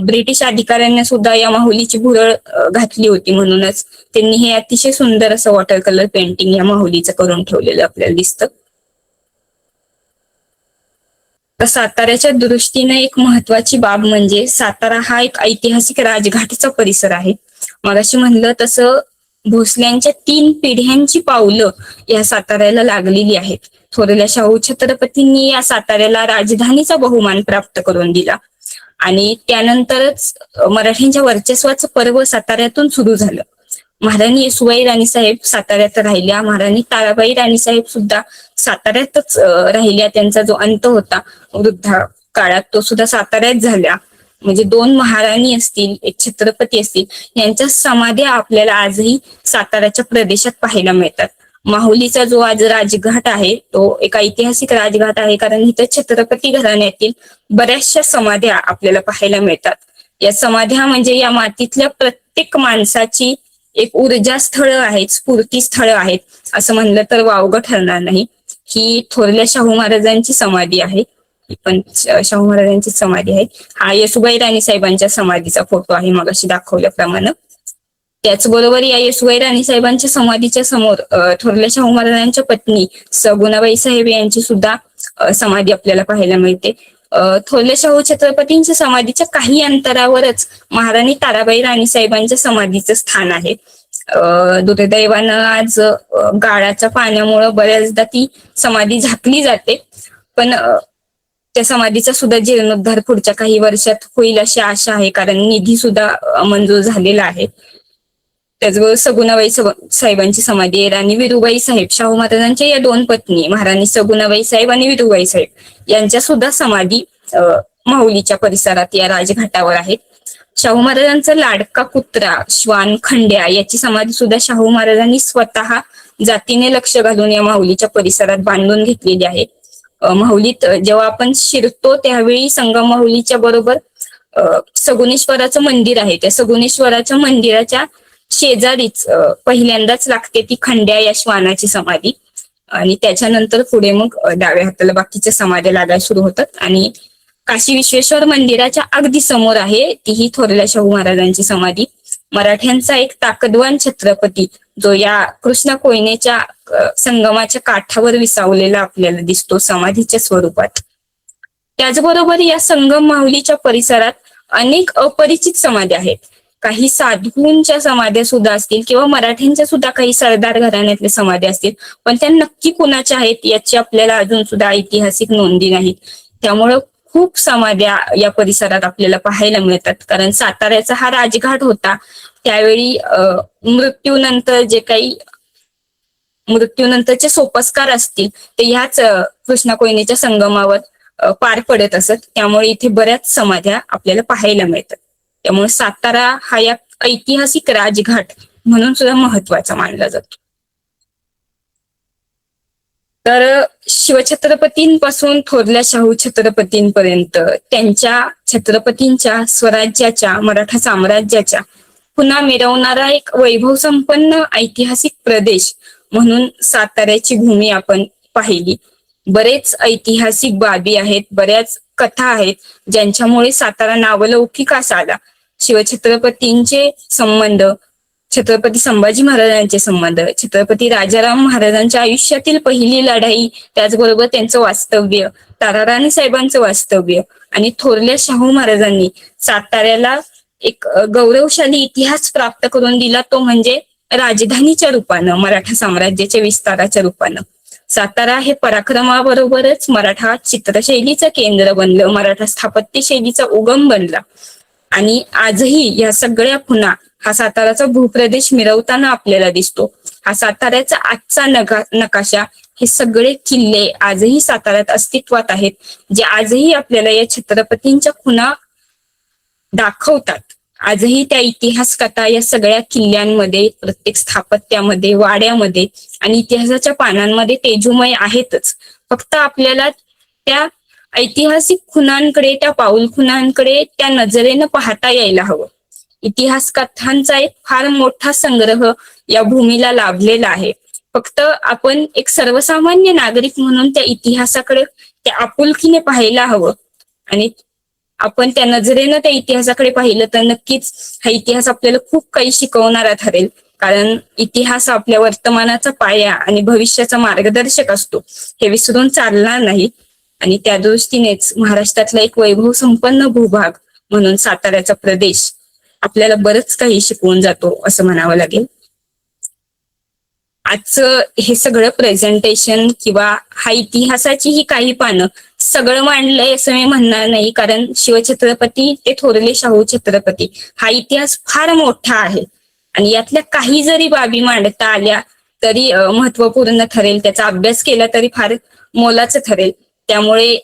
ब्रिटिश अधिकाऱ्यांना सुद्धा या माहुलीची भुरळ घातली होती, म्हणूनच त्यांनी हे अतिशय सुंदर असं वॉटर कलर पेंटिंग या माहुलीचं करून ठेवलेलं आपल्याला दिसतं. तर साताऱ्याच्या दृष्टीने एक महत्वाची बाब म्हणजे सातारा हा एक ऐतिहासिक राजघाटचा परिसर आहे. मगाशी म्हणलं तसं भोसल्यांच्या 3 पिढ्यांची पावलं या साताऱ्याला लागलेली आहेत. थोरल्या शाहू छत्रपतींनी या साताऱ्याला राजधानीचा बहुमान प्राप्त करून दिला आणि त्यानंतरच मराठ्यांच्या वर्चस्वाचं पर्व साताऱ्यातून सुरू झालं. महाराणी येसुबाई राणीसाहेब साताऱ्यात राहिल्या, महाराणी ताराबाई राणीसाहेब सुद्धा साताऱ्यातच राहिल्या. त्यांचा जो अंत होता वृद्धा काळात तो सुद्धा साताऱ्यात झाला. म्हणजे 2 महाराणी असतील, एक छत्रपती असतील, यांच्या समाध्या आपल्याला आजही साताऱ्याच्या प्रदेशात पाहायला मिळतात. माहुलीचा जो आज राजघाट आहे तो एक ऐतिहासिक राजघाट आहे, कारण इथं छत्रपती घराण्यातील बऱ्याचशा समाध्या आपल्याला पाहायला मिळतात. या समाध्या म्हणजे या मातीतल्या प्रत्येक माणसाची एक ऊर्जा स्थळं आहेत, स्फूर्ती स्थळं आहेत, असं म्हणलं तर वावगं ठरणार नाही. ही थोरल्या शाहू महाराजांची समाधी आहे. ही पण शाहू महाराजांची समाधी आहे. हा येसुबाई राणी साहेबांच्या समाधीचा फोटो आहे मगाशी दाखवल्याप्रमाणे. त्याचबरोबर या येसुबाई राणी साहेबांच्या समाधीच्या समोर थोरल्या शाहू महाराजांच्या पत्नी सगुणाबाई साहेब यांची सुद्धा समाधी आपल्याला पाहायला मिळते. थोरल्या शाहू छत्रपतींच्या समाधीच्या काही अंतरावरच महाराणी ताराबाई राणी साहेबांच्या समाधीचं स्थान आहे. दुर्दैवानं आज गाळाच्या पाण्यामुळे बऱ्याचदा ती समाधी झाकली जाते, पण त्या समाधीचा सुद्धा जीर्णोद्धार पुढच्या काही वर्षात होईल अशी आशा आहे, कारण निधी सुद्धा मंजूर झालेला आहे. त्याचबरोबर सगुणाबाई साहेबांची समाधी आहे. राणी विरुबाई साहेब, शाहू महाराजांच्या या दोन पत्नी महाराणी सगुणाबाई साहेब आणि विरुबाई साहेब यांच्या सुद्धा समाधी माहुलीच्या परिसरात या राजघाटावर आहेत. शाहू महाराजांचा लाडका कुत्रा श्वान खंड्या याची समाधी सुद्धा शाहू महाराजांनी स्वतः जातीने लक्ष घालून या माहुलीच्या परिसरात बांधून घेतलेली आहे. माहुलीत जेव्हा आपण शिरतो त्यावेळी संगम माहुलीच्या बरोबर सगुणेश्वराचं मंदिर आहे. त्या सगुणेश्वराच्या मंदिराच्या शेजारीच पहिल्यांदाच लागते ती खंड्या या श्वानाची समाधी, आणि त्याच्यानंतर पुढे मग डाव्या हाताला बाकीच्या समाध्या लागायला सुरू होतात. आणि काशी विश्वेश्वर मंदिराच्या अगदी समोर आहे तीही थोरल्या शाहू महाराजांची समाधी. मराठ्यांचा एक ताकदवान छत्रपती जो या कृष्णा कोयनेच्या संगमाच्या काठावर विसावलेला आपल्याला दिसतो समाधीच्या स्वरूपात. त्याचबरोबर या संगम माहुलीच्या परिसरात अनेक अपरिचित समाध्या आहेत. काही साधूंच्या समाध्या सुद्धा असतील किंवा मराठ्यांच्या सुद्धा काही सरदार घराण्यातल्या समाध्या असतील, पण त्या नक्की कुणाच्या आहेत याची आपल्याला अजून सुद्धा ऐतिहासिक नोंदी नाहीत. त्यामुळं खूप समाध्या या परिसरात आपल्याला पाहायला मिळतात, कारण साताऱ्याचा हा राजघाट होता. त्यावेळी मृत्यूनंतरचे सोपस्कार असतील ते ह्याच कृष्णा कोयनेच्या संगमावर पार पडत असत. त्यामुळे इथे बऱ्याच समाध्या आपल्याला पाहायला मिळतात. त्यामुळे सातारा हा या ऐतिहासिक राजघाट म्हणून सुद्धा महत्वाचा मानला जातो. तर शिवछत्रपतींपासून थोरल्या शाहू छत्रपतींपर्यंत त्यांच्या छत्रपतींच्या स्वराज्याच्या मराठा साम्राज्याच्या पुन्हा मिरवणारा एक वैभव संपन्न ऐतिहासिक प्रदेश म्हणून साताऱ्याची भूमी आपण पाहिली. बरेच ऐतिहासिक बाबी आहेत, बऱ्याच कथा आहेत ज्यांच्यामुळे सातारा नावलौकिकास आला. शिवछत्रपतींचे संबंध, छत्रपती संभाजी महाराजांचे संबंध, छत्रपती राजाराम महाराजांच्या आयुष्यातील पहिली लढाई, त्याचबरोबर त्यांचं वास्तव्य, ताराराणी साहेबांचं वास्तव्य आणि थोरल्या शाहू महाराजांनी साताऱ्याला एक गौरवशाली इतिहास प्राप्त करून दिला, तो म्हणजे राजधानीच्या रूपानं, मराठा साम्राज्याच्या विस्ताराच्या रूपानं. सातारा हे पराक्रमाबरोबरच मराठा चित्रशैलीचं केंद्र बनलं, मराठा स्थापत्य शैलीचा उगम बनला. आणि आजही या सगळ्या खुणा हा साताराचा भूप्रदेश मिरवताना आपल्याला दिसतो. हा साताऱ्याचा आजचा नकाशा, हे सगळे किल्ले आजही साताऱ्यात अस्तित्वात आहेत, जे आजही आपल्याला या छत्रपतींच्या खुणा दाखवतात. आजही त्या इतिहास कथा या सगळ्या किल्ल्यांमध्ये, प्रत्येक स्थापत्यामध्ये, वाड्यामध्ये आणि इतिहासाच्या पानांमध्ये तेजोमय आहेतच. फक्त आपल्याला त्या ऐतिहासिक खुणांकडे, त्या पाऊल खुणांकडे त्या नजरेनं पाहता यायला हवं. इतिहास कथांचा एक फार मोठा संग्रह या भूमीला लाभलेला आहे. फक्त आपण एक सर्वसामान्य नागरिक म्हणून त्या इतिहासाकडे त्या आपुलकीने पाहायला हवं, आणि आपण त्या नजरेनं त्या इतिहासाकडे पाहिलं तर नक्कीच हा इतिहास आपल्याला खूप काही शिकवणारा ठरेल. कारण इतिहास आपल्या वर्तमानाचा पाया आणि भविष्याचा मार्गदर्शक असतो, हे विसरून चालणार नाही. आणि त्या दृष्टीनेच महाराष्ट्रातला एक वैभव संपन्न भूभाग म्हणून साताऱ्याचा प्रदेश आपल्याला बरंच काही शिकवून जातो असं म्हणावं लागेल. आजचं हे सगळं प्रेझेंटेशन किंवा हा इतिहासाची ही काही पानं सगळं मांडलंय असं मी म्हणणार नाही, कारण शिवछत्रपती ते थोरले शाहू छत्रपती हा इतिहास फार मोठा आहे आणि यातल्या काही जरी बाबी मांडता आल्या तरी महत्वपूर्ण ठरेल, त्याचा अभ्यास केला तरी फार मोलाचं ठरेल. त्यामुळे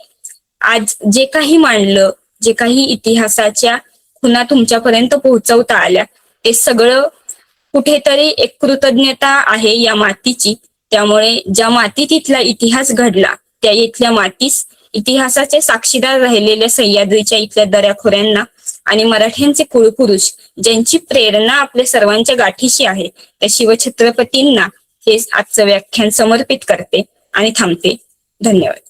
आज जे काही मांडलं, जे काही इतिहासाच्या खुणा तुमच्यापर्यंत पोहोचवता आल्या, ते सगळं कुठेतरी एक कृतज्ञता आहे या मातीची, त्यामुळे ज्या मातीत इथला इतिहास घडला त्या इथल्या मातीस इतिहासाचे साक्षीदार राहिलेल्या सह्याद्रीच्या इथल्या दऱ्याखोऱ्यांना आणि मराठ्यांचे कुळपुरुष ज्यांची प्रेरणा आपल्या सर्वांच्या गाठीशी आहे त्या शिवछत्रपतींना हे आजचं व्याख्यान समर्पित करते आणि थांबते. धन्यवाद.